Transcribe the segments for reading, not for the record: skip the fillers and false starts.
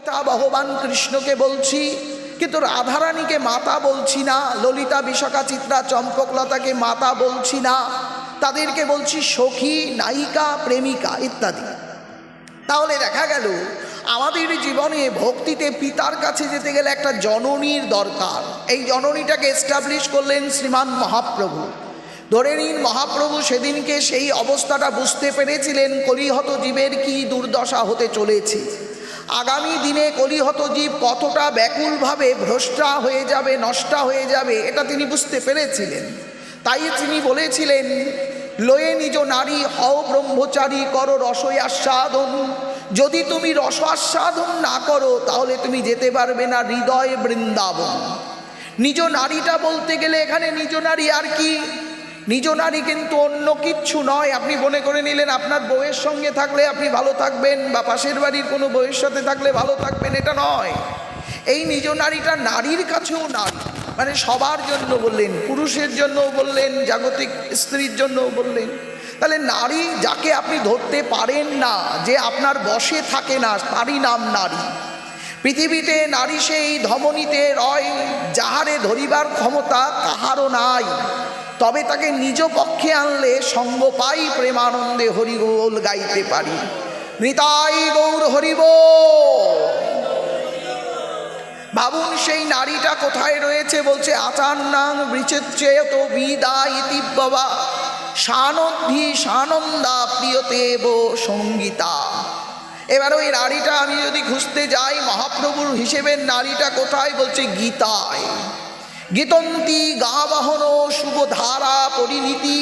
পিতা ভগবান কৃষ্ণকে বলছি, কিন্তু রাধারানীকে মাতা বলছি না, ললিতা বিশাখা চিত্রা চম্পকলতাকে মাতা বলছি না, তাদেরকে বলছি সখী, নায়িকা, প্রেমিকা ইত্যাদি। তাহলে দেখা গেল আমাদের জীবনে ভক্তিতে পিতার কাছে যেতে গেলে একটা জননীর দরকার। এই জননীটাকে এস্টাবলিশ করলেন শ্রীমান মহাপ্রভু। ধরে নিন মহাপ্রভু সেদিনকে সেই অবস্থাটা বুঝতে পেরেছিলেন কলিহত জীবের কি দুর্দশা হতে চলেছে, আগামী দিনে কলিহত জীব কতটা ব্যাকুলভাবে ভ্রষ্টা হয়ে যাবে, নষ্টা হয়ে যাবে, এটা তিনি বুঝতে পেরেছিলেন। তাই তিনি বলেছিলেন, লয়ে নিজ নারী হও ব্রহ্মচারী, করো রসই আস্বাদন। যদি তুমি রস আস্বাদন না করো তাহলে তুমি যেতে পারবে না হৃদয় বৃন্দাবন। নিজ নারীটা বলতে গেলে এখানে নিজ নারী আর কি, নিজ নারী কিন্তু অন্য কিচ্ছু নয়। আপনি মনে করে নিলেন আপনার বউয়ের সঙ্গে থাকলে আপনি ভালো থাকবেন, বা পাশের বাড়ির কোনো বউয়ের সাথে থাকলে ভালো থাকবেন, এটা নয়। এই নিজ নারীটা নারীর কাছেও নারী, মানে সবার জন্য বললেন, পুরুষের জন্যও বললেন, জাগতিক স্ত্রীর জন্যও বললেন। তাহলে নারী যাকে আপনি ধরতে পারেন না, যে আপনার বশে থাকে না, তারই নাম নারী। পৃথিবীতে নারী সেই ধমনীতে রয়, যাহারে ধরিবার ক্ষমতা কাহারও নাই, তবে তাকে নিজ পক্ষে আনলে সঙ্গ পাই, প্রেমানন্দে হরিবোল গাইতে পারি। নিতাই গৌর হরিবোল। ভাবুন সেই নারীটা কোথায় রয়েছে, বলছে আচান্নাং বৃচেত বিদা ইতি বাবা সানদ্ধি সানন্দা প্রিয়তেব সঙ্গীতা। এবার ওই নারীটা আমি যদি খুঁজতে যাই, মহাপ্রভুর হিসেবে নারীটা কোথায়, বলছে গীতায়। গীতন্তী গাবাহন শুভধারা পরিণীতি,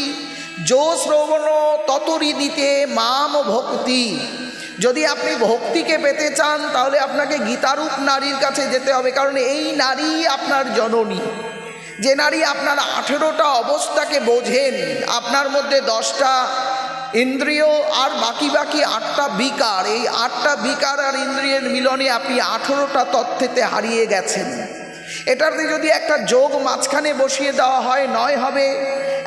যো শ্রবণ ততরি দিতে মাম ভক্তি। যদি আপনি ভক্তিকে পেতে চান তাহলে আপনাকে গীতারূপ নারীর কাছে যেতে হবে, কারণ এই নারী আপনার জননী। যে নারী আপনার 18টা অবস্থাকে বোঝেন, আপনার মধ্যে 10টা ইন্দ্রিয় আর বাকি 8টা বিকার, এই 8টা বিকার আর ইন্দ্রিয়ের মিলনে আপনি 18টা তথ্যেতে হারিয়ে গেছেন। এটাতে যদি একটা যোগ মাঝখানে বসিয়ে দেওয়া হয় 9 হবে,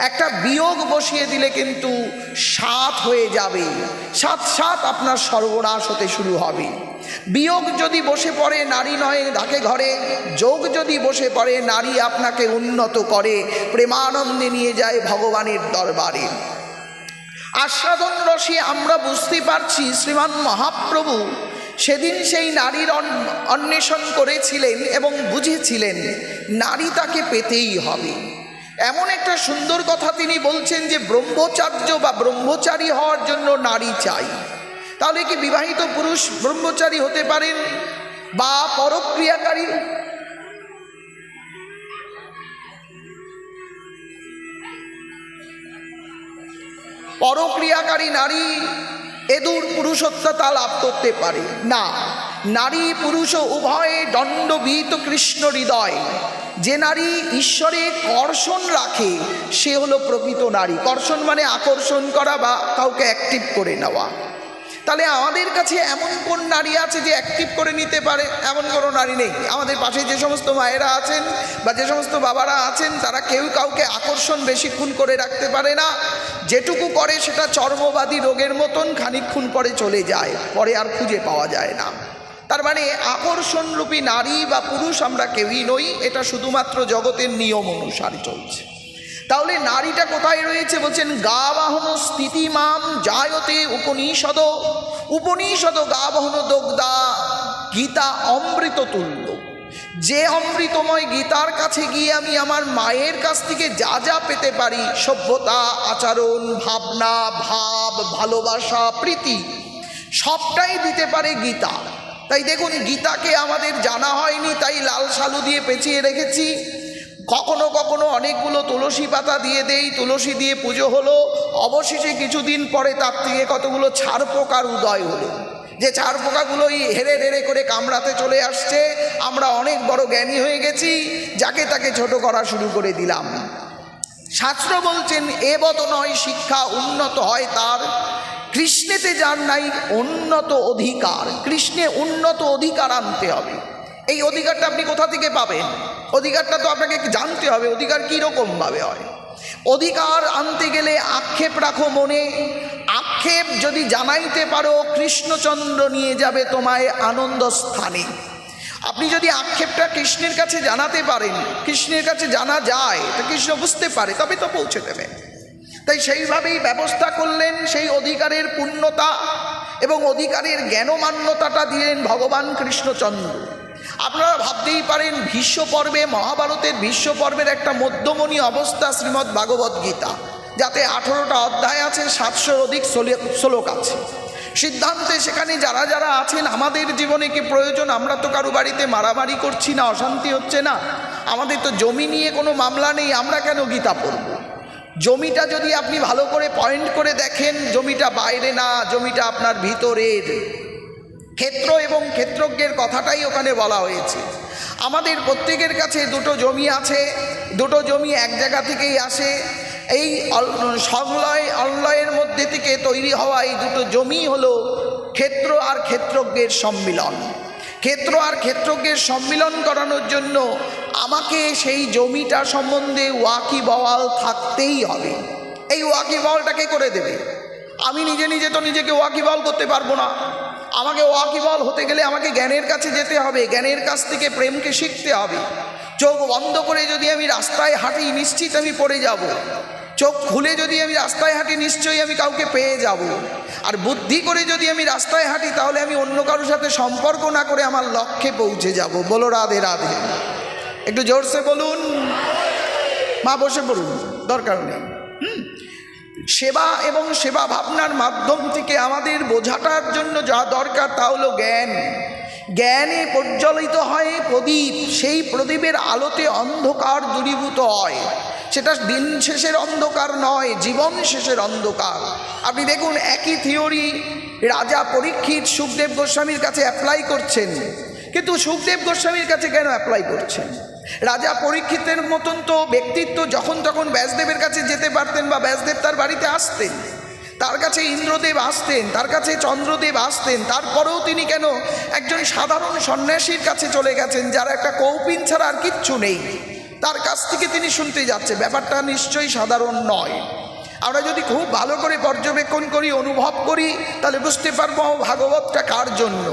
একটা বিয়োগ বসিয়ে দিলে কিন্তু 7 হয়ে যাবে। 7 আপনার সর্বনাশ হতে শুরু হবে। বিয়োগ যদি বসে পড়ে নারী নয় ডাকে ঘরে, যোগ যদি বসে পড়ে নারী আপনাকে উন্নত করে, প্রেমানন্দে নিয়ে যায় ভগবানের দরবারে। আস্বাদন রসে আমরা বুঝতে পারছি শ্রীমান মহাপ্রভু সেদিন সেই নারীর অন্বেষণ করেছিলেন এবং বুঝেছিলেন নারী তাকে পেতেই হবে। এমন একটা সুন্দর কথা তিনি বলছেন যে ব্রহ্মচার্য বা ব্রহ্মচারী হওয়ার জন্য নারী চাই। তাহলে কি বিবাহিত পুরুষ ব্রহ্মচারী হতে পারেন বা পরক্রিয়াকারী? পরক্রিয়াকারী নারী এদূর পুরুষত্বতা লাভ করতে পারে না। নারী পুরুষ উভয়ে দণ্ডবিত কৃষ্ণ হৃদয়। যে নারী ঈশ্বরে কর্ষণ রাখে সে হলো প্রকৃত নারী। কর্ষণ মানে আকর্ষণ করা বা কাউকে অ্যাক্টিভ করে নেওয়া। তাহলে আমাদের কাছে এমন কোন নারী আছে যে অ্যাক্টিভ করে নিতে পারে? এমন কোনো নারী নেই। আমাদের পাশে যে সমস্ত মায়েরা আছেন বা যে সমস্ত বাবারা আছেন তারা কেউ কাউকে আকর্ষণ বেশিক্ষণ করে রাখতে পারে না। যেটুকু করে সেটা চর্মবাদী রোগের মতন, খানিকক্ষণ পরে চলে যায়, পরে আর খুঁজে পাওয়া যায় না। তার মানে আকর্ষণরূপী নারী বা পুরুষ আমরা কেউই নই, এটা শুধুমাত্র জগতের নিয়ম অনুসারে চলছে। তাহলে নারীটা কোথায় রয়েছে? বলছেন গাবাহন স্থিতিমাম জায়তে উপনিষদ। উপনিষদ গাবাহন দগ্ধা গীতা অমৃত তুল্য। যে অমৃতময় গীতার কাছে গিয়ে আমি আমার মায়ের কাছ থেকে যা যা পেতে পারি, সভ্যতা, আচরণ, ভাবনা, ভাব, ভালোবাসা, প্রীতি, সবটাই দিতে পারে গীতা। তাই দেখুন গীতাকে আমাদের জানা হয়নি, তাই লাল সালু দিয়ে পেঁচিয়ে রেখেছি। কখনো কখনো অনেকগুলো তুলসী পাতা দিয়ে দেই, তুলসী দিয়ে পুজো হলো, অবশেষে কিছুদিন পরে তার থেকে কতগুলো ছাড় পোকার উদয় হলো। যে ছাড় পোকাগুলোই হেরে হেরে করে কামড়াতে চলে আসছে, আমরা অনেক বড় জ্ঞানী হয়ে গেছি, যাকে তাকে ছোট করা শুরু করে দিলাম। শাস্ত্র বলছেন এবত নয় শিক্ষা উন্নত হয় তার, কৃষ্ণেতে যার নাই উন্নত অধিকার। কৃষ্ণে উন্নত অধিকার আনতে হবে। এই অধিকারটা আপনি কোথা থেকে পাবেন? অধিকারটা তো আপনাকে জানতে হবে অধিকার কীরকমভাবে হয়। অধিকার আনতে গেলে আক্ষেপ রাখো মনে, আক্ষেপ যদি জানাইতে পারো কৃষ্ণচন্দ্র নিয়ে যাবে তোমায় আনন্দ স্থানে। আপনি যদি আক্ষেপটা কৃষ্ণের কাছে জানাতে পারেন, কৃষ্ণের কাছে জানা যায়, তো কৃষ্ণ বুঝতে পারে, তবে তো পৌঁছে দেবেন। তাই সেইভাবেই ব্যবস্থা করলেন, সেই অধিকারের পূর্ণতা এবং অধিকারের জ্ঞানমান্যতাটা দিলেন ভগবান কৃষ্ণচন্দ্র। আপনারা ভাবতেই পারেন ভীষ্ম পর্বে, মহাভারতের ভীষ্ম পর্বের একটা মধ্যমণি অবস্থা শ্রীমদ্ ভাগবত গীতা, যাতে 18টা অধ্যায় আছে, 700-র অধিক শ্লোক আছে। সিদ্ধান্তে সেখানে যারা যারা আছেন, আমাদের জীবনে কি প্রয়োজন? আমরা তো কারো বাড়িতে মারামারি করছি না, অশান্তি হচ্ছে না, আমাদের তো জমি নিয়ে কোনো মামলা নেই, আমরা কেন গীতা পড়ব? জমিটা যদি আপনি ভালো করে পয়েন্ট করে দেখেন, জমিটা বাইরে না, জমিটা আপনার ভিতরের। ক্ষেত্র এবং ক্ষেত্রজ্ঞের কথাটাই ওখানে বলা হয়েছে। আমাদের প্রত্যেকের কাছে দুটো জমি আছে, দুটো জমি এক জায়গা থেকেই আসে। এই সংলয় অল্লয়ের মধ্যে থেকে তৈরি হওয়া এই দুটো জমি হলো ক্ষেত্র আর ক্ষেত্রজ্ঞের সম্মিলন। ক্ষেত্র আর ক্ষেত্রজ্ঞের সম্মিলন করানোর জন্য আমাকে সেই জমিটা সম্বন্ধে ওয়াকিবহাল থাকতেই হবে। এই ওয়াকিবহালটাকে করে দেবে। আমি নিজে নিজে তো নিজেকে ওয়াকিবহাল করতে পারবো না। আমাকে ওয়াকিবহাল হতে গেলে আমাকে জ্ঞানের কাছে যেতে হবে, জ্ঞানের কাছ থেকে প্রেমকে শিখতে হবে। চোখ বন্ধ করে যদি আমি রাস্তায় হাঁটি, নিশ্চিত আমি পড়ে যাব। চোখ খুলে যদি আমি রাস্তায় হাঁটি, নিশ্চয়ই আমি কাউকে পেয়ে যাব। আর বুদ্ধি করে যদি আমি রাস্তায় হাঁটি, তাহলে আমি অন্য কারোর সাথে সম্পর্ক না করে আমার লক্ষ্যে পৌঁছে যাব। বলো রাধে রাধে। একটু জোরসে বলুন। মা বসে পড়ুন, দরকার নেই। সেবা এবং সেবা ভাবনার মাধ্যম থেকে আমাদের বোঝাটার জন্য যা দরকার তা হলো জ্ঞান। জ্ঞানে প্রজ্বলিত হয় প্রদীপ, সেই প্রদীপের আলোতে অন্ধকার দূরীভূত হয়। সেটা দিন শেষের অন্ধকার নয়, জীবন শেষের অন্ধকার। আপনি দেখুন, একই থিওরি রাজা পরীক্ষিত সুখদেব গোস্বামীর কাছে অ্যাপ্লাই করছেন, কিন্তু সুখদেব গোস্বামীর কাছে কেন অ্যাপ্লাই করছেন? রাজা পরীক্ষিতের মতন তো ব্যক্তিত্ব যখন তখন ব্যাসদেবের কাছে যেতে পারতেন, বা ব্যাসদেব তার বাড়িতে আসতেন, তার কাছে ইন্দ্রদেব আসতেন, তার কাছে চন্দ্রদেব আসতেন। তারপরেও তিনি কেন একজন সাধারণ সন্ন্যাসীর কাছে চলে গেছেন, যার একটা কৌপিন ছাড়া আর কিচ্ছু নেই, তার কাছ থেকে তিনি শুনতে যাচ্ছে? ব্যাপারটা নিশ্চয়ই সাধারণ নয়। আমরা যদি খুব ভালো করে পর্যবেক্ষণ করি, অনুভব করি, তাহলে বুঝতে পারবো ভাগবতটা কার জন্য।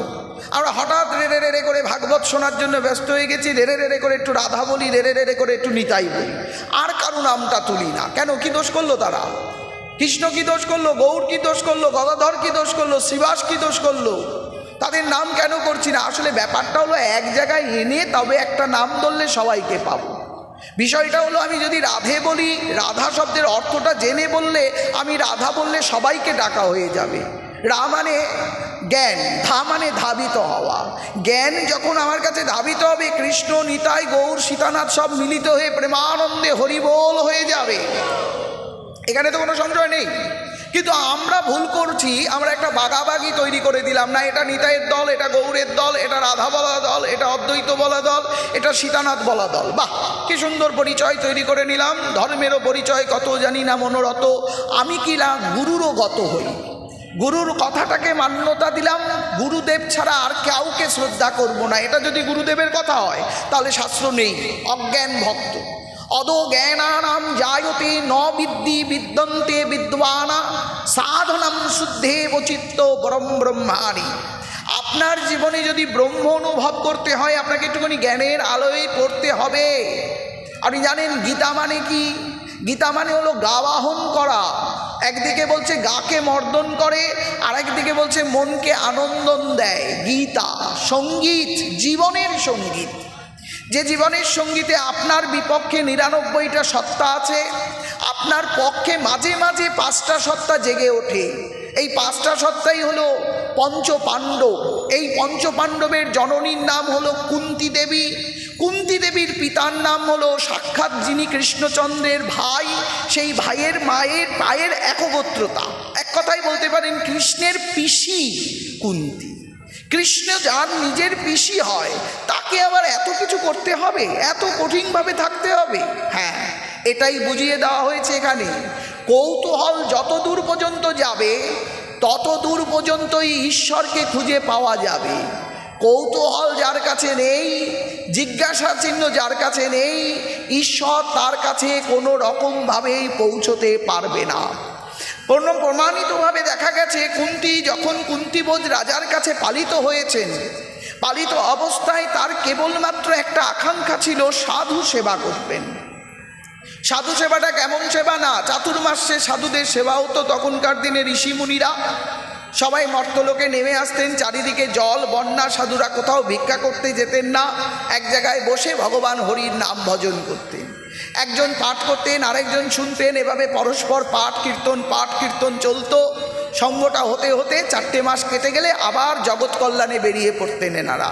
আমরা হঠাৎ রেড়ে রেড়ে করে ভাগবত শোনার জন্য ব্যস্ত হয়ে গেছি, রেড়ে রেড়ে করে একটু রাধা বলি, রেড়ে রেড়ে করে একটু নিতাই বলি, আর কারো নামটা তুলি না। কেন? কি দোষ করলো তারা? কৃষ্ণ কি দোষ করলো? গৌর কি দোষ করলো? গদাধর কি দোষ করলো? শ্রীবাস কি দোষ করলো? তাদের নাম কেন করছি না? আসলে ব্যাপারটা হলো এক জায়গায় এনে তবে একটা নাম ধরলে সবাইকে পাবো। বিষয়টা হলো, আমি যদি রাধে বলি, রাধা শব্দের অর্থটা জেনে বললে, আমি রাধা বললে সবাইকে ডাকা হয়ে যাবে। রা মানে জ্ঞান, ধা মানে ধাবিত হওয়া। জ্ঞান যখন আমার কাছে ধাবিত হবে, কৃষ্ণ, নিতাই, গৌর, সীতানাথ সব মিলিত হয়ে প্রেমানন্দে হরিবোল হয়ে যাবে। এখানে তো কোনো সংশয় নেই। কিন্তু আমরা ভুল করছি, আমরা একটা বাগাবাগি তৈরি করে দিলাম। না, এটা নিতাইয়ের দল, এটা গৌরের দল, এটা রাধা বলা দল, এটা অদ্বৈত বলা দল, এটা সীতানাথ বলা দল। বাহ, কি সুন্দর পরিচয় তৈরি করে নিলাম। ধর্মেরও পরিচয় কত জানি না মনোরত। আমি কি না গুরুরও গত হই, গুরুর কথাটাকে মান্যতা দিলাম, গুরুদেব ছাড়া আর কাউকে শ্রদ্ধা করব না। এটা যদি গুরুদেবের কথা হয়, তাহলে শাস্ত্র নেই। অজ্ঞান ভক্ত। অদো জ্ঞানানাম জায়তে ন বিদ্যি বিদ্যন্তে বিদ্বানা সাধনম শুদ্ধে বচিত্ত পরম ব্রহ্মাণি। আপনার জীবনে যদি ব্রহ্ম অনুভব করতে হয়, আপনাকে একটুখানি জ্ঞানের আলোয় পড়তে হবে। আপনি জানেন গীতা মানে কি? গীতা মানে হলো গাবাহন করা। একদিকে বলছে গাকে মর্দন করে, আর একদিকে বলছে মনকে আনন্দন দেয়। গীতা সঙ্গীত, জীবনের সঙ্গীত। যে জীবনের সঙ্গীতে আপনার বিপক্ষে 99টা সত্তা আছে, আপনার পক্ষে মাঝে মাঝে 5টা সত্তা জেগে ওঠে। এই 5টা সত্তাই হলো পঞ্চপাণ্ডব। এই পঞ্চপাণ্ডবের জননীর নাম হলো কুন্তী দেবী। কুন্তী দেবীর পিতার নাম হলো সাক্ষাৎ যিনি কৃষ্ণচন্দ্রের ভাই, সেই ভাইয়ের মায়ের পায়ের একগোত্রতা। এক কথাই বলতে পারেন কৃষ্ণের পিসি কুন্তী। কৃষ্ণ যার নিজের পিসি হয়, তাকে আবার এত কিছু করতে হবে, এত কঠিনভাবে থাকতে হবে? হ্যাঁ, এটাই বুঝিয়ে দেওয়া হয়েছে এখানে। কৌতূহল যত দূর পর্যন্ত যাবে, তত দূর পর্যন্তই ঈশ্বরকে খুঁজে পাওয়া যাবে। কৌতূহল যার কাছে নেই, জিজ্ঞাসা চিহ্ন যার কাছে নেই, ঈশ্বর তার কাছে কোনো রকমভাবেই পৌঁছতে পারবে না। প্রমাণিতভাবে দেখা গেছে কুন্তী যখন কুন্তীবোধ রাজার কাছে পালিত হয়েছেন, পালিত অবস্থায় তার কেবলমাত্র একটা আকাঙ্ক্ষা ছিল সাধু সেবা করবেন। সাধু সেবাটা কেমন সেবা না, চাতুর্মাস্যে সাধুদের সেবা হতো। তখনকার দিনে ঋষিমুনিরা সবাই মর্তলোকে নেমে আসতেন, চারিদিকে জল বন্যা, সাধুরা কোথাও ভিক্ষা করতে যেতেন না, এক জায়গায় বসে ভগবান হরির নাম ভজন করতেন। একজন পাঠ করতেন, আরেকজন শুনতেন, এভাবে পরস্পর পাঠ কীর্তন চলতো। সঙ্গটা হতে হতে 4টে মাস কেটে গেলে আবার জগৎ কল্যাণে বেরিয়ে পড়তেন এনারা।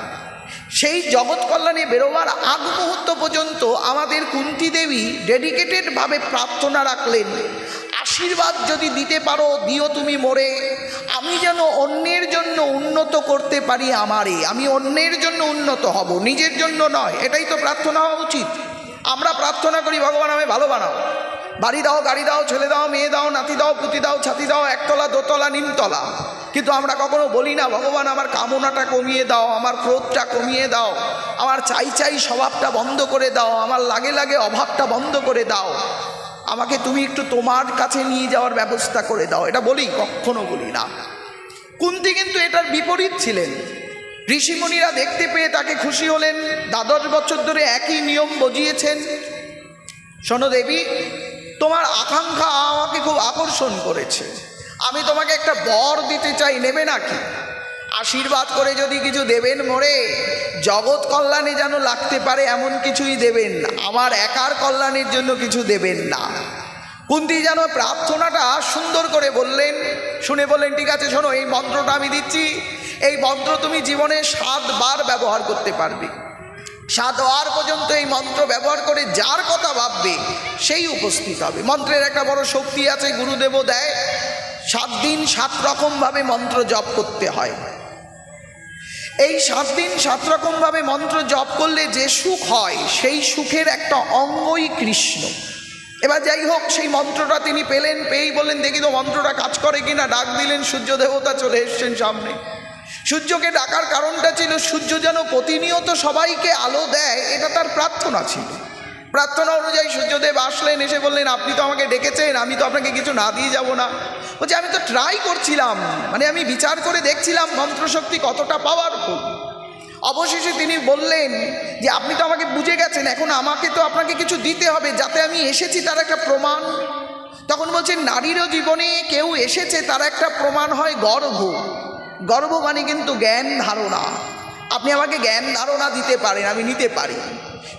সেই জগৎ কল্যাণে বেরোবার আগ মুহূর্ত পর্যন্ত আমাদের কুন্তী দেবী ডেডিকেটেডভাবে প্রার্থনা রাখলেন, আশীর্বাদ যদি দিতে পারো দিও তুমি মোরে, আমি যেন অন্যের জন্য উন্নত করতে পারি আমারে, আমি অন্যের জন্য উন্নত হব, নিজের জন্য নয়। এটাই তো প্রার্থনা হওয়া উচিত। আমরা প্রার্থনা করি ভগবান আমি ভালো বানাও, বাড়ি দাও, গাড়ি দাও, ছেলে দাও, মেয়ে দাও, নাতি দাও, পুতি দাও, ছাতি দাও, একতলা, দোতলা, নিমতলা। কিন্তু আমরা কখনো বলি না ভগবান আমার কামনাটা কমিয়ে দাও, আমার ক্রোধটা কমিয়ে দাও, আমার চাই স্বভাবটা বন্ধ করে দাও, আমার লাগে অভাবটা বন্ধ করে দাও, আমাকে তুমি একটু তোমার কাছে নিয়ে যাওয়ার ব্যবস্থা করে দাও। এটা বলি? কখনো বলি না। কুন্তী কিন্তু এটার বিপরীত ছিলেন। ঋষিমুনিরা দেখতে পেয়ে তাকে খুশি হলেন, 12 বছর ধরে একই নিয়ম বজিয়েছেন। শোনো দেবী, তোমার আকাঙ্ক্ষা আমাকে খুব আকর্ষণ করেছে, আমি তোমাকে একটা বর দিতে চাই, নেবে নাকি? আশীর্বাদ করে যদি কিছু দেবেন মোরে, জগৎ কল্যাণে যেন লাগতে পারে এমন কিছুই দেবেন, আমার একার কল্যাণের জন্য কিছু দেবেন না। কুন্তী যেন প্রার্থনাটা সুন্দর করে বললেন, শুনে বললেন ঠিক আছে শোনো, এই মন্ত্রটা আমি দিচ্ছি, এই মন্ত্র তুমি জীবনে 7 বার ব্যবহার করতে পারবে। 7 বার পর্যন্ত এই মন্ত্র ব্যবহার করে যার কথা ভাববে সেই উপস্থিত হবে। মন্ত্রের একটা বড় শক্তি আছে, গুরুদেবও দেয়। 7 দিন 7 রকমভাবে মন্ত্র জপ করতে হয়। এই 7 দিন 7 রকমভাবে মন্ত্র জপ করলে যে সুখ হয়, সেই সুখের একটা অঙ্গই কৃষ্ণ। এবার যাই হোক, সেই মন্ত্রটা তিনি পেলেন, পেয়েই বললেন দেখি তো মন্ত্রটা কাজ করে কিনা। ডাক দিলেন, সূর্য দেবতা চলে এসছেন সামনে। সূর্যকে ডাকার কারণটা ছিল সূর্য যেন প্রতিনিয়ত সবাইকে আলো দেয়, এটা তার প্রার্থনা ছিল। প্রার্থনা অনুযায়ী সূর্যদেব আসলেন, এসে বললেন আপনি তো আমাকে ডেকেছেন, আমি তো আপনাকে কিছু না দিয়ে যাব না। বলছে আমি তো ট্রাই করছিলাম, মানে আমি বিচার করে দেখছিলাম মন্ত্রশক্তি কতটা পাওয়ারফুল। অবশেষে তিনি বললেন যে আপনি তো আমাকে বুঝে গেছেন, এখন আমাকে তো আপনাকে কিছু দিতে হবে, যাতে আমি এসেছি তার একটা প্রমাণ। তখন বলছেন নারীরও জীবনে কেউ এসেছে তার একটা প্রমাণ হয় গর্ভ। গর্ভ মানে কিন্তু জ্ঞান ধারণা। আপনি আমাকে জ্ঞান ধারণা দিতে পারেন, আমি নিতে পারি।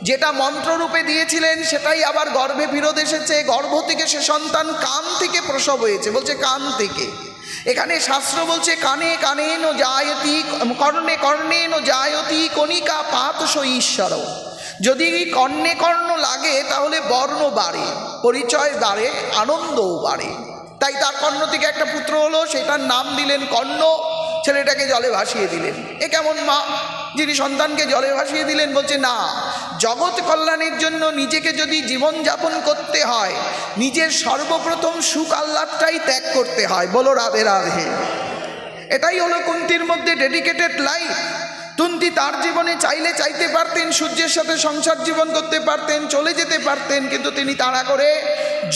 যেটা মন্ত্ররূপে দিয়েছিলেন সেটাই আবার গর্ভে ফিরত এসেছে। গর্ভ থেকে সে সন্তান কান থেকে প্রসব হয়েছে, বলছে কান থেকে। এখানে শাস্ত্র বলছে কানে কানেন জায়তি, কর্ণে কর্ণেন জায়তি কণিকা পাতস ঈশ্বর। যদি কর্ণে কর্ণ লাগে তাহলে বর্ণ বাড়ে, পরিচয় বাড়ে, আনন্দও বাড়ে। তাই তার কর্ণ থেকে একটা পুত্র হলো, সেটার নাম দিলেন কর্ণ। ছেলেটাকে জলে ভাসিয়ে দিলেন। এ কেমন মা যিনি সন্তানকে জলে ভাসিয়ে দিলেন? বলছে না, জগৎ কল্যাণের জন্য নিজেকে যদি জীবনযাপন করতে হয়, নিজের সর্বপ্রথম সুখ আহ্লাদটাই ত্যাগ করতে হয়। বলো রাধে রাধে। এটাই হলো কুন্তীর মধ্যে ডেডিকেটেড লাইফ। কুন্তী তার জীবনে চাইলে চাইতে পারতেন সূর্যের সাথে সংসার জীবন করতে পারতেন, চলে যেতে পারতেন, কিন্তু তিনি তাড়া করে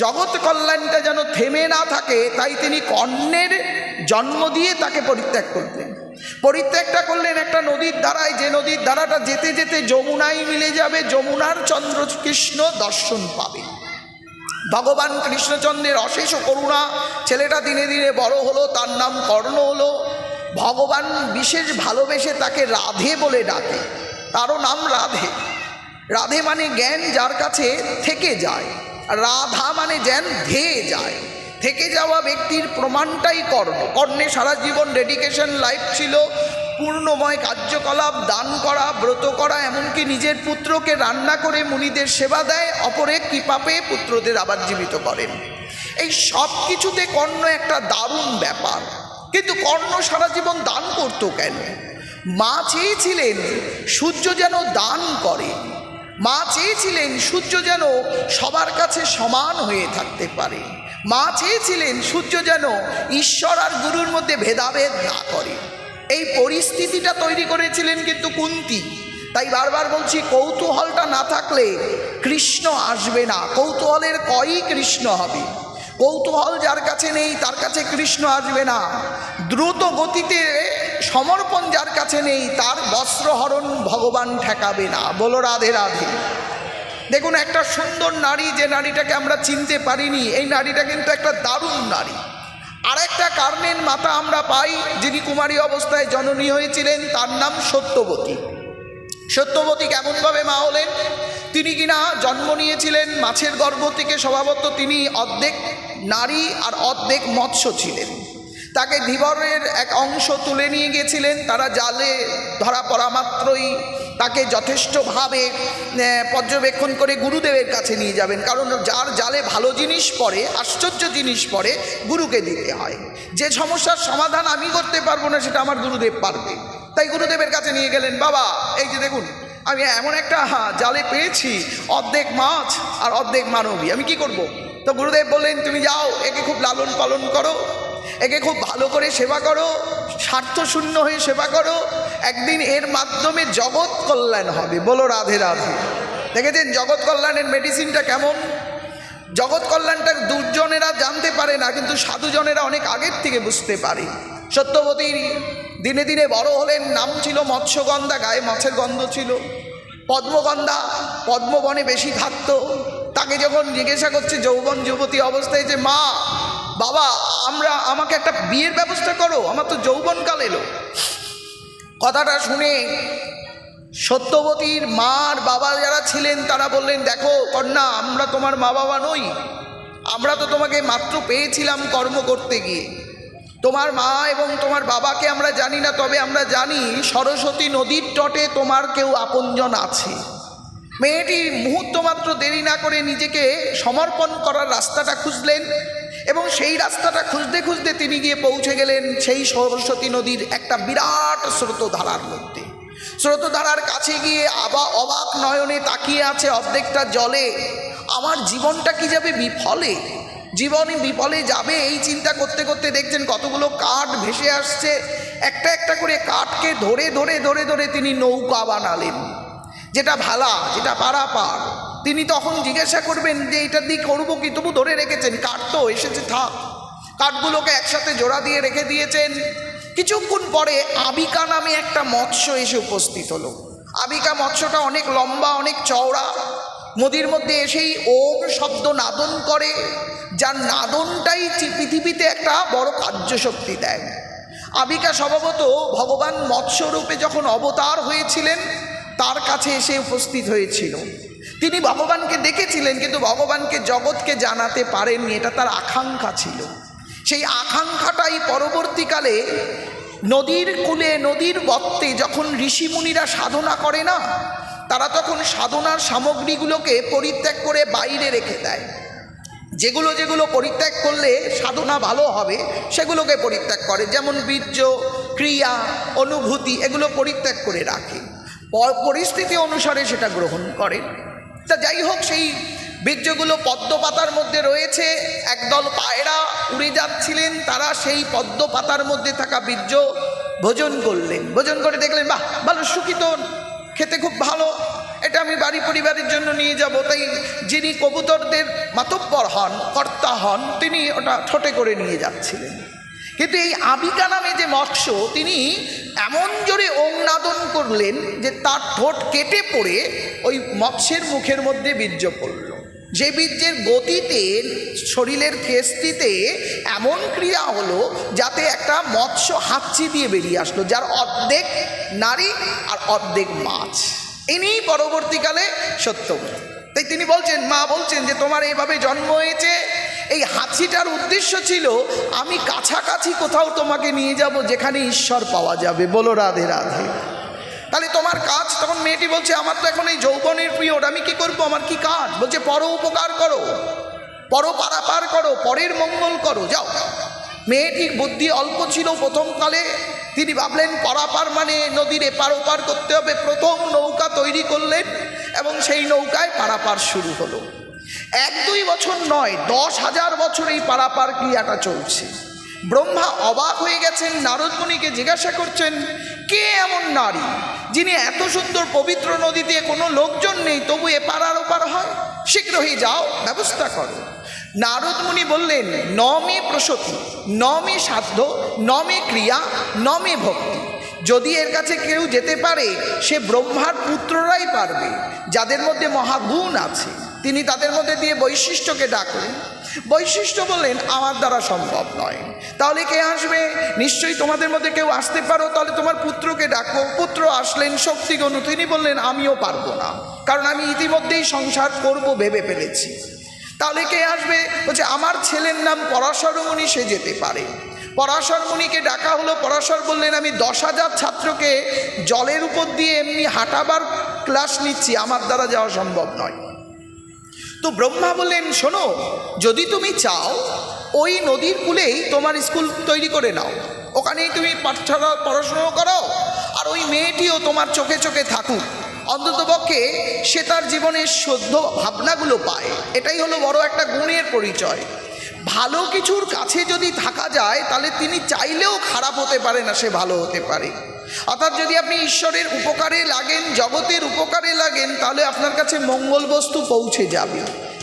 জগৎ কল্যাণটা যেন থেমে না থাকে, তাই তিনি কর্ণের জন্ম দিয়ে তাকে পরিত্যাগ করলেন। পরিত্যাগটা করলেন একটা নদীর ধারায়, যে নদীর ধারাটা যেতে যেতে যমুনায় মিলে যাবে, যমুনার চন্দ্র কৃষ্ণ দর্শন পাবে। ভগবান কৃষ্ণচন্দ্রের অশেষ করুণা, ছেলেটা দিনে দিনে বড় হলো, তার নাম কর্ণ হলো। ভগবান বিশেষ ভালোবেসে তাকে রাধে বলে ডাকে, তারও নাম রাধে। রাধে মানে জ্ঞান যার কাছে থেকে যায়, রাধা মানে জ্ঞান ধেয়ে যায়। থেকে যাওয়া ব্যক্তির প্রমাণটাই কর্ণ। কর্ণে সারা জীবন ডেডিকেশন লাইফ ছিল, পূর্ণময় কার্যকলাপ, দান করা, ব্রত করা, এমনকি নিজের পুত্রকে রান্না করে মুনিদের সেবা দেয়, অপরের কৃপা পেয়ে পুত্রদের আবার জীবিত করেন। এই সব কিছুতে কর্ণ একটা দারুণ ব্যাপার। কিন্তু কর্ণ সারা জীবন দান করত কেন? মা চেয়েছিলেন সূর্য যেন দান করে, মা চেয়েছিলেন সূর্য যেন সবার কাছে সমান হয়ে থাকতে পারে, মা চেয়েছিলেন সূর্য যেন ঈশ্বর আর গুরুর মধ্যে ভেদাভেদ না করে। এই পরিস্থিতিটা তৈরি করেছিলেন কিন্তু কুন্তী। তাই বারবার বলছি, কৌতূহলটা না থাকলে কৃষ্ণ আসবে না। কৌতূহলের কয়ই কৃষ্ণ হবে। কৌতূহল যার কাছে নেই তার কাছে কৃষ্ণ আসবে না। দ্রুত গতিতে সমর্পণ যার কাছে নেই তার বস্ত্রহরণ ভগবান ঠেকাবে না। বলো রাধে রাধে। দেখুন, একটা সুন্দর নারী, যে নারীটাকে আমরা চিনতে পারিনি, এই নারীটা কিন্তু একটা দারুণ নারী। আর একটা কারণের মাথা আমরা পাই, যিনি কুমারী অবস্থায় জননী হয়েছিলেন, তার নাম সত্যবতী। সত্যবতী কেমনভাবে মা হলেন? তিনি কিনা জন্ম নিয়েছিলেন মাছের গর্ভ থেকে। স্বভাবত তিনি অর্ধেক নারী আর অর্ধেক মৎস্য ছিলেন। তাকে ধীবরের এক অংশ তুলে নিয়ে গেছিলেন। তারা জালে ধরা পড়া মাত্রই তাকে যথেষ্টভাবে পর্যবেক্ষণ করে গুরুদেবের কাছে নিয়ে যাবেন, কারণ যার জালে ভালো জিনিস পড়ে, আশ্চর্য জিনিস পড়ে, গুরুকে দিতে হয়। যে সমস্যার সমাধান আমি করতে পারবো না সেটা আমার গুরুদেব পারবে। তাই গুরুদেবের কাছে নিয়ে গেলেন। বাবা, এই যে দেখুন, আমি এমন একটা জালে পেয়েছি, অর্ধেক মাছ আর অর্ধেক মানবী, আমি কি করব? তো গুরুদেব বললেন, তুমি যাও, একে খুব লালন পালন করো, একে খুব ভালো করে সেবা করো, স্বার্থশূন্য হয়ে সেবা করো, একদিন এর মাধ্যমে জগৎ কল্যাণ হবে। বলো রাধে রাধে। দেখেছেন জগৎ কল্যাণের মেডিসিনটা কেমন? জগৎ কল্যাণটা দুর্জনেরা জানতে পারে না, কিন্তু সাধুজনেরা অনেক আগের থেকে বুঝতে পারে। সত্যবতী দিনে দিনে বড় হলেন। নাম ছিল মৎস্যগন্ধা, গায়ে মাছের গন্ধ ছিল। পদ্মগন্ধা পদ্মবনে বেশি থাকতো। তাকে যখন জিজ্ঞাসা করছে যৌবন যুবতী অবস্থায় যে, মা বাবা, আমাকে একটা বিয়ের ব্যবস্থা করো, আমার তো যৌবনকাল এলো। কথাটা শুনে সত্যবতীর মার বাবা যারা ছিলেন তারা বললেন, দেখো কন্যা, আমরা তোমার মা বাবা নই, আমরা তো তোমাকে মাত্র পেয়েছিলাম কর্ম করতে গিয়ে। তোমার মা এবং তোমার বাবাকে আমরা জানি না, তবে আমরা জানি সরস্বতী নদীর তটে তোমার কেউ আপনজন আছে। মেয়েটি মুহূর্ত মাত্র দেরি না করে নিজেকে সমর্পণ করার রাস্তাটা খুঁজলেন, এবং সেই রাস্তাটা খুঁজতে খুঁজতে তিনি গিয়ে পৌঁছে গেলেন সেই সরস্বতী নদীর একটা বিরাট স্রোতধারার মধ্যে। স্রোতধারার কাছে গিয়ে অবাক নয়নে তাকিয়ে আছে অর্ধেকটা জলে। আমার জীবনটা কি যাবে বিফলে? জীবনই বিফলে যাবে এই চিন্তা করতে করতে দেখছেন কতগুলো কাঠ ভেসে আসছে। একটা একটা করে কাঠকে ধরে ধরে ধরে ধরে তিনি নৌকা বানালেন, যেটা ভালা, যেটা পারাপার। তিনি তখন জিজ্ঞাসা করবেন যে এটা দিয়ে করবো কি, তবু ধরে রেখেছেন, কাঠ তো এসেছে, থাক। কাঠগুলোকে একসাথে জোড়া দিয়ে রেখে দিয়েছেন। কিছুক্ষণ পরে আবিকা নামে একটা মৎস্য এসে উপস্থিত হলো। আবিকা মৎস্যটা অনেক লম্বা, অনেক চওড়া। নদীর মধ্যে এসেই ওম শব্দ নাদন করে, যার নাদনটাই পৃথিবীতে একটা বড় কার্যশক্তি দেয়। আবিকা স্বভাবত ভগবান মৎস্যরূপে যখন অবতার হয়েছিলেন তার কাছে এসে উপস্থিত হয়েছিল। তিনি ভগবানকে দেখেছিলেন, কিন্তু ভগবানকে জগৎকে জানাতে পারেননি, এটা তার আকাঙ্ক্ষা ছিল। সেই আকাঙ্ক্ষাটাই পরবর্তীকালে নদীর কূলে, নদীর বত্তে যখন ঋষিমুনিরা সাধনা করে না, তারা তখন সাধনার সামগ্রীগুলোকে পরিত্যাগ করে বাইরে রেখে দেয়। যেগুলো যেগুলো পরিত্যাগ করলে সাধনা ভালো হবে সেগুলোকে পরিত্যাগ করে, যেমন বীর্য, ক্রিয়া, অনুভূতি, এগুলো পরিত্যাগ করে রাখে। পরিস্থিতি অনুসারে সেটা গ্রহণ করে। তা যাই হোক, সেই বীর্যগুলো পদ্ম পাতার মধ্যে রয়েছে। একদল পায়রা উড়ে যাচ্ছিলেন, তারা সেই পদ্ম পাতার মধ্যে থাকা বীর্য ভোজন করলেন। ভোজন করে দেখলেন, বাহ, ভালো শুকিত, খেতে খুব ভালো, এটা আমি বাড়ি পরিবারের জন্য নিয়ে যাব। তাই যিনি কবুতরদের মাতব্বর হন, কর্তা হন, তিনি ওটা ঠোঁটে করে নিয়ে যাচ্ছিলেন। কিন্তু এই আবিকা নামে যে মৎস্য, তিনি এমন জোরে ওং নাদন করলেন যে তার ঠোঁট কেটে পড়ে ওই মৎস্যের মুখের মধ্যে বীর্য পড়ল। যে বীর্যের গতিতে শরীরের কেস্তিতে এমন ক্রিয়া হলো যাতে একটা মৎস্য হাঁচি দিয়ে বেরিয়ে আসলো, যার অর্ধেক নারী আর অর্ধেক মাছ। ইনি পরবর্তীকালে সত্যবতী। তাই তিনি বলছেন, মা বলছেন যে তোমার এইভাবে জন্ম হয়েছে, এই হাঁচিটার উদ্দেশ্য ছিল আমি কাছাকাছি কোথাও তোমাকে নিয়ে যাব যেখানে ঈশ্বর পাওয়া যাবে। বলো রাধে রাধে। তাহলে তোমার কাজ? তখন মেয়েটি বলছে, আমার তো এখন এই যৌবনের পিরিয়ড, আমি কি করব, আমার কি কাজ? বলছে, পর উপকার করো, পর পারাপার করো, পরের মঙ্গল করো, যাও। মেয়েটির বুদ্ধি অল্প ছিল প্রথমকালে। তিনি ভাবলেন পারাপার মানে নদীর এপার ওপার করতে হবে। প্রথম নৌকা তৈরি করলেন এবং সেই নৌকায় পারাপার শুরু হলো। 1-2 বছর নয়, 10,000 বছর এই পারাপার ক্রিয়াটা চলছে। ব্রহ্মা অবাক হয়ে গেছেন, নারদ মুনিকে জিজ্ঞাসা করছেন, কে এমন নারী যিনি এত সুন্দর পবিত্র নদীতে কোনো লোকজন নেই তবু এপার আর ওপার হয়? শীঘ্রই যাও, ব্যবস্থা করো। নারদ মুনি বললেন, নমে প্রসূতি, নমে সাধ্য, নমে ক্রিয়া, নমে ভক্তি। যদি এর কাছে কেউ যেতে পারে সে ব্রহ্মার পুত্ররাই পারবে, যাদের মধ্যে মহাগুণ আছে। তিনি তাদের মধ্যে দিয়ে বৈশিষ্ট্যকে ডাকলেন। বৈশিষ্ট্য বললেন, আমার দ্বারা সম্ভব নয়। তাহলে কে আসবে? নিশ্চয়ই তোমাদের মধ্যে কেউ আসতে পারো, তাহলে তোমার পুত্রকে ডাকো। পুত্র আসলেন শক্তিগণু। তিনি বললেন, আমিও পারবো না, কারণ আমি ইতিমধ্যেই সংসার করব ভেবে ফেলেছি। তাহলে কে আসবে? বলছে, আমার ছেলের নাম পরাশর মুনি, সে যেতে পারে। পরাশর মুনিকে ডাকা হলো। পরাশর বললেন, আমি 10,000 ছাত্রকে জলের উপর দিয়ে এমনি হাঁটাবার ক্লাস নিচ্ছি, আমার দ্বারা যাওয়া সম্ভব নয়। তো ব্রহ্মা বললেন, শোনো, যদি তুমি চাও ওই নদীর কূলেই তোমার স্কুল তৈরি করে নাও, ওখানেই তুমি পাঠশালা পড়াশুনো করো, আর ওই মেয়েটিও তোমার চোখে চোখে থাকুক, অন্ততপক্ষে সে তার জীবনের শুদ্ধ ভাবনাগুলো পায়। এটাই হলো বড় একটা গুণের পরিচয়। ভালো কিছুর কাছে যদি থাকা যায় তাহলে তিনি চাইলেও খারাপ হতে পারে না, সে ভালো হতে পারে। অর্থাৎ যদি আপনি ঈশ্বরের উপকারে লাগেন, জগতের উপকারে লাগেন, তাহলে আপনার কাছে মঙ্গল বস্তু পৌঁছে যাবে।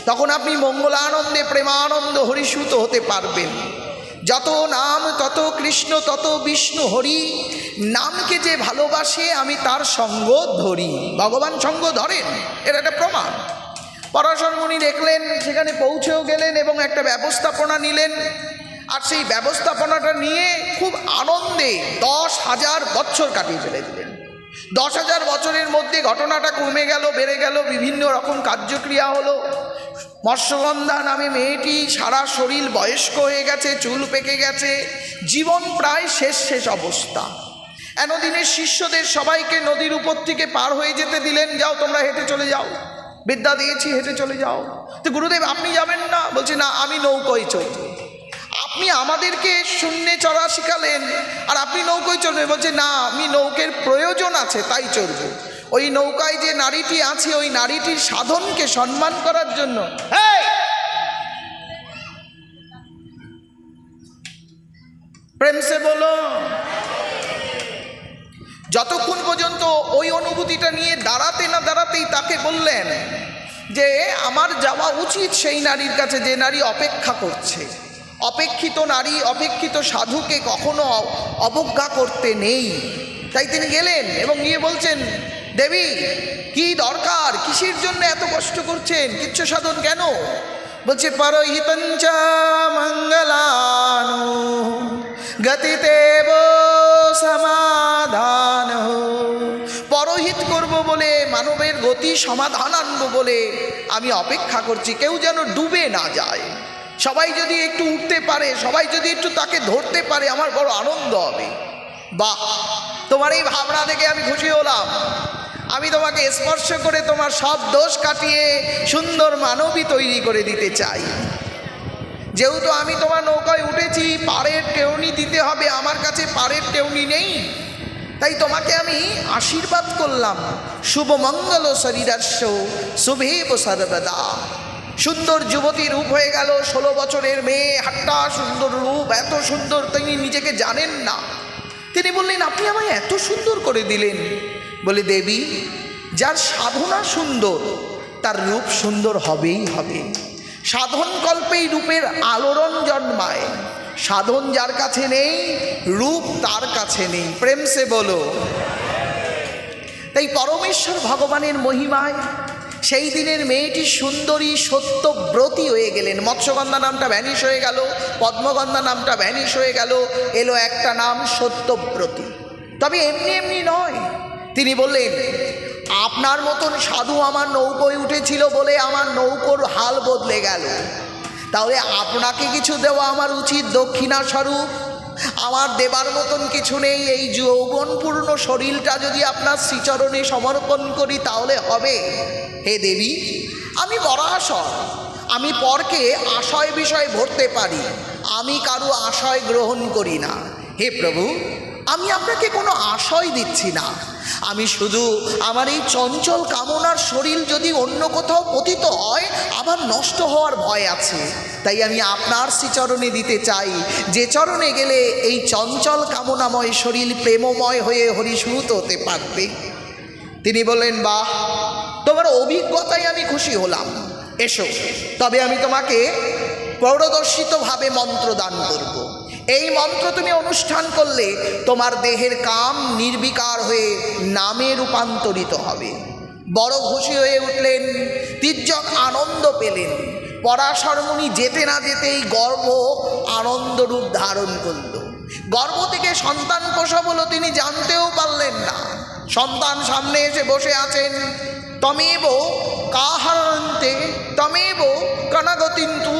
তখন আপনি মঙ্গলানন্দে প্রেমানন্দ হরিসুত হতে পারবেন। যত নাম তত কৃষ্ণ, তত বিষ্ণু হরি, নামকে যে ভালোবাসে আমি তার সঙ্গ ধরি। ভগবান সঙ্গ ধরেন, এর একটা প্রমাণ। পরাশর মুনি দেখলেন, সেখানে পৌঁছেও গেলেন এবং একটা ব্যবস্থাপনা নিলেন। আর সেই ব্যবস্থাপনাটা নিয়ে খুব আনন্দে 10,000 বছর কাটিয়ে ফেলে দিলেন। 10,000 বছরের মধ্যে ঘটনাটা কমে গেল, বেড়ে গেল, বিভিন্ন রকম কার্যক্রিয়া হলো। মৎস্যগন্ধা নামে মেয়েটি সারা শরীর বয়স্ক হয়ে গেছে, চুল পেকে গেছে, জীবন প্রায় শেষ অবস্থা। এতদিনের শিষ্যদের সবাইকে নদীর উপর থেকে পার হয়ে যেতে দিলেন, যাও তোমরা হেঁটে চলে যাও, বিদ্যা দিয়েছি, হেঁটে চলে যাও। তো গুরুদেব, আপনি যাবেন না? বলছে, না, আমি নৌকোয় চলব। আপনি আমাদেরকে শূন্যে চড়া শিখালেন আর আপনি নৌকোয় চলবে? বলছে, না, আমি নৌকের প্রয়োজন আছে তাই চলব। ওই নৌকায় যে নারীটি আছে, ওই নারীটির সাধনকে সম্মান করার জন্য। প্রেম সে বলো। যতক্ষণ পর্যন্ত ওই অনুভূতিটা নিয়ে দাঁড়াতে না দাঁড়াতেই তাকে বললেন যে আমার যাওয়া উচিত সেই নারীর কাছে যে নারী অপেক্ষা করছে। অপেক্ষিত নারী, অপেক্ষিত সাধুকে কখনো অবজ্ঞা করতে নেই। তাই তিনি গেলেন এবং গিয়ে বলছেন, দেবী, কি দরকার, কিসের জন্য এত কষ্ট করছেন, কিচ্ছু সাধন কেন? বলছে, পরহিতঞ্চ মঙ্গলানু গতিতেব সমাধান। পরহিত করব বলে, মানবের গতি সমাধান আনবো বলে আমি অপেক্ষা করছি, কেউ যেন ডুবে না যায়। সবাই যদি একটু উঠতে পারে, সবাই যদি একটু তাকে ধরতে পারে, আমার বড় আনন্দ হবে। বাহ, তোমার এই ভাবনা দেখে আমি খুশি হলাম। আমি তোমাকে স্পর্শ করে তোমার সব দোষ কাটিয়ে সুন্দর মানবী তৈরি করে দিতে চাই। যেহেতু আমি তোমার নৌকায় উঠেছি, পাড়ের টেউনি দিতে হবে, আমার কাছে পাড়ের টেউনি নেই, তাই তোমাকে আমি আশীর্বাদ করলাম। শুভ মঙ্গল শরীরাস্য শুভেব সর্বদা। সুন্দর যুবতী রূপ হয়ে গেল। 16 বছরের মেয়ে, হাট্টা সুন্দর রূপ, এত সুন্দর তিনি নিজেকে জানেন না। তিনি বললেন, আপনি আমায় এত সুন্দর করে দিলেন। বলে, দেবী, যার সাধনা সুন্দর তার রূপ সুন্দর হবেই হবে। সাধন কল্পেই রূপের আলোড়ন জন্মায়। সাধন যার কাছে নেই, রূপ তার কাছে নেই। প্রেম সে বলো। তাই পরমেশ্বর ভগবানের মহিমায় সেই দিনের মেয়েটি সুন্দরী সত্যব্রতী হয়ে গেলেন। মৎস্যগন্ধা নামটা ভ্যানিশ হয়ে গেল, পদ্মগন্ধা নামটা ভ্যানিশ হয়ে গেল, এলো একটা নাম সত্যব্রতী। তবে এমনি এমনি নয়। তিনি বললেন, আপনার মতন সাধু আমার নৌকোয় উঠেছিল বলে আমার নৌকোর হাল বদলে গেল। তাহলে আপনাকে কিছু দেওয়া আমার উচিত দক্ষিণা স্বরূপ। আমার দেবার মতন কিছু নেই। এই যৌবনপূর্ণ শরীরটা যদি আপনার শ্রীচরণে সমর্পণ করি তাহলে হবে। হে দেবী, আমি পরাশর, আমি পরকে আশয় বিষয় ভরতে পারি, আমি কারো আশয় গ্রহণ করি না। হে প্রভু, আমি আপনাকে কোনো আশয় দিচ্ছি না, আমি শুধু আমার এই চঞ্চল কামনার শরীর যদি অন্য কোথাও পতিত হয় আবার নষ্ট হওয়ার ভয় আছে, তাই আমি আপনার শ্রীচরণে দিতে চাই, যে চরণে গেলে এই চঞ্চল কামনাময় শরীর প্রেমময় হয়ে হরিসুত হতে পারবে। তিনি বললেন, বাহ, তোমার অভিজ্ঞতায় আমি খুশি হলাম, এসো তবে আমি তোমাকে প্রদর্শিতভাবে মন্ত্র দান করব। এই মন্ত্র তুমি অনুষ্ঠান করলে তোমার দেহের কাম নির্বিকার হয়ে নামে রূপান্তরিত হবে। বড় খুশি হয়ে উঠলেন, তির্যক আনন্দ পেলেন। পরাশর মুনি যেতে না যেতেই গর্ভ আনন্দ রূপ ধারণ করল। গর্ভ থেকে সন্তান প্রসব হলো, তিনি জানতেও পারলেন না। সন্তান সামনে এসে বসে আছেন। তমেব কাহান্তে তমেব কনগতিন্তু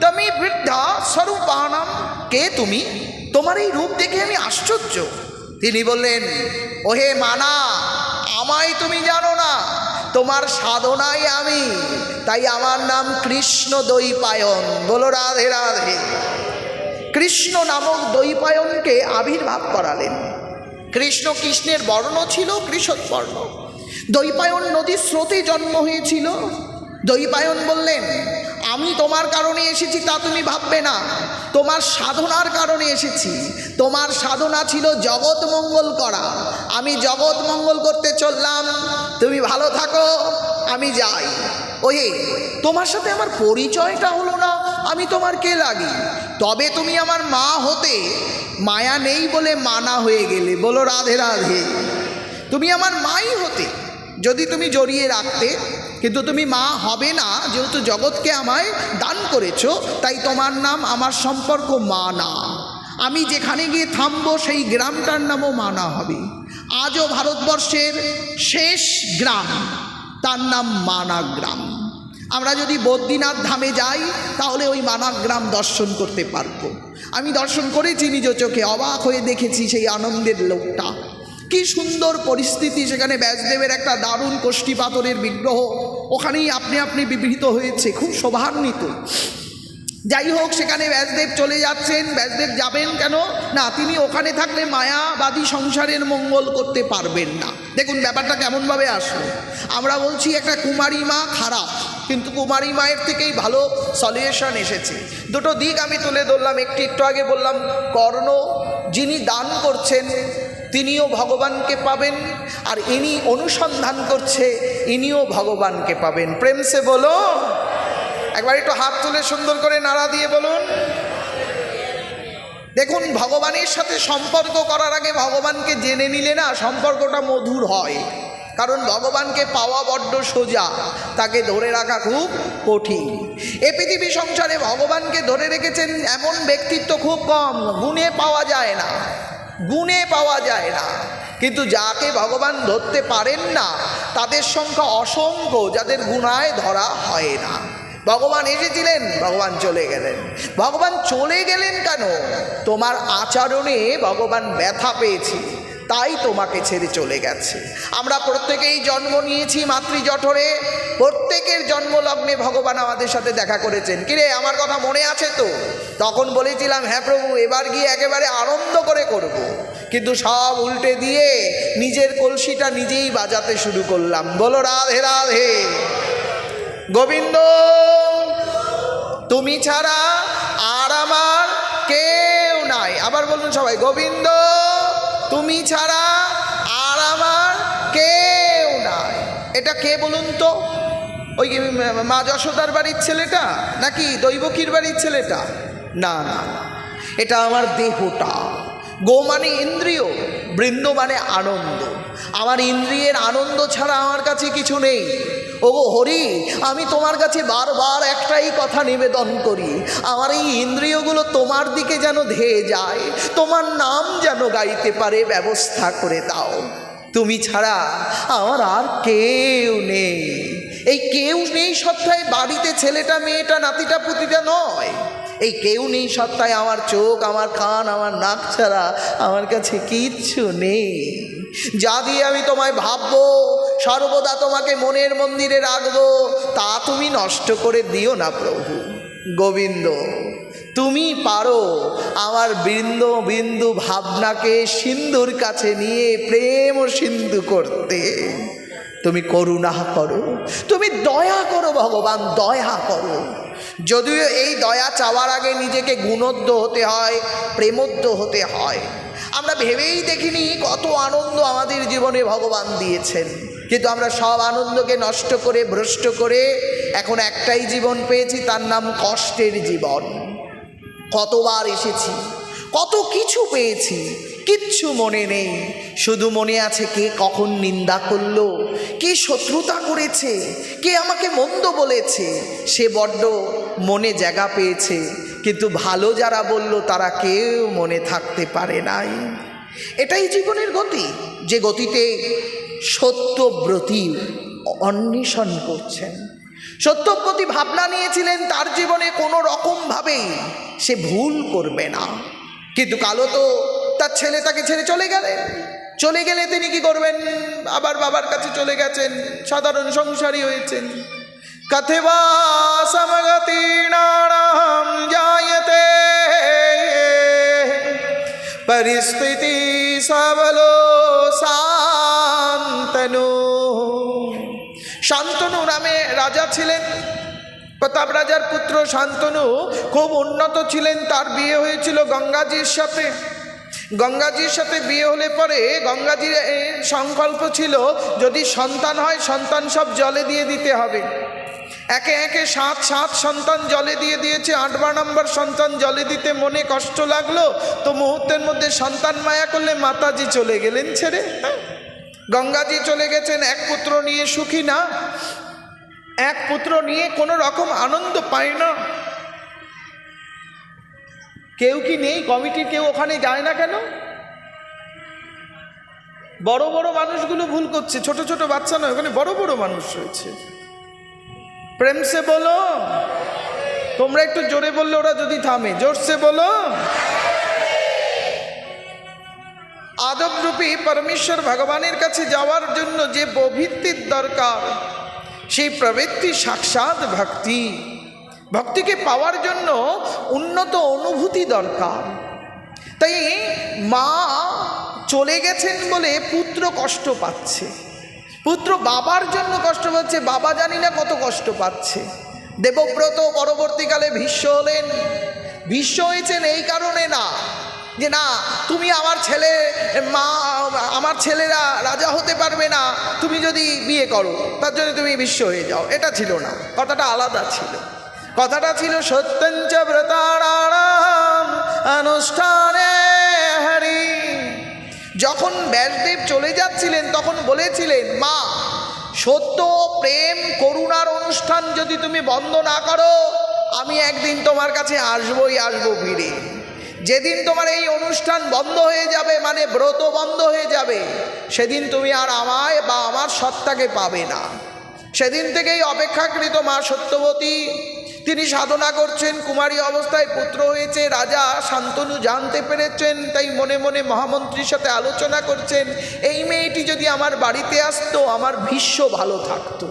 তমি বৃদ্ধা স্বরূপানাম। কে তুমি? তোমার এই রূপ দেখে আমি আশ্চর্য। তিনি বললেন, ওহে মানা, আমায় তুমি জানো না, তোমার সাধনাই আমি, তাই আমার নাম কৃষ্ণ দ্বৈপায়ন। বলো রাধে রাধে। কৃষ্ণ নামক দ্বৈপায়নকে আবির্ভাব করালেন। কৃষ্ণ কৃষ্ণের বর্ণ ছিল কৃষক বর্ণ। দ্বৈপায়ন নদীর স্রোতে জন্ম হয়েছিল। দ্বৈপায়ন বললেন, আমি তোমার কারণে এসেছি তা তুমি ভাববে না, তোমার সাধনার কারণে এসেছি। তোমার সাধনা ছিল জগৎ মঙ্গল করা, আমি জগৎ মঙ্গল করতে চললাম। তুমি ভালো থাকো, আমি যাই। ওহে, তোমার সাথে আমার পরিচয়টা হলো না, আমি তোমার কে লাগি? তবে তুমি আমার মা হতে, মায়া নেই বলে মানা হয়ে গেলে। বলো রাধে রাধে। তুমি আমার মাই হতে যদি তুমি জড়িয়ে রাখতে, কিন্তু তুমি মা হবে না, যেহেতু জগৎকে আমায় দান করেছো, তাই তোমার নাম আমার সম্পর্ক মানা। আমি যেখানে গিয়ে থামবো সেই গ্রামটার নামও মানা হবে। আজও ভারতবর্ষের শেষ গ্রাম, তার নাম মানা গ্রাম। আমরা যদি বদ্রীনাথ ধামে যাই তাহলে ওই মানা গ্রাম দর্শন করতে পারবো। আমি দর্শন করেছি নিজ চোখে, অবাক হয়ে দেখেছি সেই আনন্দের লোকটা। কি সুন্দর পরিস্থিতি, সেখানে ব্যাসদেবের একটা দারুণ কোষ্ঠী পাথরের বিগ্রহ ওখানেই আপনি আপনি বিবৃত হয়েছে, খুব শোভান্বিত। যাই হোক, সেখানে ব্যাসদেব চলে যাচ্ছেন। ব্যাসদেব যাবেন কেন না, তিনি ওখানে থাকলে মায়াবাদী সংসারের মঙ্গল করতে পারবেন না। দেখুন ব্যাপারটা কেমনভাবে আসলো। আমরা বলছি একটা কুমারী মা খারাপ, কিন্তু কুমারী মায়ের থেকেই ভালো সলিউশন এসেছে। দুটো দিক আমি তুলে ধরলাম। একটু আগে বললাম, কর্ণ যিনি দান করছেন তিনিও ভগবানকে পাবেন, আর ইনি অনুসন্ধান করছে ইনিও ভগবানকে পাবেন। প্রেম সে বলো, একবার একটু হাত তুলে সুন্দর করে নাড়া দিয়ে বলুন। দেখুন, ভগবানের সাথে সম্পর্ক করার আগে ভগবানকে জেনে নিলে না সম্পর্কটা মধুর হয়। কারণ ভগবানকে পাওয়া বড্ড সোজা, তাকে ধরে রাখা খুব কঠিন। এ পৃথিবী সংসারে ভগবানকে ধরে রেখেছেন এমন ব্যক্তিত্ব খুব কম, গুণে পাওয়া যায় না, গুণে পাওয়া যায় না। কিন্তু যাকে ভগবান ধরতে পারেন না তাদের সংখ্যা অসংখ্য, যাদের গুণায় ধরা হয় না। ভগবান এসেছিলেন, ভগবান চলে গেলেন। ভগবান চলে গেলেন কেন? তোমার আচরণে ভগবান ব্যথা পেয়েছে, তাই তোমাকে ছেড়ে চলে গেছে। আমরা প্রত্যেকেই জন্ম নিয়েছি মাতৃজঠরে, প্রত্যেকের জন্মলগ্নে ভগবান আমাদের সাথে দেখা করেছেন। কিরে, আমার কথা মনে আছে তো? তখন বলেছিলাম, হ্যাঁ প্রভু, এবার গিয়ে একেবারে আনন্দ করে করব। কিন্তু সব উল্টে দিয়ে নিজের কলসিটা নিজেই বাজাতে শুরু করলাম। বলো রাধে রাধে। গোবিন্দ, তুমি ছাড়া আর আমার কেউ নাই। আবার বলুন সবাই, গোবিন্দ তুমি ছাড়া আর আমার কেউ নাই। এটা কে বলুন তো? ওই মা যশোদার বাড়ির ছেলেটা নাকি দৈবকীর বাড়ির ছেলেটা? না না, এটা আমার দেহটা। গো মানে ইন্দ্রিয়, বৃন্দ মানে আনন্দ। আমার ইন্দ্রিয়ের আনন্দ ছাড়া আমার কাছে কিছু নেই। ওগো হরি, আমি তোমার কাছে বারবার একটাই কথা নিবেদন করি, আমার এই ইন্দ্রিয়গুলো তোমার দিকে যেন ধেয়ে যায়, তোমার নাম যেন গাইতে পারে, ব্যবস্থা করে দাও। তুমি ছাড়া আমার আর কেউ নেই। এই কেউ নেই সত্ত্বায় বাড়িতে ছেলেটা মেয়েটা নাতিটা পুতিটা নয়, এই কেউ নেই সত্ত্বায় আমার চোখ, আমার কান, আমার নাক ছাড়া আমার কাছে কিচ্ছু নেই। যা দিয়ে আমি তোমায় ভাববো, সর্বদা তোমাকে মনের মন্দিরে রাখবো, তা তুমি নষ্ট করে দিও না প্রভু। গোবিন্দ, তুমি পারো আমার বিন্দু বিন্দু ভাবনাকে সিন্ধুর কাছে নিয়ে প্রেম সিন্ধু করতে। তুমি করুণা করো, তুমি দয়া করো ভগবান, দয়া করো। যদিও এই দয়া চাওয়ার আগে নিজেকে গুণোদ্ধ হতে হয়, প্রেমোদ্ধ হতে হয়। আমরা ভেবেই দেখিনি কত আনন্দ আমাদের জীবনে ভগবান দিয়েছেন, কিন্তু আমরা সব আনন্দকে নষ্ট করে ভ্রষ্ট করে এখন একটাই জীবন পেয়েছি, তার নাম কষ্টের জীবন। কতবার এসেছি, কত কিছু পেয়েছি, কিচ্ছু মনে নেই। শুধু মনে আছে কে কখন নিন্দা করলো, কে শত্রুতা করেছে, কে আমাকে মন্দ বলেছে, সে বড্ড মনে জায়গা পেয়েছে। কিন্তু ভালো যারা বলল তারা কেউ মনে থাকতে পারে নাই। এটাই জীবনের গতি, যে গতিতে সত্যব্রতী অন্বেষণ করছেন। সত্যব্রতী ভাবনা নিয়েছিলেন তার জীবনে কোনো রকমভাবেই সে ভুল করবে না, কিন্তু কালো তো তার ছেলে তাকে ছেড়ে চলে গেলে তিনি কি করবেন? আবার বাবার কাছে চলে গেছেন, সাধারণ সংসারী হয়েছেন। কথেবা সমগতি নারাম জায়তে পরিস্থিতি সবলো শান্তনু। শান্তনু নামে রাজা ছিলেন, প্রতাপ রাজার পুত্র শান্তনু খুব উন্নত ছিলেন। তার বিয়ে হয়েছিল গঙ্গাজির সাথে। গঙ্গাজির সাথে বিয়ে হলে পরে গঙ্গাজির সংকল্প ছিল যদি সন্তান হয় সন্তান সব জলে দিয়ে দিতে হবে। একে একে 7 সন্তান জলে দিয়ে দিয়েছে। 8 নম্বর সন্তান জলে দিতে মনে কষ্ট লাগলো, তো মুহূর্তের মধ্যে সন্তান মায়া করলে মাতাজি চলে গেলেন ছেড়ে। গঙ্গাজি চলে গেছেন, এক পুত্র নিয়ে সুখী না, এক পুত্র নিয়ে কোনো রকম আনন্দ পায় না। কেউ কি নেই কমিটির, কেউ ওখানে যায় না কেন? বড় বড় মানুষগুলো ভুল করছে, ছোট ছোট বাচ্চা নয়, ওখানে বড় বড় মানুষ রয়েছে। প্রেম সে বলো, তোমরা একটু জোরে বললে ওরা যদি থামে, জোরসে বলো। আদবরূপী পরমেশ্বর ভগবানের কাছে যাওয়ার জন্য যে প্রবৃত্তির দরকার, সেই প্রবৃত্তি সাক্ষাৎ ভক্তি। ভক্তিকে পাওয়ার জন্য উন্নত অনুভূতি দরকার। তাই মা চলে গেছেন বলে পুত্র কষ্ট পাচ্ছে, পুত্র বাবার জন্য কষ্ট পাচ্ছে, বাবা জানি না কত কষ্ট পাচ্ছে। দেবব্রত পরবর্তীকালে ভীষ্ম হলেন। ভীষ্ম হয়েছেন এই কারণে না যে না তুমি আমার ছেলে, মা আমার ছেলেরা রাজা হতে পারবে না, তুমি যদি বিয়ে করো তার জন্য তুমি ভীষ্ম হয়ে যাও, এটা ছিল না। কথাটা আলাদা ছিল। কথাটা ছিল সত্যঞ্চ ব্রতারাম অনুষ্ঠানে হরি। যখন ব্যাসদেব চলে যাচ্ছিলেন তখন বলেছিলেন মা সত্য প্রেম করুণার অনুষ্ঠান যদি তুমি বন্ধ না করো, আমি একদিন তোমার কাছে আসবই আসবো ফিরে। যেদিন তোমার এই অনুষ্ঠান বন্ধ হয়ে যাবে, মানে ব্রত বন্ধ হয়ে যাবে, সেদিন তুমি আর আমায় বা আমার সত্তাকে পাবে না। সেদিন থেকেই অপেক্ষাকৃত মা সত্যবতী তিনি সাধনা করছেন, কুমারী অবস্থায় পুত্র হয়েছে। রাজা শান্তনু জানতে পেরেছেন, তাই মনে মনে মহামন্ত্রীর সাথে আলোচনা করছেন, এই মেয়েটি যদি আমার বাড়িতে আসতো আমার ভীষ্ম ভালো থাকতো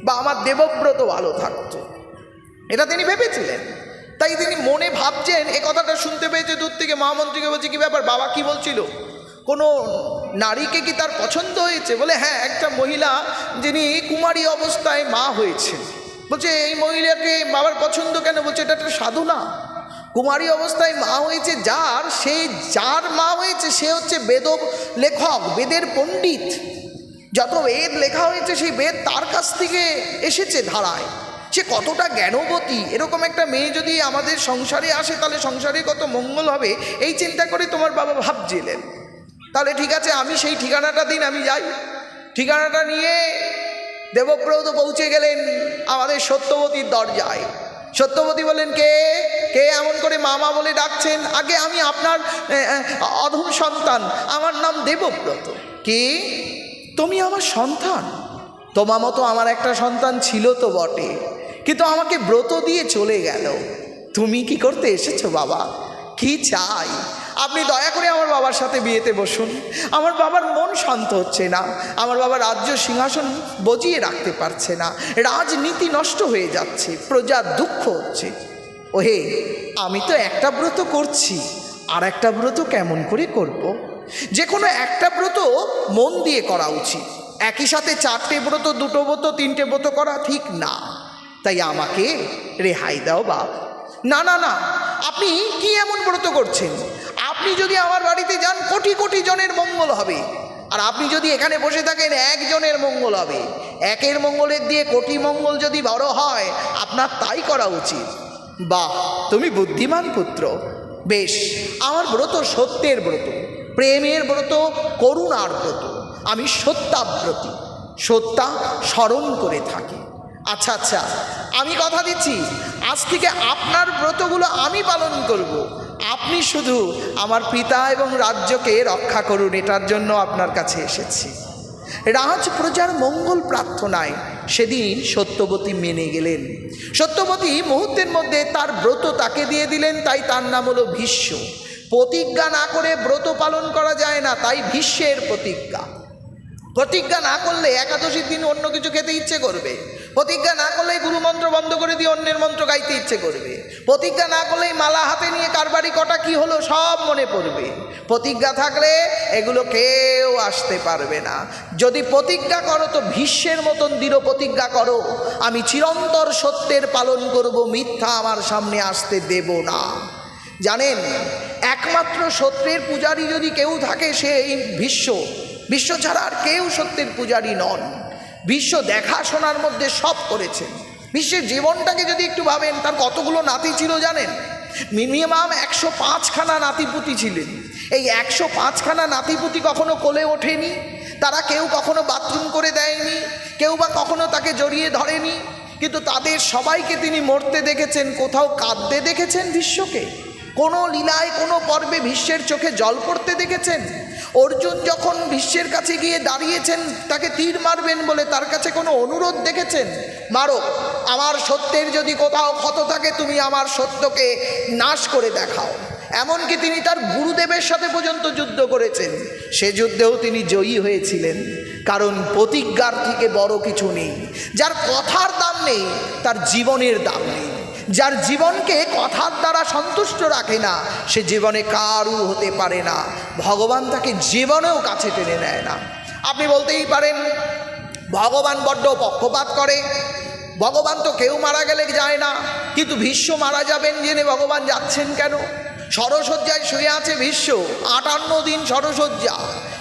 বা আমার দেবব্রত ভালো থাকতো, এটা তিনি ভেবেছিলেন। তাই তিনি মনে ভাবছেন, এ কথাটা শুনতে পেয়েছে দূর থেকে। মহামন্ত্রীকে বলছে কি ব্যাপার বাবা, কি বলছিল? কোনো নারীকে কি তার পছন্দ হয়েছে? বলে হ্যাঁ, একটা মহিলা যিনি কুমারী অবস্থায় মা হয়েছে। বলছে এই মহিলাকে বাবার পছন্দ কেন? বলছে এটা একটা সাধনা। কুমারী অবস্থায় মা হয়েছে যার মা হয়েছে সে হচ্ছে বেদ লেখক, বেদের পণ্ডিত। যত বেদ লেখা হয়েছে সেই বেদ তার কাছ থেকে এসেছে ধারায়। সে কতটা জ্ঞানবতী। এরকম একটা মেয়ে যদি আমাদের সংসারে আসে তাহলে সংসারে কত মঙ্গল হবে, এই চিন্তা করে তোমার বাবা ভাবছিলেন। তাহলে ঠিক আছে, আমি সেই ঠিকানাটা দিন, আমি যাই। ঠিকানাটা নিয়ে দেবব্রত পৌঁছে গেলেন আমাদের সত্যবতীর দরজায়। সত্যবতী বলেন কে কে এমন করে মামা বলে ডাকছেন? আগে আমি আপনার অধম সন্তান, আমার নাম দেবব্রত। কি তুমি আমার সন্তান? তোমার মতো আমার একটা সন্তান ছিল তো বটে, কিন্তু আমাকে ব্রত দিয়ে চলে গেল। তুমি কি করতে এসেছো বাবা? কি চাই? আপনি দয়া করে আমার বাবার সাথে বিয়েতে বসুন। আমার বাবার মন শান্ত হচ্ছে না, আমার বাবা রাজ্য সিংহাসন বজিয়ে রাখতে পারছে না, রাজনীতি নষ্ট হয়ে যাচ্ছে, প্রজার দুঃখ হচ্ছে। ওহে, আমি তো একটা ব্রত করছি, আর একটা ব্রত কেমন করে করব? যে কোনো একটা ব্রত মন দিয়ে করা উচিত। একই সাথে 4টে ব্রত, 2টো ব্রত, 3টে ব্রত করা ঠিক না। তাই আমাকে রেহাই দাও বাপ। না না না, আপনি কি এমন ব্রত করছেন? আপনি যদি আমার বাড়িতে যান, কোটি কোটি জনের মঙ্গল হবে। আর আপনি যদি এখানে বসে থাকেন, একজনের মঙ্গল হবে। একের মঙ্গলের দিয়ে কোটি মঙ্গল যদি বড় হয়, আপনার তাই করা উচিত। বাহ, তুমি বুদ্ধিমান পুত্র। বেশ, আমার ব্রত সত্যের ব্রত, প্রেমের ব্রত, করুণার ব্রত। আমি সত্যাব্রতী, সত্যা স্মরণ করে থাকি। আচ্ছা আচ্ছা, আমি কথা দিচ্ছি, আজ থেকে আপনার ব্রতগুলো আমি পালন করব। আপনি শুধু আমার পিতা এবং রাজ্যকে রক্ষা করুন, এটার জন্য আপনার কাছে এসেছি। রাজ প্রজার মঙ্গল প্রার্থনায় সেদিন সত্যবতী মেনে গেলেন। সত্যবতী মুহূর্তের মধ্যে তার ব্রত তাকে দিয়ে দিলেন, তাই তার নাম হলো ভীষ্ম। প্রতিজ্ঞা না করে ব্রত পালন করা যায় না, তাই ভীষ্মের প্রতিজ্ঞা। প্রতিজ্ঞা না করলে একাদশীর দিন অন্য কিছু খেতে ইচ্ছে করবে। প্রতিজ্ঞা না করলেই গুরুমন্ত্র বন্ধ করে দিয়ে অন্যের মন্ত্র গাইতে ইচ্ছে করবে। প্রতিজ্ঞা না করলেই মালা হাতে নিয়ে কার বাড়ি কটা কি হলো সব মনে পড়বে। প্রতিজ্ঞা থাকলে এগুলো কেউ আসতে পারবে না। যদি প্রতিজ্ঞা করো তো ভীষ্মের মতন দৃঢ় প্রতিজ্ঞা করো, আমি চিরন্তর সত্যের পালন করব, মিথ্যা আমার সামনে আসতে দেব না। জানেন, একমাত্র সত্যের পূজারী যদি কেউ থাকে, সে এই ভীষ্ম। ভীষ্ম ছাড়া আর কেউ সত্যের পূজারী নন। ভীষ্ম দেখাশোনার মধ্যে সব করেছেন। ভীষ্মের জীবনটাকে যদি একটু ভাবেন, তার কতগুলো নাতি ছিল জানেন? মিনিমাম 105খানা নাতিপুতি ছিলেন। এই 105খানা নাতিপুতি কখনো কোলে ওঠেনি, তারা কেউ কখনো বাথরুম করে দেয়নি, কেউ বা কখনো তাকে জড়িয়ে ধরেনি, কিন্তু তাদের সবাইকে তিনি মরতে দেখেছেন। কোথাও কাঁদতে দেখেছেন ভীষ্মকে? কোনো লীলায়, কোনো পর্বে ভীষ্মের চোখে জল পড়তে দেখেছেন? অর্জুন যখন ভীষ্মের কাছে গিয়ে দাঁড়িয়েছেন তাকে তীর মারবেন বলে, তার কাছে কোনো অনুরোধ দেখেছেন? মারো, আমার সত্যের যদি কোথাও ক্ষত থাকে তুমি আমার সত্যকে নাশ করে দেখাও। এমনকি তিনি তার গুরুদেবের সাথে পর্যন্ত যুদ্ধ করেছেন। সে যুদ্ধেও তিনি জয়ী হয়েছিলেন, কারণ প্রতিজ্ঞার থেকে বড় কিছু নেই। যার কথার দাম নেই, তার জীবনের দাম নেই। যার জীবনকে কথার দ্বারা সন্তুষ্ট রাখে না, সে জীবনে কারু হতে পারে না। ভগবান তাকে জীবনেও কাছে টেনে নেয় না। আপনি বলতেই পারেন ভগবান বড্ড পক্ষপাত করে, ভগবান তো কেউ মারা গেলে যায় না, কিন্তু ভীষ্ম মারা যাবেন জেনে ভগবান যাচ্ছেন কেন? ষড়শয্যায় শুয়ে আছে ভীষ্ম, 58 দিন ষড়শয্যা।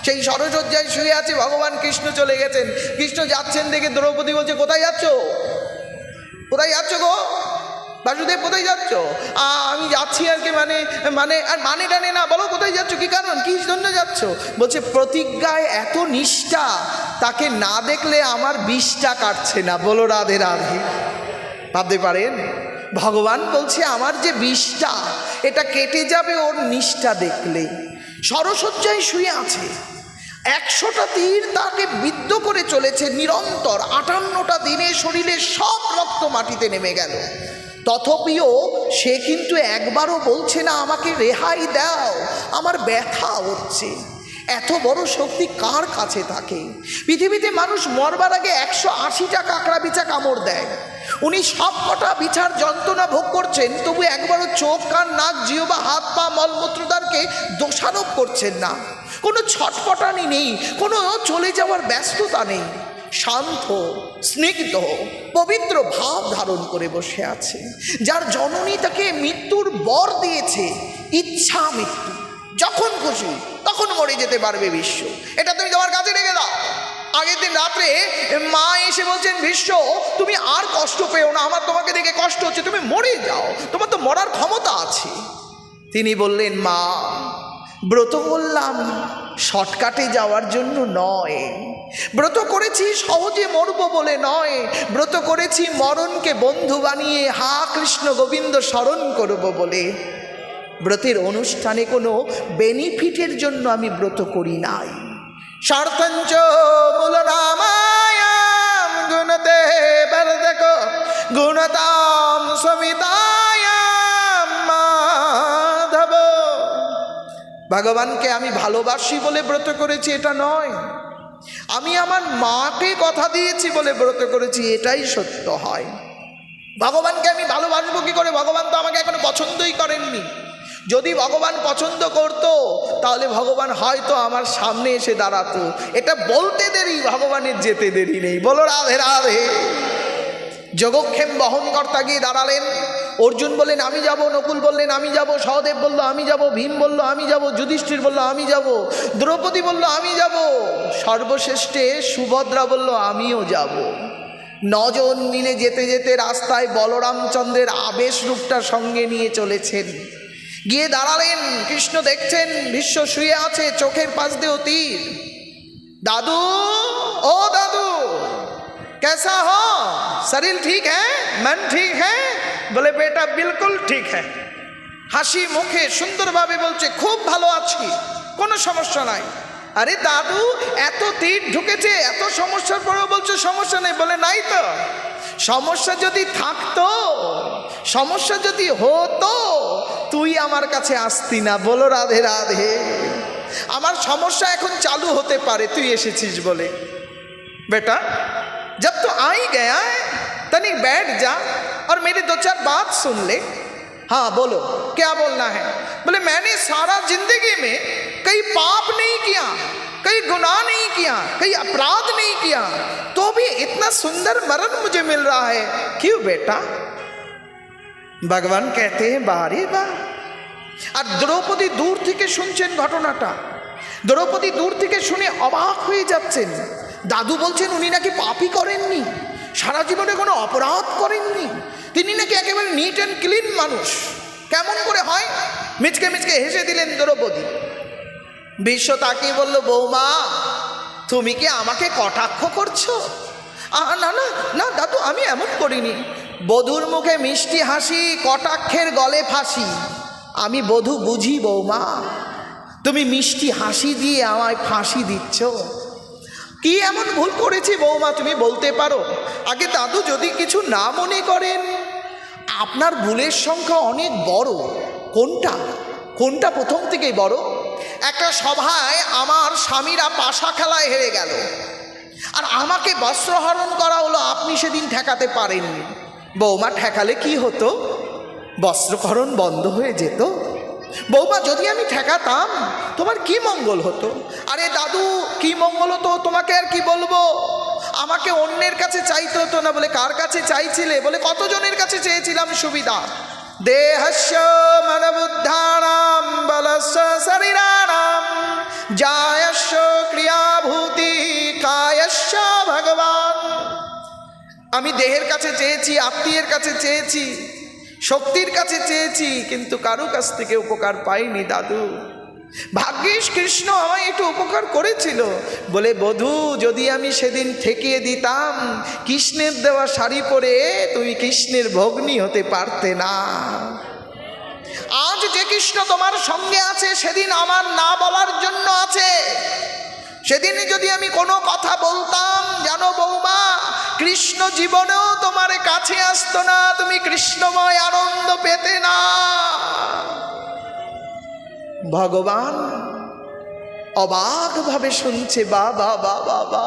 সেই ষড়শয্যায় শুয়ে আছে, ভগবান কৃষ্ণ চলে গেছেন। কৃষ্ণ যাচ্ছেন দেখে দ্রৌপদী বলছে, কোথায় যাচ্ছ? কোথায় যাচ্ছ গো বাসুদেব, কোথায় যাচ্ছ? আমি যাচ্ছি আর কি, মানে টানে না, বলো কোথায় যাচ্ছ, কি কারণ, কি জন্য যাচ্ছ? বলছে প্রতিজ্ঞায় এত নিষ্ঠা, তাকে না দেখলে আমার বিষটা কাটছে না। বলো রাধে রাধে। ভাবতে পারেন, ভগবান বলছে আমার যে বিষটা, এটা কেটে যাবে ওর নিষ্ঠা দেখলে। ষড়শয্যায় শুয়ে আছে, 100টা তীর তাকে বিদ্ধ করে চলেছে নিরন্তর। 58টা দিনে শরীরে সব রক্ত মাটিতে নেমে গেল। তথাপিও সে কিন্তু একবারও বলছে না আমাকে রেহাই দাও, আমার ব্যথা হচ্ছে। এত বড় শক্তি কার কাছে থাকে? পৃথিবীতে মানুষ মরবার আগে 180টা কাঁকড়া বিছা কামড় দেয়। উনি সব কটা বিছার যন্ত্রণা ভোগ করছেন, তবু একবারও চোখ, কান, নাক, জিহ্বা, হাত, পা, মলমূত্রদ্বারকে দোষারোপ করছেন না। কোনো ছটপটানি নেই, কোনো চলে যাওয়ার ব্যস্ততা নেই। শান্ত, স্নিগ্ধ, পবিত্র ভাব ধারণ করে বসে আছে। যার জননী তাকে মৃত্যুর বর দিয়েছে, ইচ্ছা মৃত্যু, যখন খুশি তখন মরে যেতে পারবে ভীষ্ম। এটা তুমি তোমার কাছে রেখে দাও। আগের দিন রাত্রে মা এসে বলছেন, ভীষ্ম তুমি আর কষ্ট পেও না, আমার তোমাকে দেখে কষ্ট হচ্ছে, তুমি মরে যাও, তোমার তো মরার ক্ষমতা আছে। তিনি বললেন, মা ব্রত করলাম শর্টকাটে যাওয়ার জন্য নয়, ব্রত করেছি সহজে মরবো বলে নয়, ব্রত করেছি মরণকে বন্ধু বানিয়ে হা কৃষ্ণ গোবিন্দ স্মরণ করব বলে। ব্রতের অনুষ্ঠানে কোনো বেনিফিটের জন্য আমি ব্রত করি নাই। স্বার্থঞ্চ মূল রামায়াম গুণতে বরদেক গুণতাম সমিতায়াম মাধব। ভগবানকে আমি ভালোবাসি বলে ব্রত করেছি এটা নয়, আমি আমার মাকে কথা দিয়েছি বলে ব্রত করেছি, এটাই সত্য হয়। ভগবানকে আমি ভালোবাসবো কি করে? ভগবান তো আমাকে এখনো পছন্দই করেননি। যদি ভগবান পছন্দ করত তাহলে ভগবান হয়তো আমার সামনে এসে দাঁড়াতো। এটা বলতে দেরি, ভগবানের যেতে দেরি নেই। বলো রাধে রাধে। যোগক্ষেম বহন কর্তা গিয়ে দাঁড়ালেন। অর্জুন বললেন আমি যাব, নকুল বললেন আমি যাব, সহদেব বলল আমি যাব, ভীম বলল আমি যাব, যুধিষ্ঠির বলল আমি যাব, দ্রৌপদী বলল আমি যাব, সর্বশ্রেষ্ঠে সুভদ্রা বলল আমিও যাব। 9 জন মিলে যেতে যেতে রাস্তায় বলরামচন্দ্রের আবেশ রূপটা সঙ্গে নিয়ে চলেছেন। গিয়ে দাঁড়ালেন, কৃষ্ণ দেখছেন ভীষ্ম শুয়ে আছে, চোখের পাশ দিয়ে তীর। দাদু, ও দাদু, कैसा हो? शरीर ठीक है? मन ठीक है? बोले बेटा बिल्कुल ठीक है। হাসি মুখে সুন্দরভাবে বলছে খুব ভালো আছি, কোনো সমস্যা নাই। আরে দাদু, এত তীর ঢুকেছে, এত সমস্যার পরেও বলছো সমস্যা নেই। বলে নাই তো, সমস্যা যদি থাকতো, সমস্যা যদি হতো, তুই আমার কাছে আসতি না। বলো রাধে রাধে। আমার সমস্যা এখন চালু হতে পারে, তুই এসেছিস বলে। बेटा जब तो आ ही गया है तनिक बैठ जा और मेरी 2-4 बात सुन ले। हाँ बोलो, क्या बोलना है? बोले मैंने सारा जिंदगी में कई पाप नहीं किया, कई गुनाह नहीं किया, कई अपराध नहीं किया, तो भी इतना सुंदर मरण मुझे मिल रहा है, क्यों बेटा? भगवान कहते हैं बारे बा। আর দ্রৌপদী দূর থেকে শুনছেন ঘটনাটা। দ্রৌপদী দূর থেকে শুনে অবাক হয়ে যাচ্ছেন। দাদু বলছেন উনি নাকি পাপই করেননি, সারা জীবনে কোনো অপরাধ করেননি, তিনি নাকি একেবারে নিট অ্যান্ড ক্লিন মানুষ। কেমন করে হয়? মিচকে মিচকে হেসে দিলেন দ্রৌপদী। বিশ্ব তাকিয়ে বলল বৌমা, তুমি কি আমাকে কটাক্ষ করছো? না না না দাদু, আমি এমন করিনি। বধূর মুখে মিষ্টি হাসি, কটাক্ষের গলে ফাঁসি। আমি বধূ বুঝি বৌমা, তুমি মিষ্টি হাসি দিয়ে আমায় ফাঁসি দিচ্ছ। কি এমন ভুল করেছি বৌমা, তুমি বলতে পারো? আগে দাদু যদি কিছু না মনে করেন, আপনার ভুলের সংখ্যা অনেক বড়। কোনটা কোনটা প্রথম থেকেই বড়। একটা সভায় আমার স্বামীরা পাশা খেলায় হেরে গেল, আর আমাকে বস্ত্রহরণ করা হলো। আপনি সেদিন ঠেকাতে পারেননি। বৌমা, ঠেকালে কি হতো? বস্ত্রহরণ বন্ধ হয়ে যেত। বৌমা, যদি আমি ঠেকাতাম তোমার কি মঙ্গল হতো? আরে দাদু, কি মঙ্গল হতো তোমাকে আর কি বলবো। আমাকে অন্যের কাছে চাইতে হতো না। বলে কার কাছে চাইছিলে? বলে কতজনের কাছে চেয়েছিলাম সুবিধা। দেহস্য মনবুদ্ধানাম বলস্য শরীরানাম জায়স্য ক্রিয়াভূতি কায়স্য ভগবান। আমি দেহের কাছে চেয়েছি, আত্মীয়ের কাছে চেয়েছি, শক্তির কাছে চেয়েছি, কিন্তু কারো কাছ থেকে উপকার পাইনি দাদু। ভাগ্যিস কৃষ্ণ আমায় একটু উপকার করেছিল। বলে বধূ, যদি আমি সেদিন ঠেকিয়ে দিতাম, কৃষ্ণের দেওয়া শাড়ি পরে তুমি কৃষ্ণের ভগ্নী হতে পারতে না। আজ যে কৃষ্ণ তোমার সঙ্গে আছে, সেদিন আমার না বলার জন্য আছে। সেদিনই যদি আমি কোনো কথা বলতাম, জানো বৌমা, কৃষ্ণ জীবনেও তোমার কাছে আসতো না, তুমি কৃষ্ণময় আনন্দ পেতে না। ভগবান অবাক ভাবে শুনছে। বাবা বাবা বা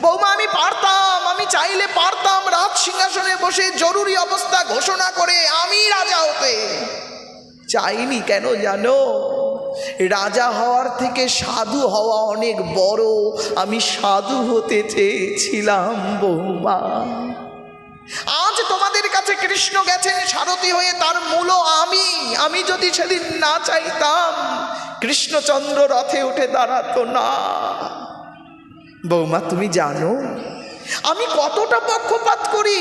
বৌমা, আমি পারতাম, আমি চাইলে পারতাম রাজ সিংহাসনে বসে জরুরি অবস্থা ঘোষণা করে আমি রাজা হতে। চাইনি কেন জানো? রাজা হওয়ার থেকে সাধু হওয়া অনেক বড়। আমি সাধু হতে চেয়েছিলাম বৌমা। আজ তোমাদের কাছে কৃষ্ণ গেছেন সারথি হয়ে, তার মূল আমি যদি সেদিন না চাইতাম, কৃষ্ণচন্দ্র রথে উঠে দাঁড়াতো না। বৌমা, তুমি জানো আমি কতটা পক্ষপাত করি?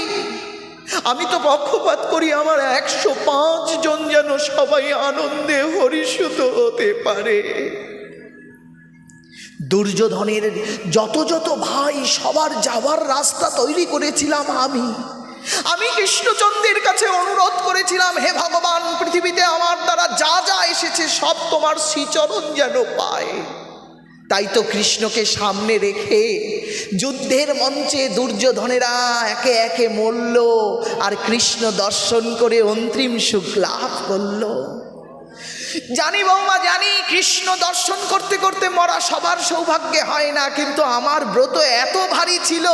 আমি তো পক্ষপাত করি আমার 105 জন যেন সবাই আনন্দে হরিসুত হতে পারে। দুর্যোধনের যত যত ভাই, সবার যাবার রাস্তা তৈরি করেছিলাম আমি কৃষ্ণচন্দ্রের কাছে অনুরোধ করেছিলাম, হে ভগবান, পৃথিবীতে আমার দ্বারা যা যা এসেছে সব তোমার শ্রীচরণ যেন পায়। তাই তো কৃষ্ণকে সামনে রেখে যুদ্ধের মঞ্চে দুর্যোধনেরা একে একে মরল, আর কৃষ্ণ দর্শন করে অন্তিম সুখ লাভ করল। জানি বৌমা, জানি কৃষ্ণ দর্শন করতে করতে মরা সবার সৌভাগ্যে হয় না, কিন্তু আমার ব্রত এত ভারী ছিল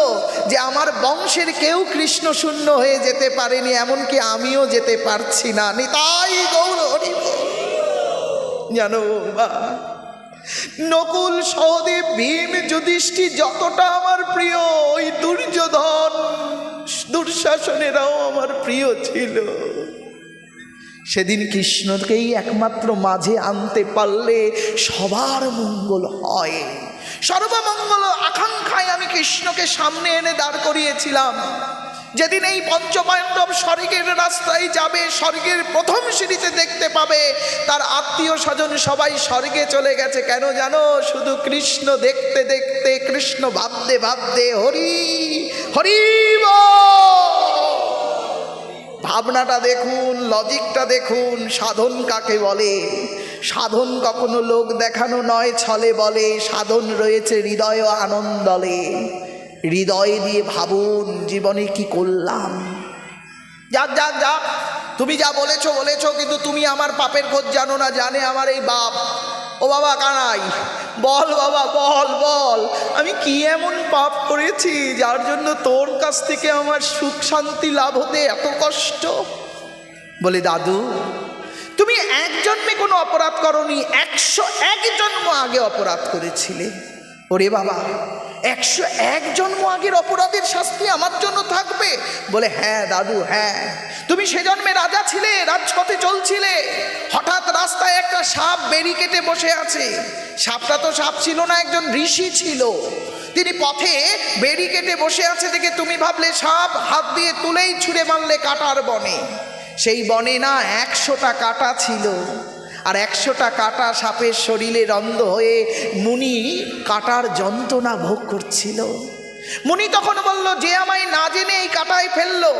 যে আমার বংশের কেউ কৃষ্ণ শূন্য হয়ে যেতে পারেনি, এমনকি আমিও যেতে পারছি না। নিতাই গৌর হরি বল। জানো বৌমা, নকুল, সহদেব, ভীম, যুধিষ্ঠির যতটা আমার প্রিয়, ওই দুর্যোধন, দুঃশাসনেরাও আমার প্রিয় ছিল। সেদিন কৃষ্ণকেই একমাত্র মাঝে আনতে পারলে সবার মঙ্গল হয়। সর্বমঙ্গল আকাঙ্ক্ষায় আমি কৃষ্ণকে সামনে এনে দাঁড় করিয়েছিলাম। যেদিন এই পঞ্চপাণ্ডব স্বর্গের রাস্তায় যাবে, স্বর্গের প্রথম সিঁড়িতে দেখতে পাবে তার আত্মীয় স্বজন সবাই স্বর্গে চলে গেছে। কেন জানো? শুধু কৃষ্ণ দেখতে দেখতে, কৃষ্ণ ভাবতে ভাবতে হরি হরি বল। ভাবনাটা দেখুন, লজিকটা দেখুন। সাধন কাকে বলে? সাধন কখনো লোক দেখানো নয়, ছলে বলে। সাধন রয়েছে হৃদয় ও আনন্দলে। হৃদয় দিয়ে ভাবুন জীবনে কি করলাম। যাক যাক যাক, তুমি যা বলেছো বলেছো, কিন্তু তুমি আমার পাপের খোঁজ জানো না। জানে আমার এই বাপ। ও বাবা কানাই, বল বাবা, বল বল, আমি কি এমন পাপ করেছি যার জন্য তোর কাছ থেকে আমার সুখ শান্তি লাভ হতে এত কষ্ট? বলে দাদু, তুমি এক জন্মে কোনো অপরাধ করনি, 101 জন্ম আগে অপরাধ করেছিলে। ওরে বাবা, 101 জন্ম আগের অপরাধের শাস্তি আমার জন্য থাকবে? বলে হ্যাঁ দাদু, হ্যাঁ। তুমি সে জন্মে রাজা ছিলে, রাজপথে চলছিলে, হঠাৎ রাস্তায় একটা সাপ বেরি কেটে বসে আছে। সাপটা তো সাপ ছিল না, একজন ঋষি ছিল। তিনি পথে বেরি কেটে বসে আছে দেখে তুমি ভাবলে সাপ, হাত দিয়ে তুলেই ছুঁড়ে মারলে কাটার বনে। সেই বনে না 100টা কাটা ছিল, আর 100টা কাটা সাপের শরীরে রন্ধ হয়ে মুনি কাটার যন্ত্রণা ভোগ করছিল। মুনি তখন বলল, যে আমায় না জেনে এই কাটায় ফেললো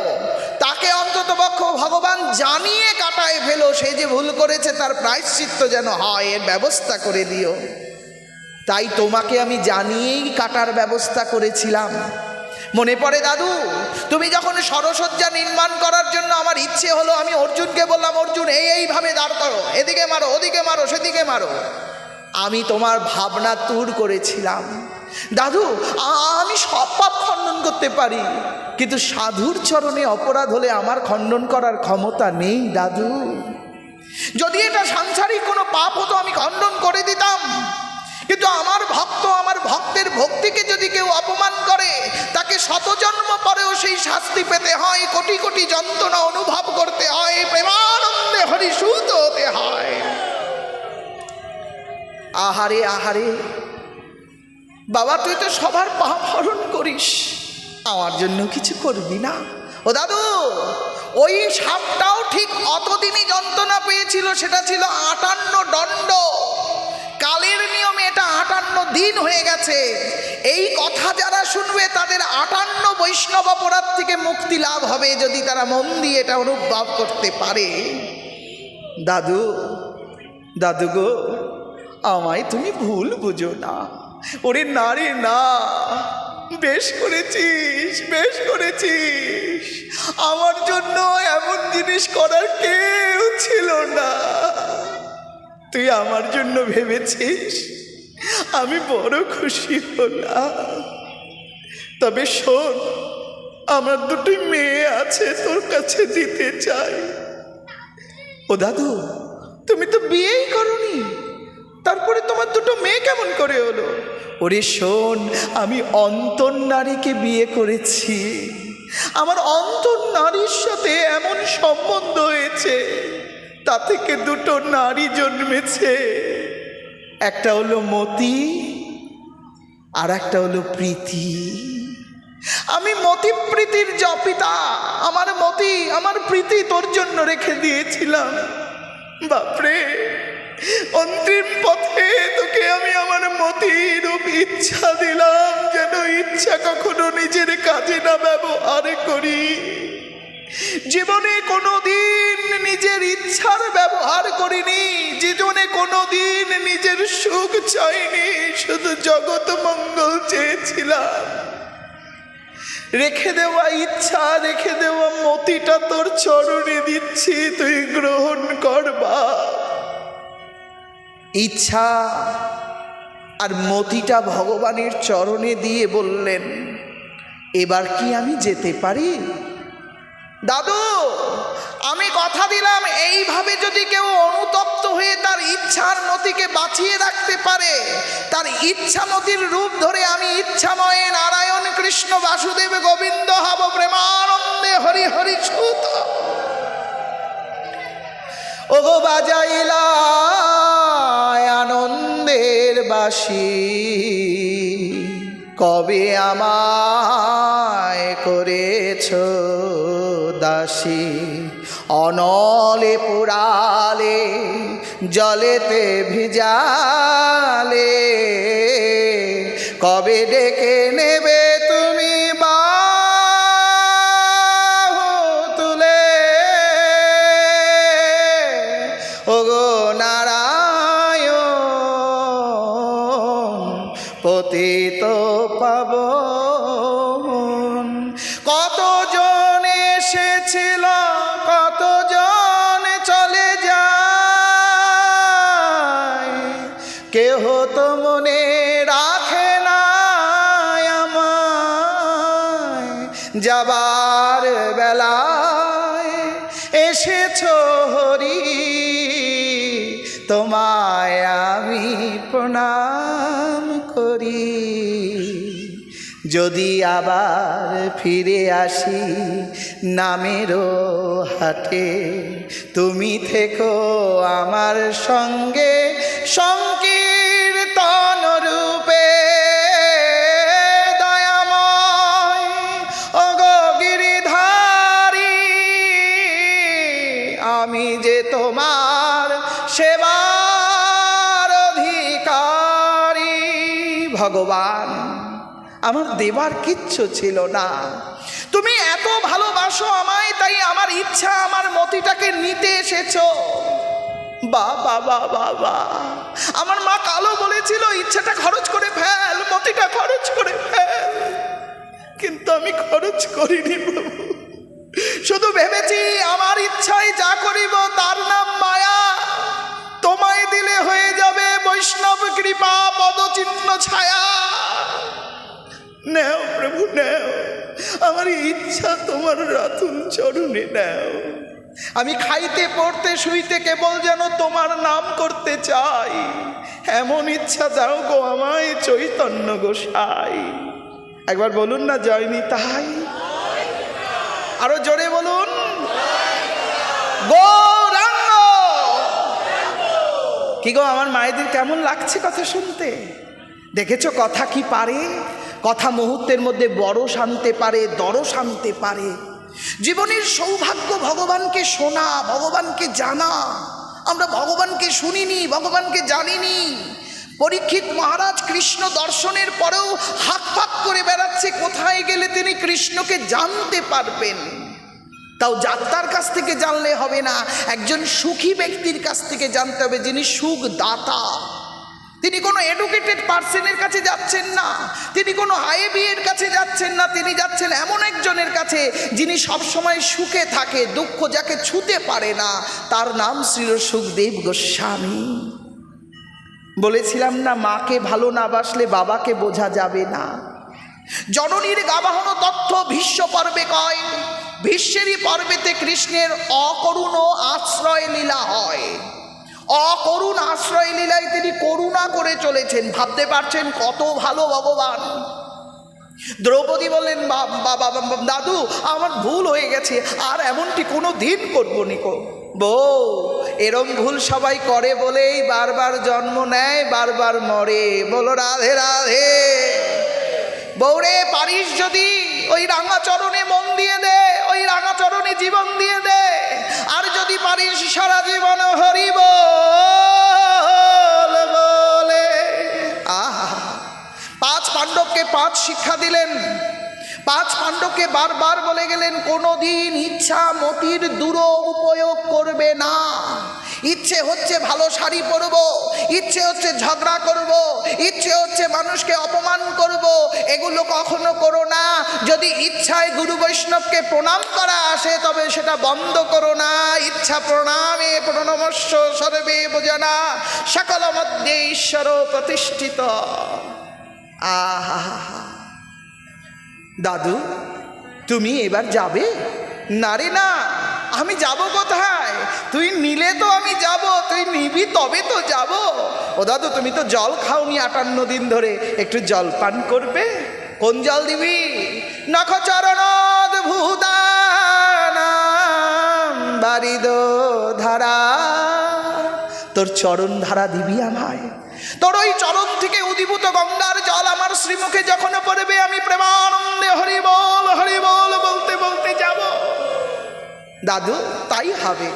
তাকে অন্তত পক্ষ ভগবান জানিয়ে কাটায় ফেলো। সে যে ভুল করেছে তার প্রায়শ্চিত্ত যেন হয়, এর ব্যবস্থা করে দিও। তাই তোমাকে আমি জানিয়েই কাটার ব্যবস্থা করেছিলাম। মনে পড়ে দাদু, তুমি যখন সরসজ্জা নির্মাণ করার জন্য আমার ইচ্ছে হলো, আমি অর্জুনকে বললাম, অর্জুন এইভাবে দাঁড় করো, এদিকে মারো, ওদিকে মারো, সেদিকে মারো। আমি তোমার ভাবনা দূর করেছিলাম। দাদু, আমি সব পাপ খণ্ডন করতে পারি, কিন্তু সাধুর চরণে অপরাধ হলে আমার খণ্ডন করার ক্ষমতা নেই দাদু। যদি এটা সাংসারিক কোনো পাপ হতো আমি খণ্ডন করে দিতাম, কিন্তু আমার ভক্ত, আমার ভক্তের ভক্তিকে যদি কেউ অপমান করে তাকে 100 জন্ম পরেও সেই শাস্তি পেতে হয়, কোটি কোটি যন্ত্রণা অনুভব করতে হয়, প্রেমানন্দে হরিসুত হতে হয়। আহারে আহারে, বাবা তুই তো সবার পাপ হরণ করিস, আমার জন্য কিছু করবি না? ও দাদু, ওই সাপটাও ঠিক অতদিনই যন্ত্রণা পেয়েছিল, সেটা ছিল 58 দণ্ড। কালের নিয়মে এটা 58 দিন হয়ে গেছে। এই কথা যারা শুনবে তাদের 58 বৈষ্ণব অপরাধ থেকে মুক্তি লাভ হবে, যদি তারা মন দিয়ে এটা অনুভব করতে পারে। দাদু, দাদু গো, আমায় তুমি ভুল বুঝো না। ওরে না রে না, বেশ করেছিস, বেশ করেছিস। আমার জন্য এমন জিনিস করার কেউ ছিল না। তুই আমার জন্য ভেবেছিস, আমি বড় খুশি হলাম। তবে শোন, আমার 2টি মেয়ে আছে, তোর কাছে দিতে চাই। ও দাদু, তুমি তো বিয়েই করনি, তারপরে তোমার 2টো মেয়ে কেমন করে হলো? ওরে শোন, আমি অন্তর নারীকে বিয়ে করেছি। আমার অন্তর নারীর সাথে এমন সম্বন্ধ হয়েছে, তা থেকে 2টো নারী জন্মেছে। একটা হলো মতি, আর একটা হলো প্রীতি। আমি মতি প্রীতির জপিতা। আমার মতি, আমার প্রীতি তোর জন্য রেখে দিয়েছিলাম। বাপরে, অন্তিম পথে তোকে আমি আমার মতিরূপ ইচ্ছা দিলাম, যেন ইচ্ছা কখনো নিজের কাজে না ব্যবহার করি। জীবনে কোনোদিন নিজের ইচ্ছার ব্যবহার করিনি, জীবনে কোনোদিন নিজের সুখ চাইনি, শুধু জগৎ মঙ্গল চেয়েছিলাম। রেখে দেওয়া ইচ্ছা, রেখে দেওয়া মতিটা তোর চরণে দিচ্ছি, তুই গ্রহণ করবা। ইচ্ছা আর মতিটা ভগবানের চরণে দিয়ে বললেন, এবার কি আমি যেতে পারি? দাদু, আমি কথা দিলাম এইভাবে যদি কেউ অনুতপ্ত হয়ে তার ইচ্ছার মতিকে বাঁচিয়ে রাখতে পারে, তার ইচ্ছামতির রূপ ধরে আমি ইচ্ছাময় নারায়ণ কৃষ্ণ বাসুদেব গোবিন্দ হব, প্রেমানন্দে হরি হরি ছুত। ওগো বাজাইলা আনন্দের বাঁশি, কবে আমায় করেছ দাসী, অনলে পুরালে জলেতে ভিজালে, কবে ডেকে নেবে তুমি বাহু তুলে, ওগো নারায়ণ পতিত পাবন। কতজন এসেছিল, কতজন চলে যায়, কেহ তো মনে রাখে না আমায়, যাবার বেলায় এসেছ হরি, তোমায় আমি প্রণাম করি। যদি আবার ফিরে আসি নামেরও হাটে, তুমি থেকো আমার সঙ্গে সংকীর্তন রূপে। দয়াময় ওগো গিরিধারী, আমি যে তোমার সেবার অধিকারী। ভগবান, আমার দেবার কিচ্ছু ছিল না, তুমি এত ভালোবাসো আমায়, তাই আমার ইচ্ছা আমার মতিটাকে নিতে এসেছো। বাবা বাবা বাবা, আমার মা কালো বলেছিল ইচ্ছাটা খরচ করে ফেল, মতিটা খরচ করে ফেল, কিন্তু আমি খরচ করিনি প্রভু। শুধু ভেবেছি আমার ইচ্ছায় যা করিব তার নাম মায়া, তোমায় দিলে হয়ে যাবে বৈষ্ণব কৃপা পদচিহ্ন ছায়া। নেও প্রভু নেও, আমার ইচ্ছা তোমার রাতুল চরণে নেও। আমি খাইতে পড়তে শুইতে কেবল যেন তোমার নাম করতে চাই, এমন ইচ্ছা দাও গো আমায় চৈতন্য গোসাই। একবার বলুন না জয় নিতাই, আরো জোরে বলুন গৌরাঙ্গ। কি গো আমার মায়েদের কেমন লাগছে কথা শুনতে? দেখেছো কথা কি পারে? কথা মুহূর্তের মধ্যে বড় শানতে পারে, দরস আনতে পারে। জীবনের সৌভাগ্য ভগবানকে শোনা, ভগবানকে জানা। আমরা ভগবানকে শুনিনি, ভগবানকে জানিনি। পরীক্ষিত মহারাজ কৃষ্ণ দর্শনের পরেও হাক পাক করে বেড়াচ্ছে, কোথায় গেলে তিনি কৃষ্ণকে জানতে পারবেন। তাও যাত্রার কাছ থেকে জানলে হবে না, একজন সুখী ব্যক্তির কাছ থেকে জানতে হবে, যিনি সুখ দাতা। তিনি কোনো এডুকেটেড পার্সনের কাছে যাচ্ছেন না, তিনি কোনো আইএবিএর কাছে যাচ্ছেন না, তিনি যাচ্ছেন এমন একজনের কাছে যিনি সবসময় সুখে থাকে, দুঃখ যাকে ছুঁতে পারে না। তার নাম শ্রী সুখদেব গোস্বামী। বলেছিলাম না, মাকে ভালো না বাসলে বাবাকে বোঝা যাবে না। জননীর গাবাহন তথ্য ভীষ্ম পর্বে কয়, ভীষ্মেরই পর্বেতে কৃষ্ণের অকরুণ আশ্রয় লীলা হয়। অকরুণ আশ্রয় লীলায় তিনি করুণা করে চলেছেন। ভাবতে পারছেন কত ভালো ভগবান। দ্রৌপদী বললেন, বাবা দাদু আমার ভুল হয়ে গেছে, আর এমনটি কোনো দিন করবো নিকো। বউ, এরম ভুল সবাই করে বলেই বারবার জন্ম নেয়, বারবার মরে। বলো রাধে রাধে। বউরে, পারিস যদি ওই রাঙাচরণে মন দিয়ে দে, ওই রাঙাচরণে জীবন দিয়ে দে। আর যদি পারিস সারা জীবন হরি বল বলে। আহা, 5 পাণ্ডবকে 5 শিক্ষা দিলেন। 5 পাণ্ডবকে বারবার বলে গেলেন, কোনোদিন ইচ্ছা মতির দুরুপয়োগ করবে না। ইচ্ছে হচ্ছে ভালো শাড়ি পরব, ইচ্ছে হচ্ছে ঝগড়া করব, ইচ্ছে হচ্ছে মানুষকে অপমান করব, এগুলো কখনো করো না। যদি ইচ্ছায় গুরু বৈষ্ণবকে ঈশ্বরকে প্রণাম করা আসে, তবে সেটা বন্ধ করো না। ইচ্ছা প্রণামে প্রণমস্য সর্বে বোঝানা সকল মধ্যে ঈশ্বর প্রতিষ্ঠিত। আহা, দাদু তুমি এবার যাবে? না রে না, আমি যাব কোথায়? তুই নিলে তো আমি যাব, তুই নিবি তবে তো যাব। ও দাদু তুমি তো জল খাওনি 58 দিন ধরে, একটু জল পান করবে। কোন জল দিবি? নখচরণদ ভূতানাম বারিদ ধারা, তোর চরণ ধারা দিবি আমায়। তোর ওই চরণ থেকে উদ্ভূত গঙ্গার জল আমার শ্রীমুখে যখন পড়বে, আমি প্রেমানন্দে হরি বল বলতে বলতে যাব। দাদু তাই হবে।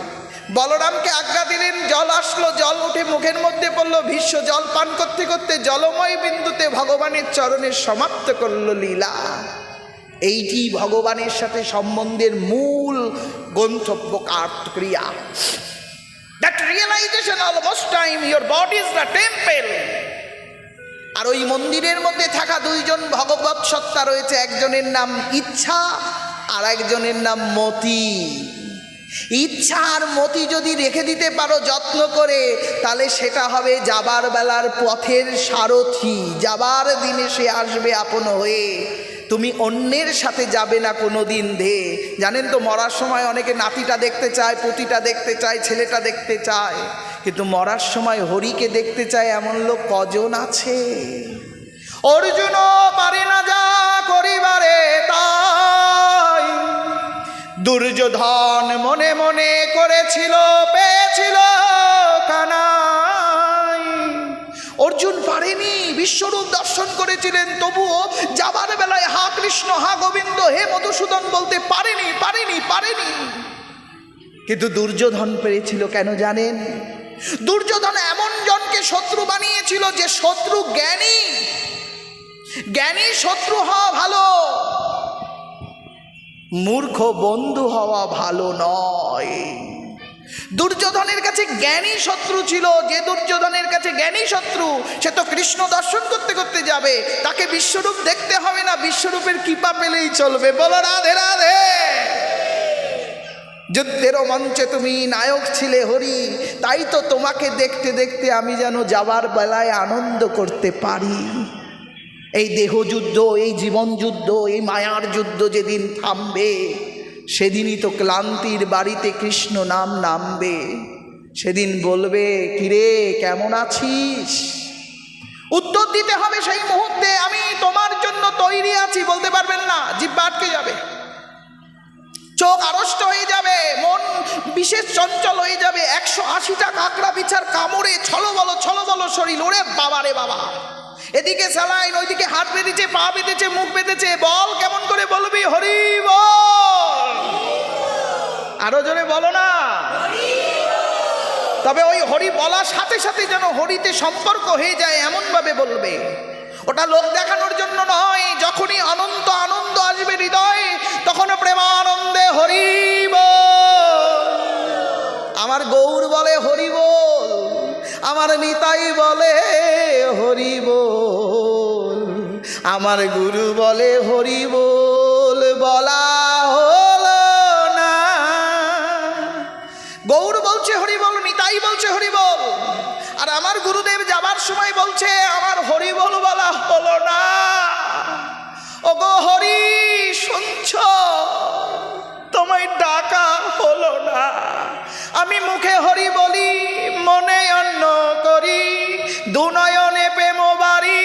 বলরামকে আজ্ঞা দিলেন, জল আসলো, জল উঠে মুখের মধ্যে পড়লো। ভীষ্ম জল পান করতে করতে জলময় বিন্দুতে ভগবানের চরণে সমাপ্ত করলো লীলা। এইটি ভগবানের সাথে সম্বন্ধের মূল গন্তব্য ক্রিয়া। That realization almost time your body is the temple. আর ওই মন্দিরের মধ্যে থাকা দুইজন ভগবৎ সত্তা রয়েছে, একজনের নাম ইচ্ছা আর একজনের নাম মতি। ইচ্ছা আর মতি যদি রেখে দিতে পারো যত্ন করে, তাহলে সেটা হবে যাবার বেলার পথের সারথি। যাবার দিনে সে আসবে আপন হয়ে, তুমি অন্যের সাথে যাবে না কোনো দিন ধে। জানেন তো মরার সময় অনেকে নাতিটা দেখতে চায়, পুতিটা দেখতে চায়, ছেলেটা দেখতে চায়, কিন্তু মরার সময় হরিকে দেখতে চায় এমন লোক কজন আছে? অর্জুন পারে না যা করিবারে তাই, দুর্যোধন মনে মনে করেছিল, পেয়েছিল কানাই। অর্জুন পারেনি, বিশ্বরূপ দর্শন করেছিলেন, তবুও যাবার বেলায় হা কৃষ্ণ হা গোবিন্দ হে মধুসূদন বলতে পারেনি। কিন্তু দুর্যোধন পেরেছিল। কেন জানেন? দুর্যোধন এমন জনকে শত্রু বানিয়েছিল যে শত্রু জ্ঞানী। জ্ঞানী শত্রু হওয়া ভালো, মূর্খ বন্ধু হওয়া ভালো নয়। দুর্যোধনের কাছে জ্ঞানী শত্রু ছিল। যে দুর্যোধনের কাছে জ্ঞানী শত্রু, সে তো কৃষ্ণ দর্শন করতে করতে যাবে, তাকে বিশ্বরূপ দেখতে হবে না, বিশ্বরূপের কৃপা পেলেই চলবে। বলো রাধে রাধে। যুদ্ধের মঞ্চে তুমি নায়ক ছিলে হরি, তাই তো তোমাকে দেখতে দেখতে আমি যেন যাবার বেলায় আনন্দ করতে পারি। এই দেহযুদ্ধ, এই জীবন যুদ্ধ, এই মায়ার যুদ্ধ যেদিন থামবে, সেদিনই তো ক্লান্তির বাড়িতে কৃষ্ণ নাম নামবে। সেদিন বলবে, কিরে কেমন আছিস? উত্তর দিতে হবে সেই মুহূর্তে, আমি তোমার জন্য তৈরি আছি। বলতে পারবেন না, জিহ্বা আটকে যাবে, চোখ আড়ষ্ট হয়ে যাবে, মন বিশেষ চঞ্চল হয়ে যাবে। 180টা কাঁকড়া বিছার কামড়ে ছলবল শরীর। ওরে বাবা রে বাবা, এদিকে স্যালাইন, ওইদিকে হাত বেঁধেছে, পা বেঁধেছে, মুখ বেঁধেছে। বল কেমন করে বলবি? হরি বল। আরো জোরে বলো না। তবে ওই হরি বলার সাথে সাথে যেন হরিতে সম্পর্ক হয়ে যায় এমন ভাবে বলবে। ওটা লোক দেখানোর জন্য নয়। যখনই অনন্ত আনন্দ আসবে হৃদয়ে, তখন প্রেমানন্দে হরি বল। আমার গৌর বলে হরি বল, আমার নিতাই বলে হরি বল, আমার গুরু বলে হরি বল। বলা হলো না। গৌর বলছে হরি বল, নিতাই বলছে হরি বল, আর আমার গুরুদেব যাবার সময় বলছে আমার হরি বল বলা হলো না। ওগো হরি শুনছ, তোমায় ডাকা হলো না। আমি মুখে হরি বলি, মনে অন্য করি, দুনয়নে প্রেম বাড়ি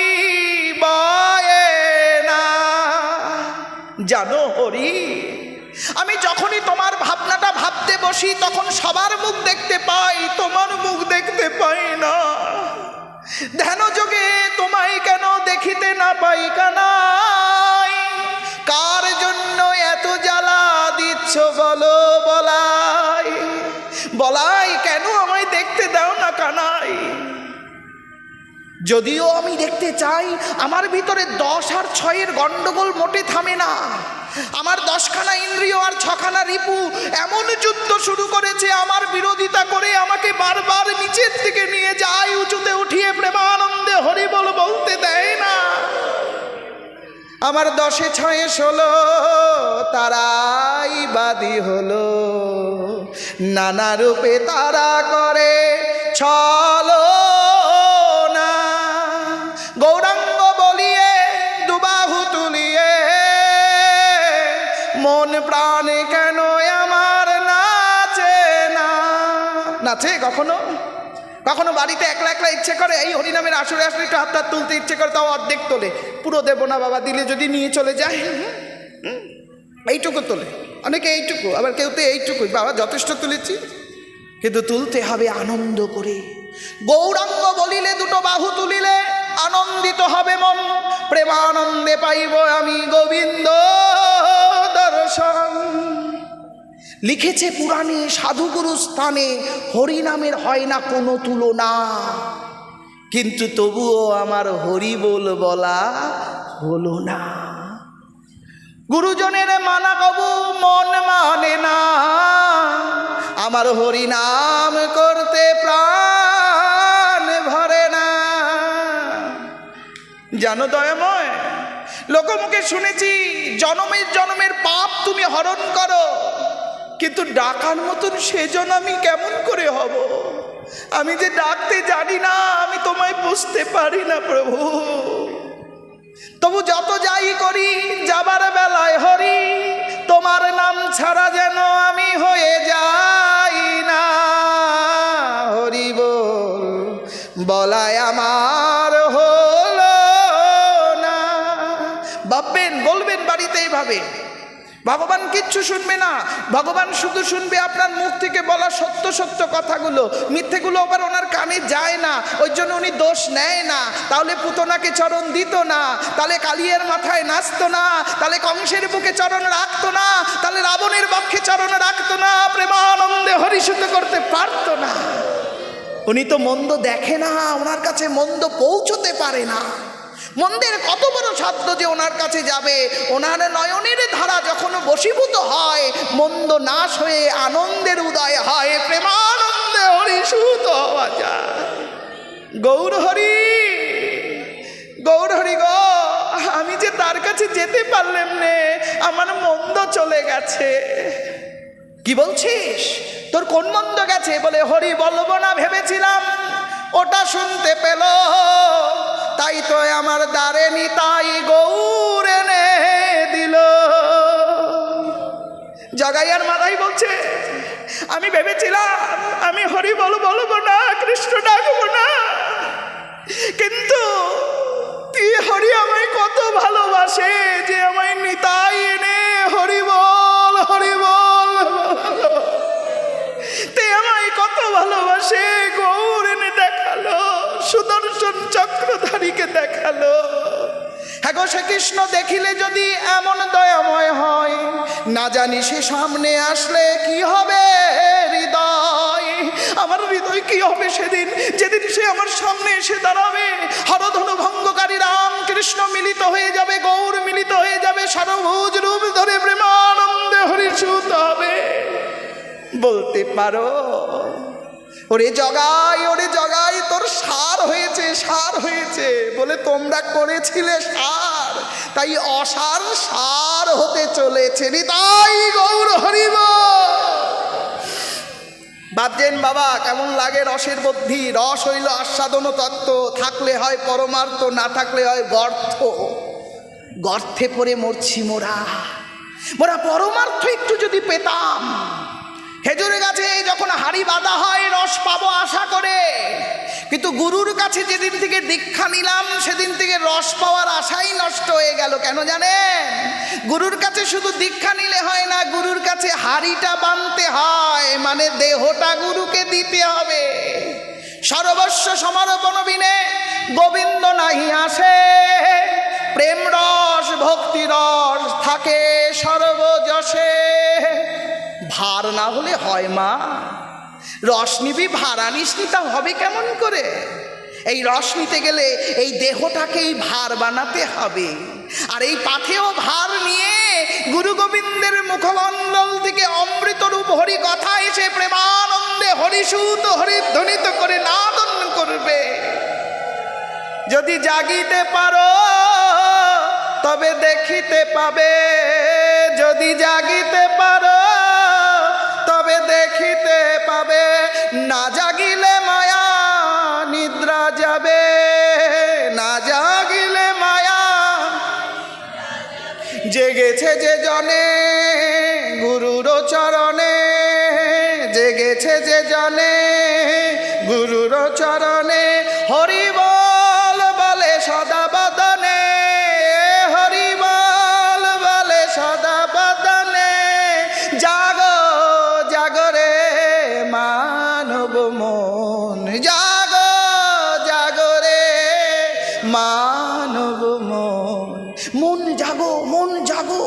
বয়ে না। জানো হরি, আমি যখনই তোমার ভাবনাটা ভাবতে বসি, তখন সবার মুখ দেখতে পাই, তোমার মুখ দেখতে পাই না। ধ্যান যোগে তোমায় কেন দেখিতে না পাই কানাই? কার জন্য এত জ্বালা দিচ্ছ বলো বলাই? বলাই কেন আমায় দেখতে দাও না কানাই? যদিও আমি দেখতে চাই, আমার ভিতরে 10 আর 6-এর গন্ডগোল মোটে থামে না। আমার 10খানা ইন্দ্রিয় আর 6খানা রিপু এমন যুদ্ধ শুরু করেছে, আমার বিরোধিতা করে আমাকে বারবার নিচের দিকে নিয়ে যায়, উঁচুতে উঠিয়ে প্রেমানন্দে হরি বল বলতে দেয় না। আমার 10-এ 6-এ 16 তারা নারীবাদী হলো, নানা রূপে তারা করে ছলনা। গৌরাঙ্গ বলিয়ে দুবাহু তুলিয়ে মন প্রাণ কেন আমার নাচে না। নাচে কখনো কখনো বাড়িতে একলা একলা ইচ্ছে করে এই হরিনামের আসরে আসলে একটু হাত তুলতে ইচ্ছে করে, তাও অর্ধেক তোলে, পুরো দেবো না বাবা, দিলে যদি নিয়ে চলে যায় এইটুকু তোলে অনেকে, এইটুকু, আবার কেউ তো এইটুকুই, বাবা যথেষ্ট তুলেছি, কিন্তু তুলতে হবে আনন্দ করে। গৌরাঙ্গ বলিলে দুটো বাহু তুলিলে আনন্দিত হবে মন, প্রেমানন্দে পাইব আমি গোবিন্দ দর্শন। লিখেছে পুরাণে সাধুগুরু স্থানে হরিনামের হয় না কোনো তুলনা, কিন্তু তবুও আমার হরি বলা হলো না। গুরুজনের মানা কবু মন মানে না, আমার হরিনাম করতে প্রাণ ভরে না। জানো দয়াময়, লোকমুখে শুনেছি জনমের জনমের পাপ তুমি হরণ করো, কিন্তু ডাকার মতন সেজন আমি কেমন করে হব? আমি যে ডাকতে জানি না, আমি তোমায় বুঝতে পারি না প্রভু। তবু যত যাই করি যাবার বেলায় হরি, তোমার নাম ছাড়া যেন আমি হয়ে যাই না। হরি বল বলায় আমার হলো না। ভাববেন, বলবেন বাড়িতে এইভাবে, ভগবান কিচ্ছু শুনবে না, ভগবান শুধু শুনবে আপনার মুখ থেকে বলা সত্য সত্য কথাগুলো, মিথ্যেগুলো আবার ওনার কানে যায় না, ওই জন্য উনি দোষ নেয় না। তাহলে পুতনাকে চরণ দিত না, তাহলে কালিয়ার মাথায় নাচতো না, তাহলে কংসের বুকে চরণ রাখতো না, তাহলে রাবণের বক্ষে চরণ রাখতো না, প্রেমানন্দে হরিসুত করতে পারতো না। উনি তো মন্দ দেখে না, ওনার কাছে মন্দ পৌঁছতে পারে না। মন্দের কত বড় সাধ্য যে ওনার কাছে যাবে। ওনার নয়নের ধারা যখন বশীভূত হয়, মন্দ নাশ হয়ে আনন্দের উদয় হয়, প্রেমানন্দে হরিসুত হওয়া যায়। গৌর হরি, গৌর হরি গো, আমি যে তার কাছে যেতে পারলাম নে, আমার মন্দ চলে গেছে। কি বলছিস? তোর কোন মন্দ গেছে? বলে হরি বলবো না ভেবেছিলাম, ওটা শুনতে পেল, তাই তো আমার দ্বারে নিতাই গৌর এনে দিল। জগাইয়ার মাদাই বলছে, আমি ভেবেছিলাম আমি হরি বলবো না, কৃষ্ণ ডাকবো না, কিন্তু তুই হরি আমায় কত ভালোবাসে যে আমায় নিতাই এনে হরি বল তে আমায় কত ভালোবাসে, গৌর এনে দেখালো, সুদর্শন চক্রধারীকে দেখালো। হ্যাঁ গো, সে কৃষ্ণ দেখিলে যদি এমন দয়াময় হয়, না জানি সে সামনে আসলে কি হবে হৃদয়। আমার হৃদয় কি হবে সেদিন, যেদিন সে আমার সামনে এসে দাঁড়াবে। হরধনু ভঙ্গকারী রাম কৃষ্ণ মিলিত হয়ে যাবে, গৌর মিলিত হয়ে যাবে, সর্বভুজ রূপ ধরে প্রেমানন্দে হরিসুত হবে। বলতে পারো, ওরে জগাই তোর সার হয়েছে বলে তোমরা করেছিলে সার, তাই অসার সার হতে চলেছে। তাই গৌর হরিব। ভাবছেন বাবা কেমন লাগে রসের বুদ্ধি? রস হইল আস্বাদন তত্ত্ব, থাকলে হয় পরমার্থ, না থাকলে হয় গর্থ। গর্থে পড়ে মরছি মোরা পরমার্থ একটু যদি পেতাম। খেজুরের গাছে যখন হাড়ি বাঁধা হয় রস পাবো আশা করে, কিন্তু গুরুর কাছে যেদিন থেকে দীক্ষা নিলাম সেদিন থেকে রস পাওয়ার আশাই নষ্ট হয়ে গেল। কেন জানেন? গুরুর কাছে শুধু দীক্ষা নিলে হয় না, গুরুর কাছে হাড়িটা বাঁধতে হয়, মানে দেহটা গুরুকে দিতে হবে। সর্বস্ব সমর্পণ বিনে গোবিন্দ নাহি আসে, প্রেম রস ভক্তি রস থাকে সর্বযশে। ভার না হলে হয় মা? রস নিবি, ভাড়া নিস নি, তা হবে কেমন করে? এই রস নিতে গেলে এই দেহটাকেই ভার বানাতে হবে। আর এই পাথেও ভার নিয়ে গুরু গোবিন্দের মুখমণ্ডল থেকে অমৃতরূপ হরি কথা এসে প্রেমানন্দে হরিসুত হরিধ্বনিত করে নাদন করবে। যদি জাগিতে পারো তবে দেখিতে পাবে, যদি জাগিতে পারো জেগেছে যে জনে গুরুর চরণে, জেগেছে যে জনে গুরুর চরণে, হরি বল বলে সদা বদনে, হরি বল বলে সদা বদনে, জাগো জাগরে মানব মন, জাগো জাগরে মানব মন। মন জাগো, মন জাগো,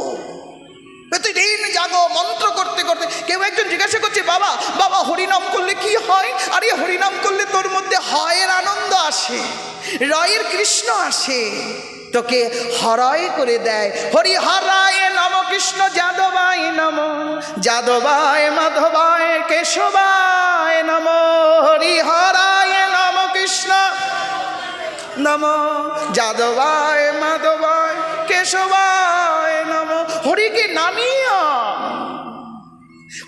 প্রতিদিন জাগো মন্ত্র করতে করতে। কেউ একজন জিজ্ঞাসা করছে, বাবা বাবা হরিনাম করলে কি হয়? আরে হরিনাম করলে তোর মধ্যে হয়ের আনন্দ আসে, রয়ের কৃষ্ণ আসে, তোকে হরয় করে দেয়। হরি হরায় নম, কৃষ্ণ যাদবায় নম, যাদবায় মাধবায় কেশবায় নম, হরি হরায় নম, কৃষ্ণ নম, যাদবায় মাধবায় কেশবায় নম। হরিকে নামিয়া,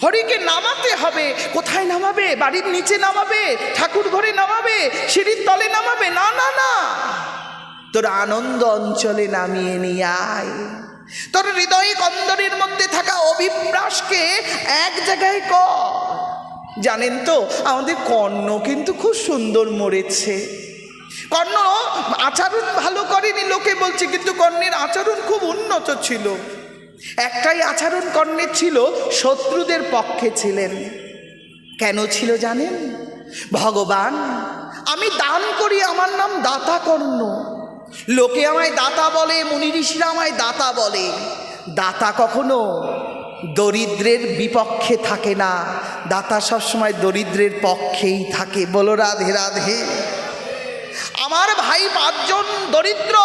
হরিকে নামাতে হবে। কোথায় নামাবে? বাড়ির নিচে নামাবে, ঠাকুর ঘরে নামাবে, সিঁড়ির তলে নামাবে? না না না, তোর আনন্দ অঞ্চলে নামিয়ে নিয়ে আয়। তোর হৃদয় কন্দরের মধ্যে থাকা অভিপ্রাসকে এক জায়গায় কর। জানেন তো আমাদের কর্ণ কিন্তু খুব সুন্দর মরেছে। কর্ণ আচরণ ভালো করেনি লোকে বলছে, কিন্তু কর্ণের আচরণ খুব উন্নত ছিল। একটাই আচরণ কর্ণের ছিল, শত্রুদের পক্ষে ছিলেন। কেন ছিল জানেন? ভগবান আমি দান করি, আমার নাম দাতা কর্ণ। লোকে আমায় দাতা বলে, মুনি ঋষিরা আমায় দাতা বলে। দাতা কখনো দরিদ্রের বিপক্ষে থাকে না, দাতা সবসময় দরিদ্রের পক্ষেই থাকে। বলো রাধে রাধে। আমার ভাই 5 জন দরিদ্র,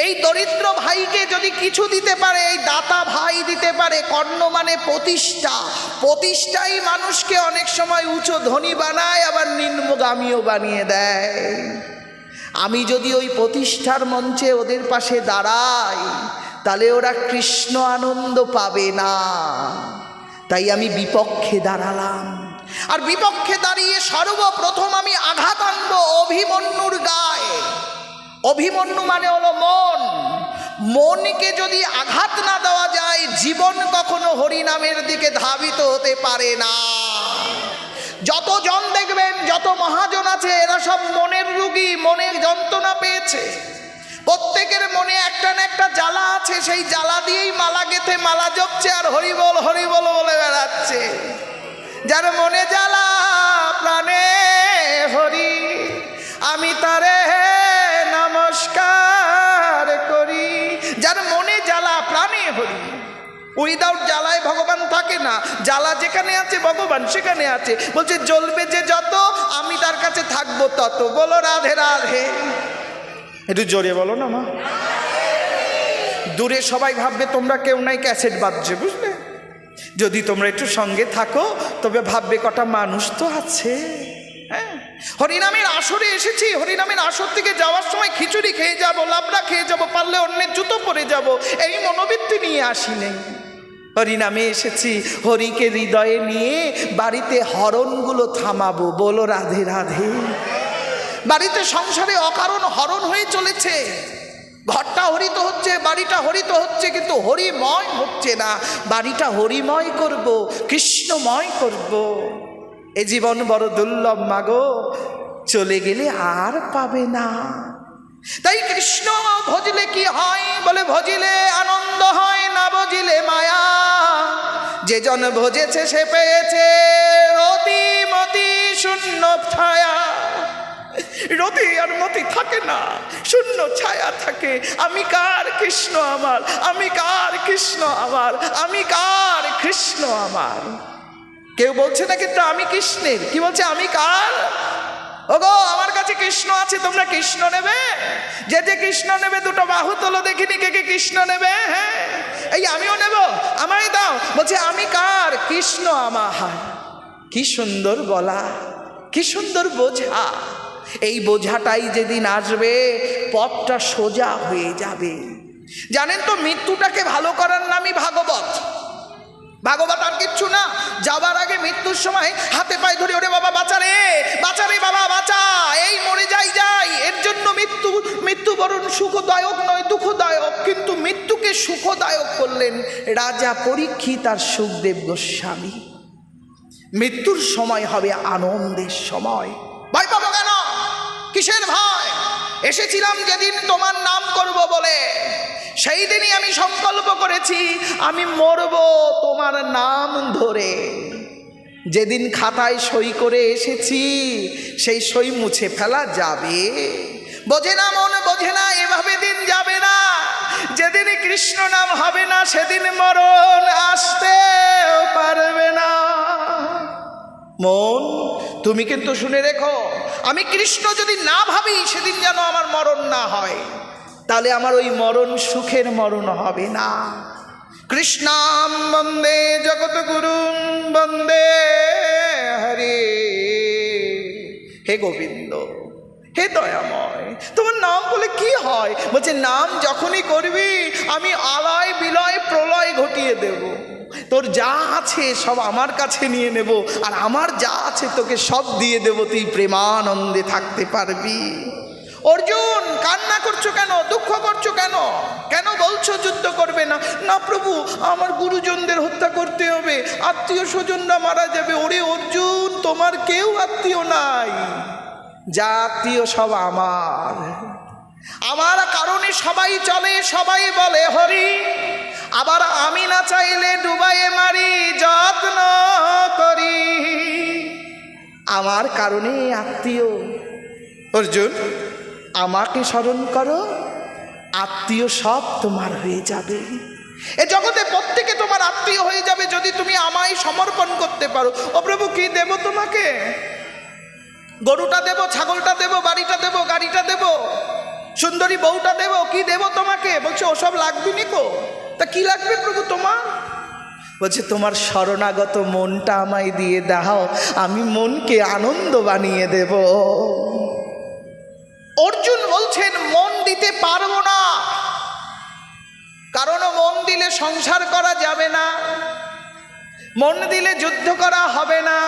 এই দরিদ্র ভাইকে যদি কিছু দিতে পারে, এই দাতা ভাই দিতে পারে। কর্ণ মানে প্রতিষ্ঠা, প্রতিষ্ঠাই মানুষকে অনেক সময় উঁচু ধনী বানায়, আবার নিম্নগামীও বানিয়ে দেয়। আমি যদি ওই প্রতিষ্ঠার মঞ্চে ওদের পাশে দাঁড়াই, তাহলে ওরা কৃষ্ণ আনন্দ পাবে না। তাই আমি বিপক্ষে দাঁড়ালাম। আর বিপক্ষে দাঁড়িয়ে সর্বপ্রথম আমি আঘাত আনবো অভিমন্যুর গায়ে। অভিমন্যু মানে হলো মন। মনকে যদি আঘাত না দেওয়া যায়, জীবন কখনো হরিনামের দিকে ধাবিত হতে পারে না। যতজন দেখবেন, যত মহাজন আছে, এরা সব মনের রোগী, মনের যন্ত্রণা পেয়েছে। প্রত্যেকের মনে একটা না একটা জ্বালা আছে, সেই জ্বালা দিয়েই মালা গেঁথে মালা জপছে আর হরিবল হরিবল বলে বেড়াচ্ছে। যার মনে জ্বালা প্রাণে হরি, আমি তারে নমস্কার করি। যার মনে জ্বালা প্রাণে হরি, উইদাউট জ্বালায় ভগবান থাকে না। জ্বালা যেখানে আছে ভগবান সেখানে আছে। বলছে জ্বলবে যে যত, আমি তার কাছে থাকবো তত। বলো রাধে রাধে। একটু জোরে বলো না মা। দূরে সবাই ভাববে তোমরা কেউ নাই, ক্যাসেট বাজছে, বুঝলে? যদি তোমরা একটু সঙ্গে থাকো তবে ভাববে কটা মানুষ তো আছে। হ্যাঁ, হরিনামের আসরে এসেছি, হরিনামের আসর থেকে যাওয়ার সময় খিচুড়ি খেয়ে যাব, লাবড়া খেয়ে যাব, পারলে অন্যের জুতো পরে যাব, এই মনোবৃত্তি নিয়ে আসি নেই। হরিনামে এসেছি হরিকে হৃদয়ে নিয়ে বাড়িতে হরণগুলো থামাবো। বলো রাধে রাধে। বাড়িতে সংসারে অকারণ হরণ হয়ে চলেছে। ঘরটা হরিত হচ্ছে, বাড়িটা হরিত হচ্ছে, কিন্তু হরিময় হচ্ছে না। বাড়িটা হরিময় করব, কৃষ্ণময় করব। এ জীবন বড় দুর্লভ মাগো, চলে গেলে আর পাবে না। তাই কৃষ্ণ ভজিলে কি হয়? বলে ভজিলে আনন্দ হয়, না ভজিলে মায়া। যে জন ভজেছে সে পেয়েছে রতি মতি শূন্য ছায়া। রতি আর মতি থাকে না, শূন্য ছায়া থাকে। আমি কার? কৃষ্ণ আমার। আমি কার? কৃষ্ণ আমার। আমি কার? কৃষ্ণ আমার। কেউ বলছে না কিন্তু আমি কৃষ্ণের। কি বলছে? আমি কার? ওগো আমার কাছে কৃষ্ণ আছে, তোমরা কৃষ্ণ নেবে? যে যে কৃষ্ণ নেবে দুটো বাহু তোলো, দেখিনি কে কে কৃষ্ণ নেবে। হ্যাঁ, এই আমিও নেব, আমায় দাও। বলছে আমি কার? কৃষ্ণ আমার। কি সুন্দর বলা, কি সুন্দর বোঝা। এই বোঝাটাই যেদিন আসবে পথটা সোজা হয়ে যাবে। জানেন তো, মৃত্যুটাকে ভালো করার নামই ভাগবত। ভাগবত আর কিচ্ছু না। যাবার আগে মৃত্যুর সময় হাতে পায়ে ধরে, ওরে বাবা বাঁচা রে, বাঁচা রে বাবা বাঁচা, এই মরে যাই যাই। এর জন্য মৃত্যুবরণ সুখদায়ক নয়, দুঃখদায়ক। কিন্তু মৃত্যুকে সুখদায়ক করলেন রাজা পরীক্ষিত আর সুখদেব গোস্বামী। মৃত্যুর সময় হবে আনন্দের সময়। ভয় পাবো কেন? কিসের ভয়? এসেছিলাম যেদিন তোমার নাম করব বলে, সেই দিনই আমি সংকল্প করেছি আমি মরব তোমার নাম ধরে। যেদিন খাতায় সই করে এসেছি সেই সই মুছে ফেলা যাবে? বোঝে না মন, বোঝে না, এভাবে দিন যাবে না। যেদিন কৃষ্ণ নাম হবে না সেদিন মরণ আসতেও পারবে না। মন, তুমি কিন্তু শুনে রেখো, আমি কৃষ্ণ যদি না ভাবি সেদিন যেন আমার মরণ না হয়, তাহলে আমার ওই মরণ সুখের মরণ হবে না। কৃষ্ণাম বন্দে জগৎ গুরুম বন্দে হরে। হে গোবিন্দ, হে দয়াময়, তোমার নাম বলে কি হয়? বলছে নাম যখনই করবি আমি আলয় বিলয় প্রলয় ঘটিয়ে দেব। তোর যা আছে সব আমার কাছে নিয়ে নেব, আর আমার যা আছে তোকে সব দিয়ে দেব, তুই প্রেমানন্দে থাকতে পারবি। অর্জুন, কান্না করছো কেন? দুঃখ করছো কেন? কেন বলছো যুদ্ধ করবে না? না প্রভু, আমার গুরুজনদের হত্যা করতে হবে, আত্মীয় স্বজনরা মারা যাবে। ওরে অর্জুন, তোমার কেউ আত্মীয় নাই, যা আত্মীয় সব আমার। আমার কারণে সবাই চলে, সবাই বলে হরি, আবার আমি না চাইলে ডুবাইয়ে মারি যত্ন করি। আমার কারণে আত্মীয়। অর্জুন, আমাকে স্মরণ করো, আত্মীয় সব তোমার হয়ে যাবে। এ জগতে প্রত্যেকে তোমার আত্মীয় হয়ে যাবে যদি তুমি আমায় সমর্পণ করতে পারো। ও প্রভু, কি দেব তোমাকে? গরুটা দেব, ছাগলটা দেব, বাড়িটা দেব, গাড়িটা দেব, সুন্দরী বউটা দেব, কি দেব তোমাকে? বলছে ওসব লাগবে নিকো। তা কি লাগবে প্রভু তোমার? বলছে তোমার শরণাগত মনটা আমায় দিয়ে দাও, আমি মনকে আনন্দ বানিয়ে দেব। অর্জুন বলছেন মন দিতে পারবো না, কারণ মন দিলে সংসার করা যাবে না, মন দিলে যুদ্ধ করা হবে না।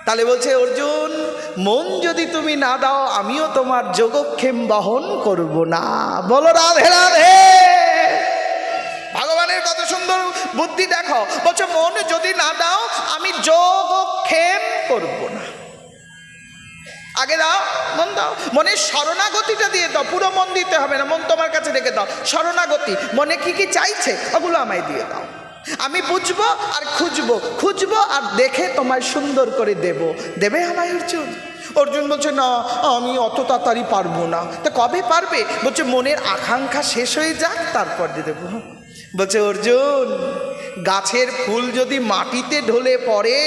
তাহলে বলছে অর্জুন, মন যদি তুমি না দাও আমিও তোমার যোগক্ষেম বহন করব না। বলো রাধে রাধে। ভগবানের কত সুন্দর বুদ্ধি দেখো। বলছে মন যদি না দাও আমি যোগক্ষেম করব না। আগে দাও, মন দাও, মনের শরণাগতিটা দিয়ে দাও। পুরো মন দিতে হবে না, মন তোমার কাছে রেখে দাও। শরণাগতি, মনে কি কি চাইছে ওগুলো আমায় দিয়ে দাও। আমি বুঝবো আর খুঁজবো আর দেখে তোমায় সুন্দর করে দেব। দেবে আমায় অর্জুন? অর্জুন বলছে না, আমি অত তাড়াতাড়ি পারবো না। তা কবে পারবে? বলছে মনের আকাঙ্ক্ষা শেষ হয়ে যাক, তারপর দিয়ে দেবো। বলছে অর্জুন, গাছের ফুল যদি মাটিতে ঢলে পড়ে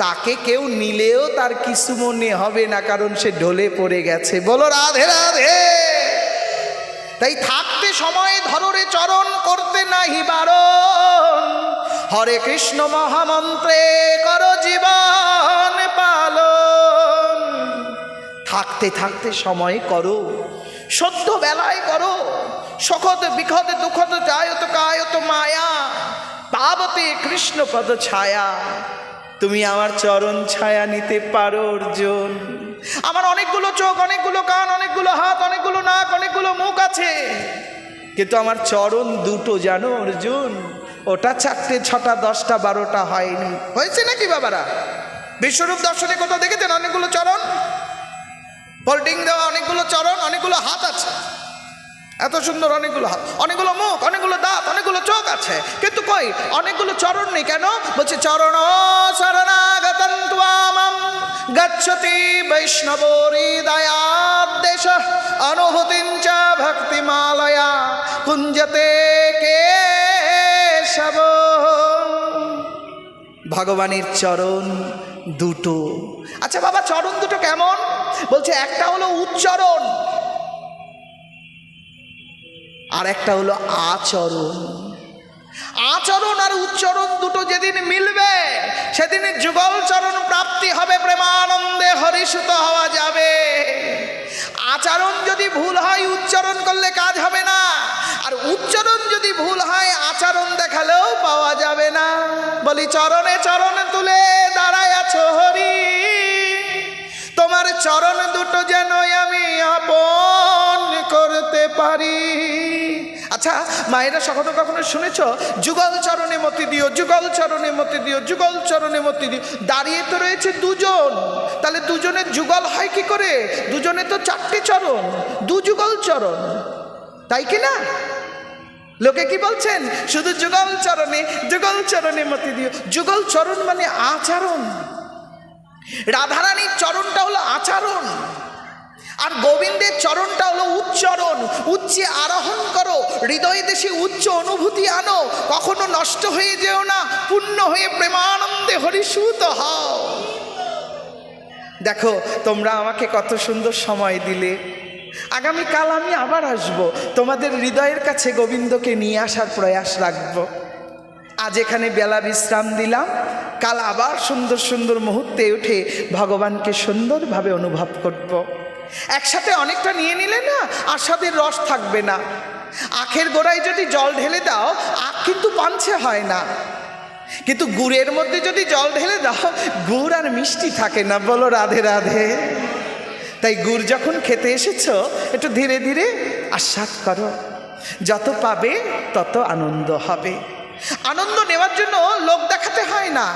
তাকে কেউ নিলেও তার কিছু মনে হবে না, কারণ সে ঢলে পড়ে গেছে। বলো রাধে রাধে। তাই থাকতে সময় ধরে চরণ, করতে নাহি বারণ, হরে কৃষ্ণ মহামন্ত্রে করো জীবন পালন। থাকতে থাকতে সময় করো, সদ্য বেলায় করো। সখত বিখত দুঃখত যায়ত কায়ত মায়া, পাবতে কৃষ্ণ পদ ছায়া। তুমি আমার চরণ ছায়া নিতে পারো অর্জুন। আমার অনেকগুলো চোখ, অনেকগুলো কান, অনেকগুলো হাত, অনেকগুলো নাক, অনেকগুলো মুখ আছে, কিন্তু আমার চরণ দুটো জানো অর্জুন। ওটা 4টে 6টা 10টা 12টা হয়নি। হয়েছে নাকি বাবারা? বিশ্বরূপ দর্শনে কোথাও দেখেছেন অনেকগুলো চরণ? ফোল্ডিং দেওয়া অনেকগুলো চরণ, অনেকগুলো হাত আছে, এত সুন্দর অনেকগুলো হাত, অনেকগুলো মুখ, অনেকগুলো দাঁত, অনেকগুলো চোখ আছে, কিন্তু কই অনেকগুলো চরণ নেই কেন? বলছে চরণ শরণাগতং ত্বামহং গচ্ছতি বৈষ্ণবো হৃদয়াদ্দেশ অনুভূতিং চ ভক্তিমালয়া কুঞ্জতে কেশব। ভগবানের চরণ দুটো। আচ্ছা বাবা, চরণ দুটো কেমন? বলছে একটা হলো উচ্চরণ আর একটা হলো আচরণ। আচরণ আর উচ্চরণ দুটো যেদিন মিলবে সেদিন যুগল চরণ প্রাপ্তি হবে, প্রেমানন্দে হরিসুত হওয়া যাবে। আচরণ যদি ভুল হয় উচ্চারণ করলে কাজ হবে না, আর উচ্চারণ যদি ভুল হয় আচরণ দেখালেও পাওয়া যাবে না। বলি চরণে চরণে তুলে দাঁড়ায় আছো হরি, তোমার চরণ দুটো যেন আমি আপন করতে পারি। আচ্ছা মায়েরা কখনো কখনো শুনেছ যুগল চরণে মতি দিও, যুগল চরণে মতি দিও, যুগল চরণে মতি দিও। দাঁড়িয়ে তো রয়েছে দুজন, তাহলে দুজনের যুগল হয় কি করে? দুজনে তো চারটে চরণ, দু যুগল চরণ, তাই কি না? লোকে কি বলছেন? শুধু যুগল চরণে মতি দিও। যুগল চরণ মানে আচরণ। রাধারানীর চরণটা হলো আচরণ, আর গোবিন্দের চরণটা হলো উচ্চরণ। উচ্চে আরোহণ করো, হৃদয় দেশে উচ্চ অনুভূতি আনো, কখনো নষ্ট হয়ে যেও না, পূর্ণ হয়ে প্রেমানন্দে হরিসুত হও। দেখো তোমরা আমাকে কত সুন্দর সময় দিলে, আগামীকাল আমি আবার আসব, তোমাদের হৃদয়ের কাছে গোবিন্দকে নিয়ে আসার প্রয়াস রাখব। আজ এখানে বেলা বিশ্রাম দিলাম, কাল আবার সুন্দর সুন্দর মুহূর্তে উঠে ভগবানকে সুন্দরভাবে অনুভব করব। একসাথে অনেকটা নিয়ে নিলে না আস্বাদের রস থাকবে না। আখের গোড়ায় যদি জল ঢেলে দাও আখ কিন্তু পাঞ্ছে হয় না, কিন্তু গুড়ের মধ্যে যদি জল ঢেলে দাও গুড় আর মিষ্টি থাকে না। বলো রাধে রাধে। তাই গুড় যখন খেতে এসেছো একটু ধীরে ধীরে আস্বাদ করো, যত পাবে তত আনন্দ হবে। আনন্দ নেওয়ার জন্য লোক দেখাতে হয় না,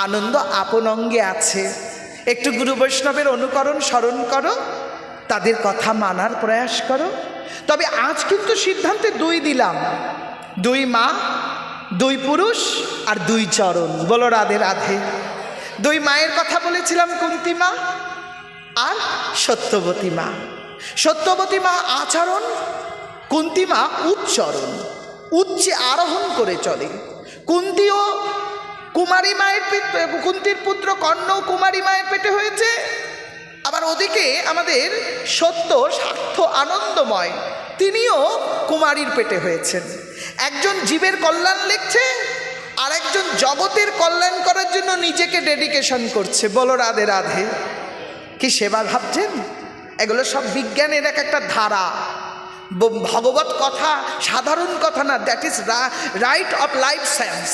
আনন্দ আপন অঙ্গে আছে। একটু গুরু বৈষ্ণবের অনুকরণ স্মরণ করো, তাদের কথা মানার প্রয়াস করো। তবে আজ কিন্তু সিদ্ধান্তে দুই দিলাম, দুই মা, দুই পুরুষ আর দুই চরণ। বলো রাধে রাধে। দুই মায়ের কথা বলেছিলাম, কুন্তী মা আর সত্যবতী মা। সত্যবতী মা আচরণ, কুন্তী মা উচ্চরণ, উচ্চে আরোহণ করে চলে। কুন্তীও কুমারী মায়ের কুন্তীর পুত্র কর্ণ কুমারী মায়ের পেটে হয়েছে, আবার ওদিকে আমাদের সত্য স্বার্থ আনন্দময় তিনিও কুমারীর পেটে হয়েছেন। একজন জীবের কল্যাণ লিখছে, আর একজন জগতের কল্যাণ করার জন্য নিজেকে ডেডিকেশন করছে। বলো রাধে রাধে। কি সেবা ভাবছেন? এগুলো সব বিজ্ঞানের এক একটা ধারা। ভগবত কথা সাধারণ কথা না, that is right of life science.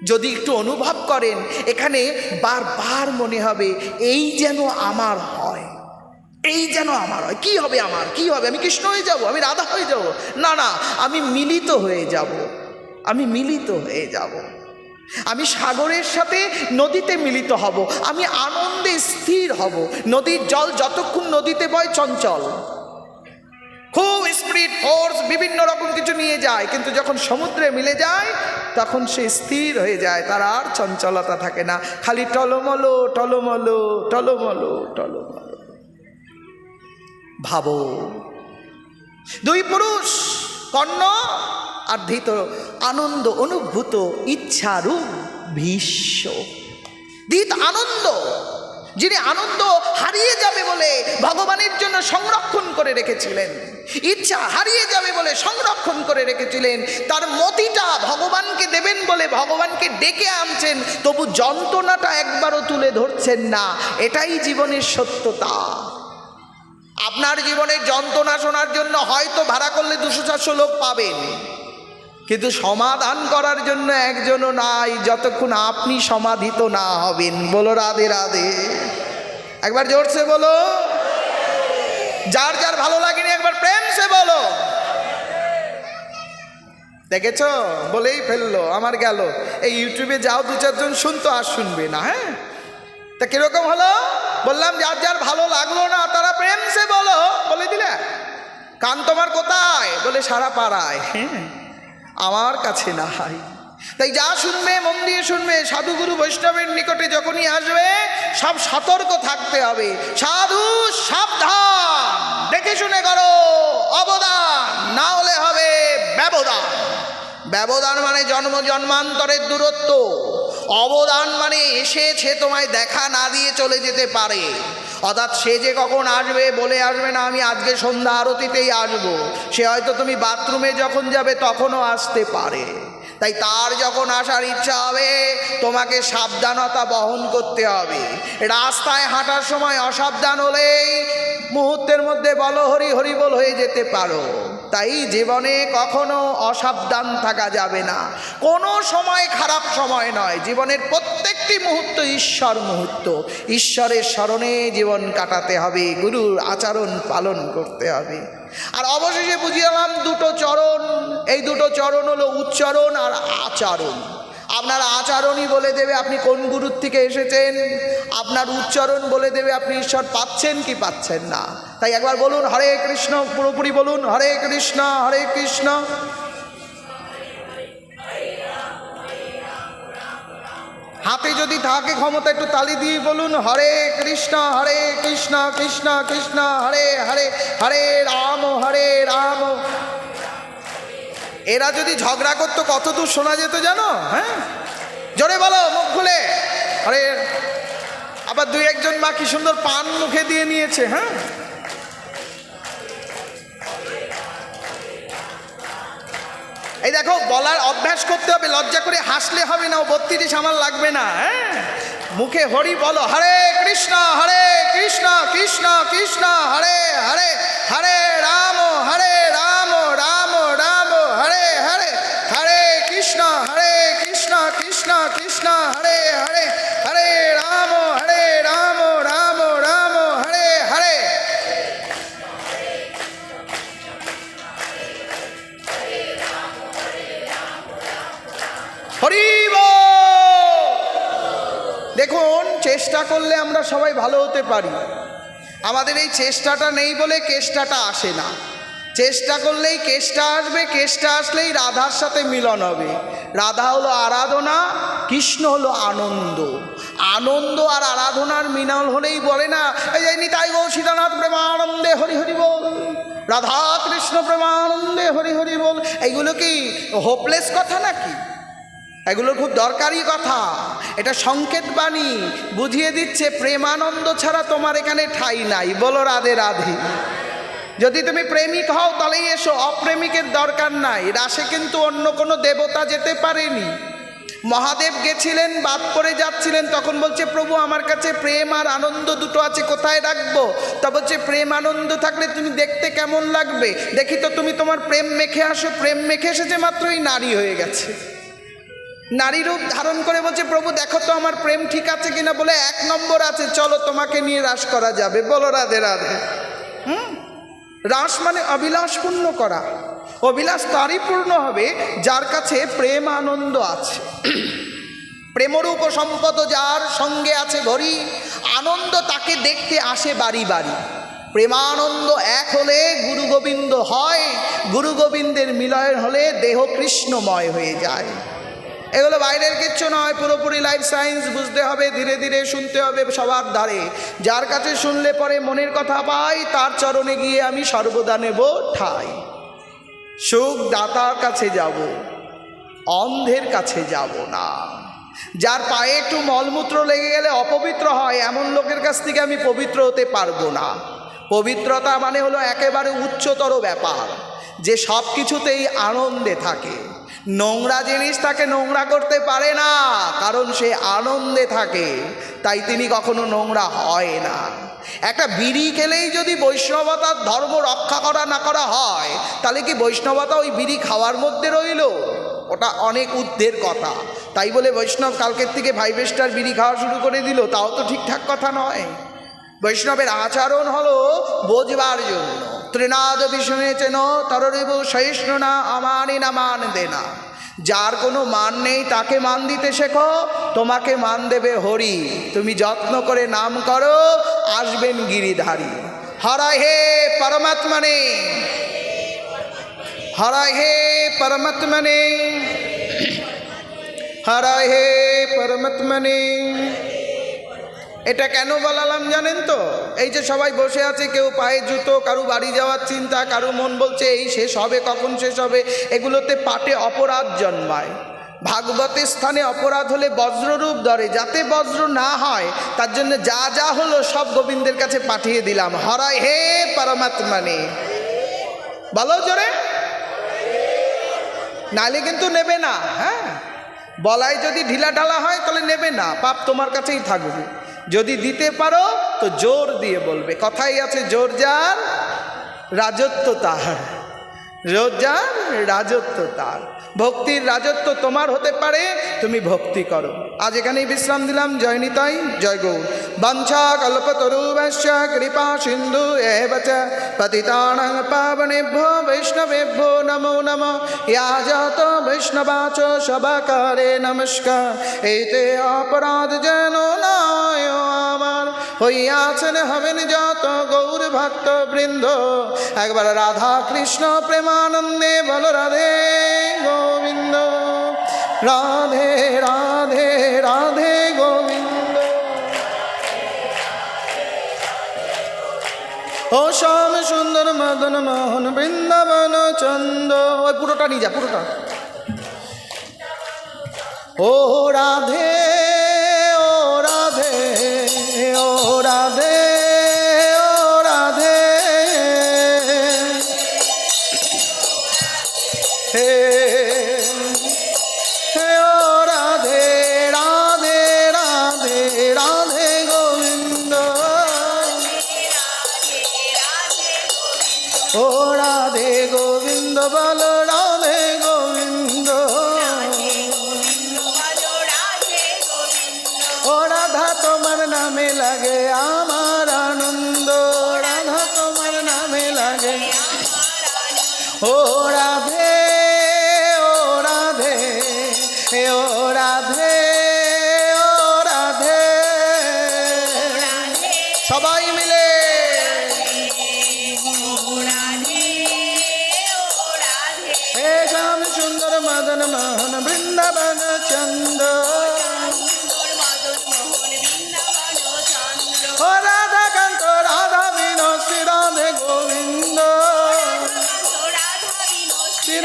যদি একটু অনুভব করেন এখানে বারবার মনে হবে এই যেন আমার হয়, এই যেন আমার হয়। কি হবে আমার? কি হবে? আমি কৃষ্ণ হয়ে যাব, আমি রাধা হয়ে যাব? না না, আমি মিলিত হয়ে যাব, আমি মিলিত হয়ে যাব। আমি সাগরের সাথে নদীতে মিলিত হব, আমি আনন্দে স্থির হব। নদীর জল যতক্ষণ নদীতে বয় চঞ্চল, খুব স্পিরিট ফোর্স বিভিন্ন রকম কিছু নিয়ে যায়, কিন্তু যখন সমুদ্রে মিলে যায় তখন সে স্থির হয়ে যায়, তার আর চঞ্চলতা থাকে না, খালি টলমলো টলমলো টলমলো টলমলো। ভাবো দুই পুরুষ কর্ণ আর ধৃত, আনন্দ অনুভূত ইচ্ছারূপ ভীষ্ম। ধৃত আনন্দ, যিনি আনন্দ হারিয়ে যাবে বলে ভগবানের জন্য সংরক্ষণ করে রেখেছিলেন, ইচ্ছা হারিয়ে যাবে বলে সংরক্ষণ করে রেখেছিলেন, তার মতিটা ভগবানকে দেবেন বলে ভগবানকে ডেকে আনছেন, তবু যন্ত্রণাটা একবারও তুলে ধরছেন না। এটাই জীবনের সত্যতা। আপনার জীবনের যন্ত্রণা শোনার জন্য হয়তো ভাড়া করলে 200-400 লোক পাবেন, কিন্তু সমাধান করার জন্য একজনও নাই যতক্ষণ আপনি সমাধিত না হবেন। বলো রাধে রাধে। একবার জোরসে বলো। যার যার ভালো লাগেনি একবার প্রেম সে বলো। দেখেছো, বলেই ফেললো, আমার গেল। এই ইউটিউবে যাও 2-4 জন শুনতো, আর শুনবে না। হ্যাঁ, তা কিরকম হলো? বললাম যার যার ভালো লাগলো না তারা প্রেম সে বলো। বলে দিলে কান তোমার কোথায়? বলে সারা পাড়ায়। হ্যাঁ, আমার কাছে না হয়। তাই যা শুনবে মন দিয়ে শুনবে। সাধুগুরু বৈষ্ণবের নিকটে যখনই আসবে সব সতর্ক থাকতে হবে। সাধু সাবধান, দেখে শুনে করো, অবদান না হলে হবে ব্যবধান। ব্যবধান মানে জন্ম জন্মান্তরের দূরত্ব। অবদান মানে এসেছে তোমায় দেখা না দিয়ে চলে যেতে পারে। অর্থাৎ সে যে কখন আসবে বলে আসবে না আমি আজকে সন্ধ্যা আরতিতেই আসবো, সে হয়তো তুমি বাথরুমে যখন যাবে তখনও আসতে পারে। তাই তার যখন আসার ইচ্ছা হবে তোমাকে সাবধানতা বহন করতে হবে। রাস্তায় হাঁটার সময় অসাবধান হলেই মুহূর্তের মধ্যে বলো হরি হরি বল হয়ে যেতে পারো। তাই জীবনে কখনো অসাবধান থাকা যাবে না। কোনো সময় খারাপ সময় নয়, জীবনের প্রত্যেকটি মুহূর্ত ঈশ্বর মুহূর্ত। ঈশ্বরের স্মরণে জীবন কাটাতে হবে, গুরুর আচরণ পালন করতে হবে। আর অবশেষে বুঝিয়ালাম দুটো চরণ, এই দুটো চরণ হলো উচ্চারণ আর আচরণ। আপনার আচরণই বলে দেবে আপনি কোন গুরুর থেকে এসেছেন, আপনার উচ্চারণ বলে দেবে আপনি ঈশ্বর পাচ্ছেন কি পাচ্ছেন না। তাই একবার বলুন হরে কৃষ্ণ, পুরোপুরি বলুন হরে কৃষ্ণ হরে কৃষ্ণ। হাতে যদি থাকে ক্ষমতা একটু তালি দিয়ে বলুন হরে কৃষ্ণ কৃষ্ণ কৃষ্ণ হরে হরে, হরে রাম। এরা যদি ঝগড়া করতো কত দূর শোনা যেত জানো? হ্যাঁ, জোরে বলো মুখ খুলে আরে। আবার দুই একজন মা কি সুন্দর পান মুখে দিয়ে নিয়েছে। হ্যাঁ, এই দেখো বলার অভ্যাস করতে হবে, লজ্জা করে হাসলে হবে না, ও 32 আমার লাগবে না। হ্যাঁ, মুখে হরি বলো হরে কৃষ্ণ কৃষ্ণ কৃষ্ণ হরে হরে, হরে রাম রাম রাম হরে হরে, হরে কৃষ্ণ কৃষ্ণ কৃষ্ণ হরে হরে, হরে রাম রাম রাম হরে হরে। হরি বল। দেখুন, চেষ্টা করলে আমরা সবাই ভালো হতে পারি। আমাদের এই চেষ্টাটা নেই বলে কেষ্টাটা আসে না। চেষ্টা করলেই কেষ্টা আসবে, কেষ্টা আসলেই রাধার সাথে মিলন হবে। রাধা হলো আরাধনা, কৃষ্ণ হলো আনন্দ। আনন্দ আর আরাধনার মিলন হলেই বলে না এই যে নিতাই গো সীতানাথ প্রেমানন্দে হরি হরি বল, রাধা কৃষ্ণ প্রেমানন্দে হরি হরি বল। এইগুলো কি হোপলেস কথা নাকি? এগুলো খুব দরকারি কথা। এটা সংকেত বাণী বুঝিয়ে দিচ্ছে প্রেমানন্দ ছাড়া তোমার এখানে ঠাঁই নাই। বলো রাধে রাধে। যদি তুমি প্রেমিক হও তাহলেই এসো, অপ্রেমিকের দরকার নাই। রাসে কিন্তু অন্য কোনো দেবতা যেতে পারেনি। মহাদেব গেছিলেন, বাদ পড়ে যাচ্ছিলেন, তখন বলছে প্রভু আমার কাছে প্রেম আর আনন্দ দুটো আছে, কোথায় রাখবো? তা বলছে প্রেম আনন্দ থাকলে তুমি দেখতে কেমন লাগবে দেখি তো, তুমি তোমার প্রেম মেখে আসো। প্রেম মেখে এসেছে মাত্রই নারী হয়ে গেছে, নারী রূপ ধারণ করে বলছে প্রভু দেখো তো আমার প্রেম ঠিক আছে কিনা। বলে 1 নম্বর আছে, চলো তোমাকে নিয়ে রাস করা যাবে। বলো রাধে রাধে। রাস মানে অভিলাষ পূর্ণ করা। অভিলাষ তারই পূর্ণ হবে যার কাছে প্রেম আনন্দ আছে। প্রেমরূপ সম্পদ যার সঙ্গে আছে ভরি, আনন্দ তাকে দেখতে আসে বাড়ি বাড়ি। প্রেমানন্দ এক হলে গুরু গোবিন্দ হয়, গুরু গোবিন্দের মিলন হলে দেহ কৃষ্ণময় হয়ে যায়। এগুলো বাইরের কিচ্ছু নয়, পুরোপুরি লাইফ সায়েন্স বুঝতে হবে, ধীরে ধীরে শুনতে হবে সবার দ্বারে। যার কাছে শুনলে পরে মনের কথা পাই, তার চরণে গিয়ে আমি সর্বদা নেব ঠাই। সুখ দাতার কাছে যাব, অন্ধের কাছে যাব না। যার পায়ে একটু মলমূত্র লেগে গেলে অপবিত্র হয়, এমন লোকের কাছ থেকে আমি পবিত্র হতে পারবো না। পবিত্রতা মানে হলো একেবারে উচ্চতর ব্যাপার, যে সব কিছুতেই আনন্দে থাকে। নোংরা জিনিস তাকে নোংরা করতে পারে না, কারণ সে আনন্দে থাকে, তাই তিনি কখনো নোংরা হয় না। একটা বিড়ি খেলেই যদি বৈষ্ণবতার ধর্ম রক্ষা করা না করা হয়, তাহলে কি বৈষ্ণবতা ওই বিড়ি খাওয়ার মধ্যে রইল? ওটা অনেক ঊর্ধ্বের কথা। তাই বলে বৈষ্ণব কালকের থেকে 5 স্টার বিড়ি খাওয়া শুরু করে দিল, তাও তো ঠিকঠাক কথা নয়। বৈষ্ণবের আচরণ হলো বোঝবার জন্য। ত্রিনাদ বিষ্ণুচেন তররিব সহিষ্ণু না আমানি না মান দে না। যার কোনো মান নেই তাকে মান দিতে শেখো, তোমাকে মান দেবে হরি। তুমি যত্ন করে নাম করো, আসবেন গিরিধারী। হরায় হে পরমাত্মনে, হরায় হে পরমাত্মনে, হরায় হে পরমাত্মনে। এটা কেন বলালাম জানেন তো? এই যে সবাই বসে আছে, কেউ পায়ে জুতো, কারু বাড়ি যাওয়ার চিন্তা, কারু মন বলছে এই শেষ হবে, কখন শেষ হবে। এগুলোতে পাটে অপরাধ জন্মায়। ভাগবতের স্থানে অপরাধ হলে বজ্ররূপ ধরে, যাতে বজ্র না হয় তার জন্য যা যা হলো সব গোবিন্দের কাছে পাঠিয়ে দিলাম। হরায় হে পরমাত্মনে, বলো জোরে, নালে কিন্তু নেবে না। হ্যাঁ, বলাই যদি ঢিলা ঢালা হয় তাহলে নেবে না, পাপ তোমার কাছেই থাকবে। যদি দিতে পারো তো জোর দিয়ে বলবে। কথাই আছে জোর যার রাজত্ব তাহার। রোজার রাজত্ব তার, ভক্তির রাজত্ব তোমার হতে পারে, তুমি ভক্তি করো। আজ এখানেই বিশ্রাম দিলাম। জয় নিতাই, জয় গৌর। বাঞ্ছা কল্পতরুভ্যশ্চ কৃপা সিন্ধু এব চ পতিতানাং পাবনেভ্যো বৈষ্ণবেভ্যো নমো নমঃ। ইয়া যত বৈষ্ণবাচ সবাকারে নমস্কার। এতে অপরাধ যেন নয় আমার, হইয়াছেন হবেন যত গৌর ভক্ত বৃন্দ। একবার রাধা কৃষ্ণ প্রেমানন্দে বল রাধে গোবিন্দ, রাধে রাধে রাধে গোবিন্দ। ও শ্যাম সুন্দর মদন মোহন বৃন্দাবন চন্দ। ওই পুরোটা নিয়ে যা, পুরোটা। ও রাধে ও রাধে ও রাধে ও রাধে হে হে ও রাধে রাধে রাধে রাধে গোবিন্দ। ও রাধে গোবিন্দ বল রাধে গোবিন্দ। ও রাধা তোমার নামে লাগে আমার আনন্দ, রাধা তোমার নামে লাগে। ও রাধে ও রাধে ও রাধে ও রাধে, সবাই মিলে হে শ্যাম সুন্দর মদন মোহন বৃন্দাবন চন্দ। ও রাধা কান্ত রাধা বিনোদী রাধে গোবিন্দ,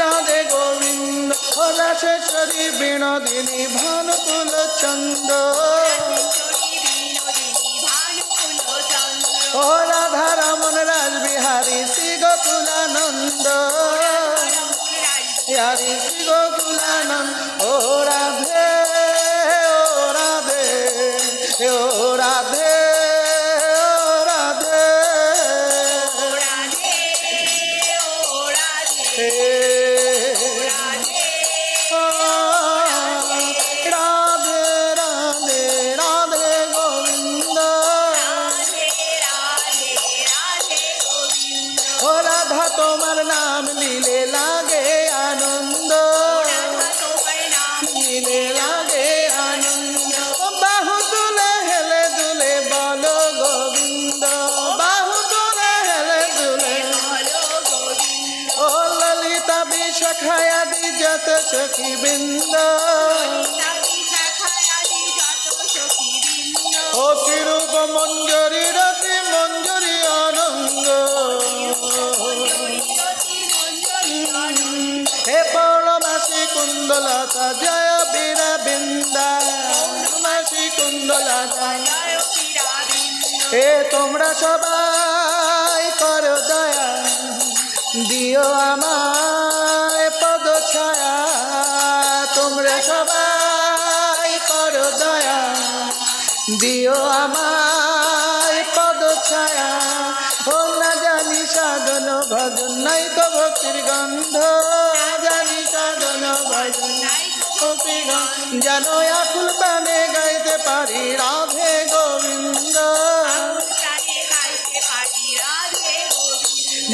রাধে গোবিন্দ। ও রাশেশ্বরী বিনোদিনী ভানুকুল চন্দ। ও রাধা রমন রাজবিহারী শ্রী গোকুলানন্দ, হরি শ্রী গোকুলানন্দ। ও রাধে ও রাধে ও রাধে ও রাধে হে রাধে রাধে রাধে গোবিন্দ। ও রাধা তোমার নাম নিলে লাগে আনন্দ, নিলে লাগে আনন্দ। বাহু তুলে হেলে দুলে বলো গোবিন্দ, বাহু তুলে হেলে দুলে। ও ললিতা বিশাখায়াদি যত সখী বৃন্দ, ও শ্রীরূপ মঞ্জরি রতি মঞ্জরি অনঙ্গ। হে পৌর্ণমাসী কুণ্ডলতা জয় বীরা বৃন্দা, পৌর্ণমাসী কুণ্ডলতা। হে তোমরা সবাই করো দয়া, দিও আমায় পদ ছায়া। তোমরা সবাই করো দয়া, দিও আমায় পদ ছায়া। ও না জানি সাধন ভজন নাই তো ভক্তির গন্ধ, জানি সাধন ভজন নাই তো ভক্তির গন্ধ। যেন আকুল প্রাণে গাইতে পারি রাধে গোবিন্দ,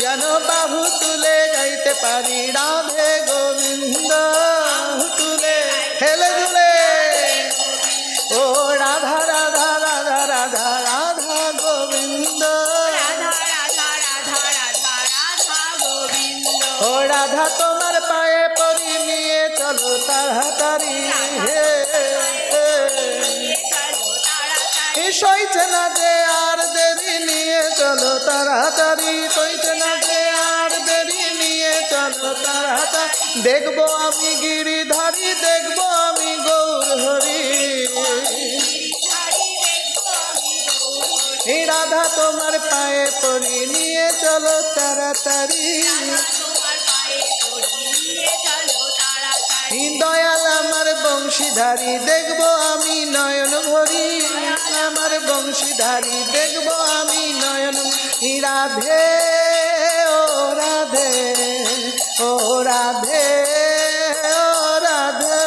যেন বাহু তুলে গাইতে পারি রাধে গোবিন্দ। তুলে হেলে দুলে ও রাধা রাধা রাধা রাধা রাধা গোবিন্দ। ও রাধা তোমার পায়ে পরি নিয়ে চলো তাড়াতাড়ি, সইছে না যে আর দেরি নিয়ে চলো তাড়াতাড়ি, সইছে না যে আর দেরি নিয়ে চলো তাড়াতাড়ি। দেখবো আমি গিরিধারী, দেখবো আমি গৌর হরি। হে রাধা তোমার পায়ে পরি নিয়ে চলো তাড়াতাড়ি, দয়াল আমার বংশীধারী দেখবো আমি নয়ন ভরি, আমার বংশীধারী দেখবো আমি নয়ন। রাধে ও রাধে ও রাধে ও রাধে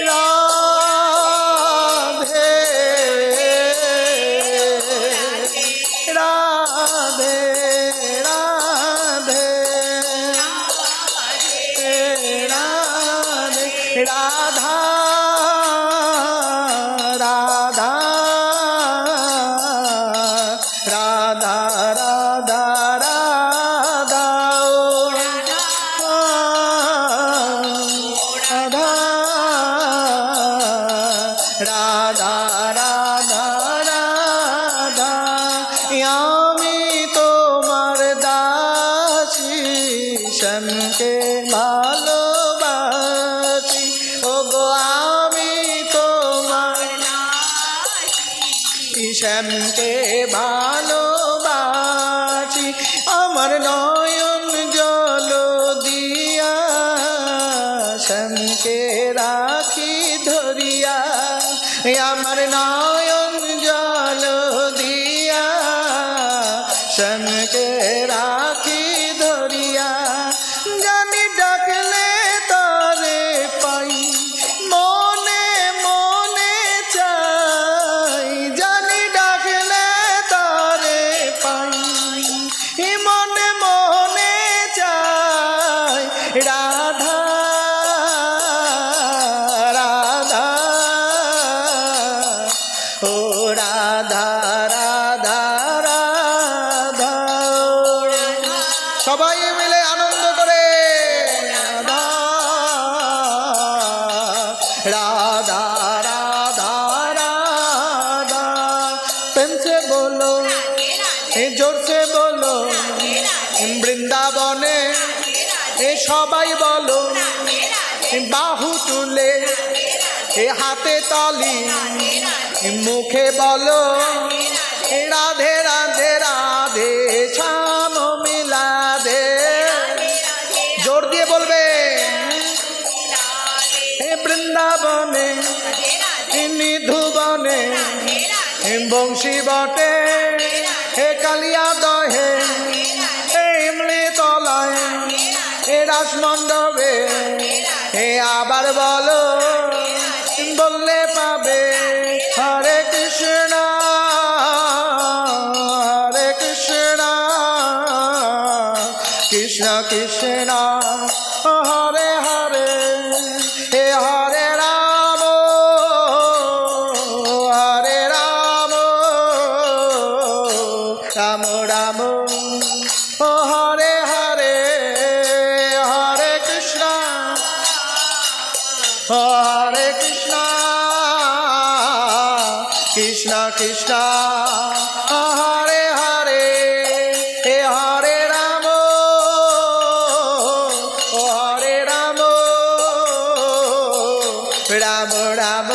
রাধে রাধে রাধে রাধে রাধা রাধা রাধা রাধা রাধা ও রাধা রাধা রাধা রাধা আমি তোমার দাসী শ্যামকে ভালোবাসি ও গো আমি তোমার শ্যামকে ভালোবাসি আমার নয়ন জল দিয়া শ্যামকে রাখি ধরিয়া আমার নয়ন জল দিয়া শ্যামকে রাখি ধরিয়া জানি ডাকলে তরে পাই মনে মনে চাই জানি ডাকলে তরে পাই মনে মনে চাই রাধা রাধা ও রাধা রাধা রাধা সবাই মিলে আনন্দ করে রাধা রাধা রাধা রাধা प्रेम से बोलो जोर से बोलो বৃন্দাবনে সবাই বলো বাহু তুলে হাতে তালি মুখে বলো রাধে রাধে রাধে শ্যাম মিলা দে জোর দিয়ে বলবে বৃন্দাবনে নিধুবনে বংশী বটে কালিয়া দহে ইমলি তলায় রাসমণ্ডপে আবার বলো বললে পাবে হরে কৃষ্ণ কৃষ্ণ কৃষ্ণ হরে হরে হরে রাম হরে রাম রাম রাম হরে হরে হরে কৃষ্ণ কৃষ্ণ কৃষ্ণ হরে হরে হরে রাম রাম রাম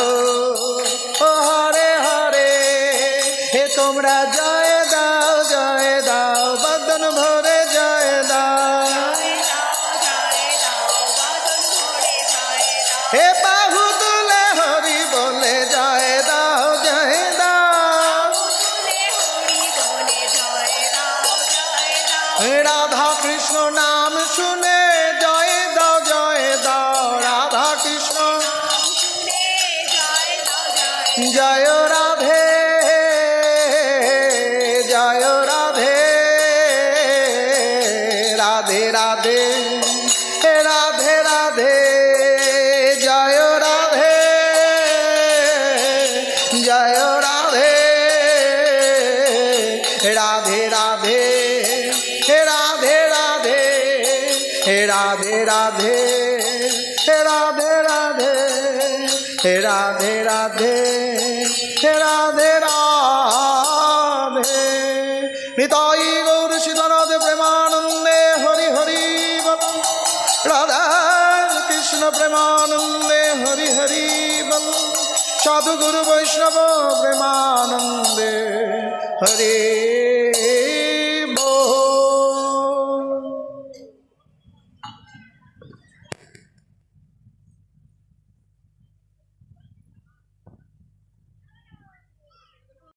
হরে হরে তোমরা জয় দাও বদন ভরে জয় দাও হে বাহু তুলে হরি বলে জয় দাও রাধা কৃষ্ণ নাম শুনে জয় দাও রাধা কৃষ্ণ জয় রাধে রাধে রাধে রাধে রাধে জয় রাধে রাধে রাধে রাধে রাধে রাধে রাধে রাধে রাধে রাধে রাধে রাধে রাধে নিতাই গৌর সীতানাথ প্রেমানন্দে হরি হরি বল রাধা কৃষ্ণ প্রেমানন্দে হরি হরি বল সাধু গুরু বৈষ্ণব প্রেমানন্দে হরে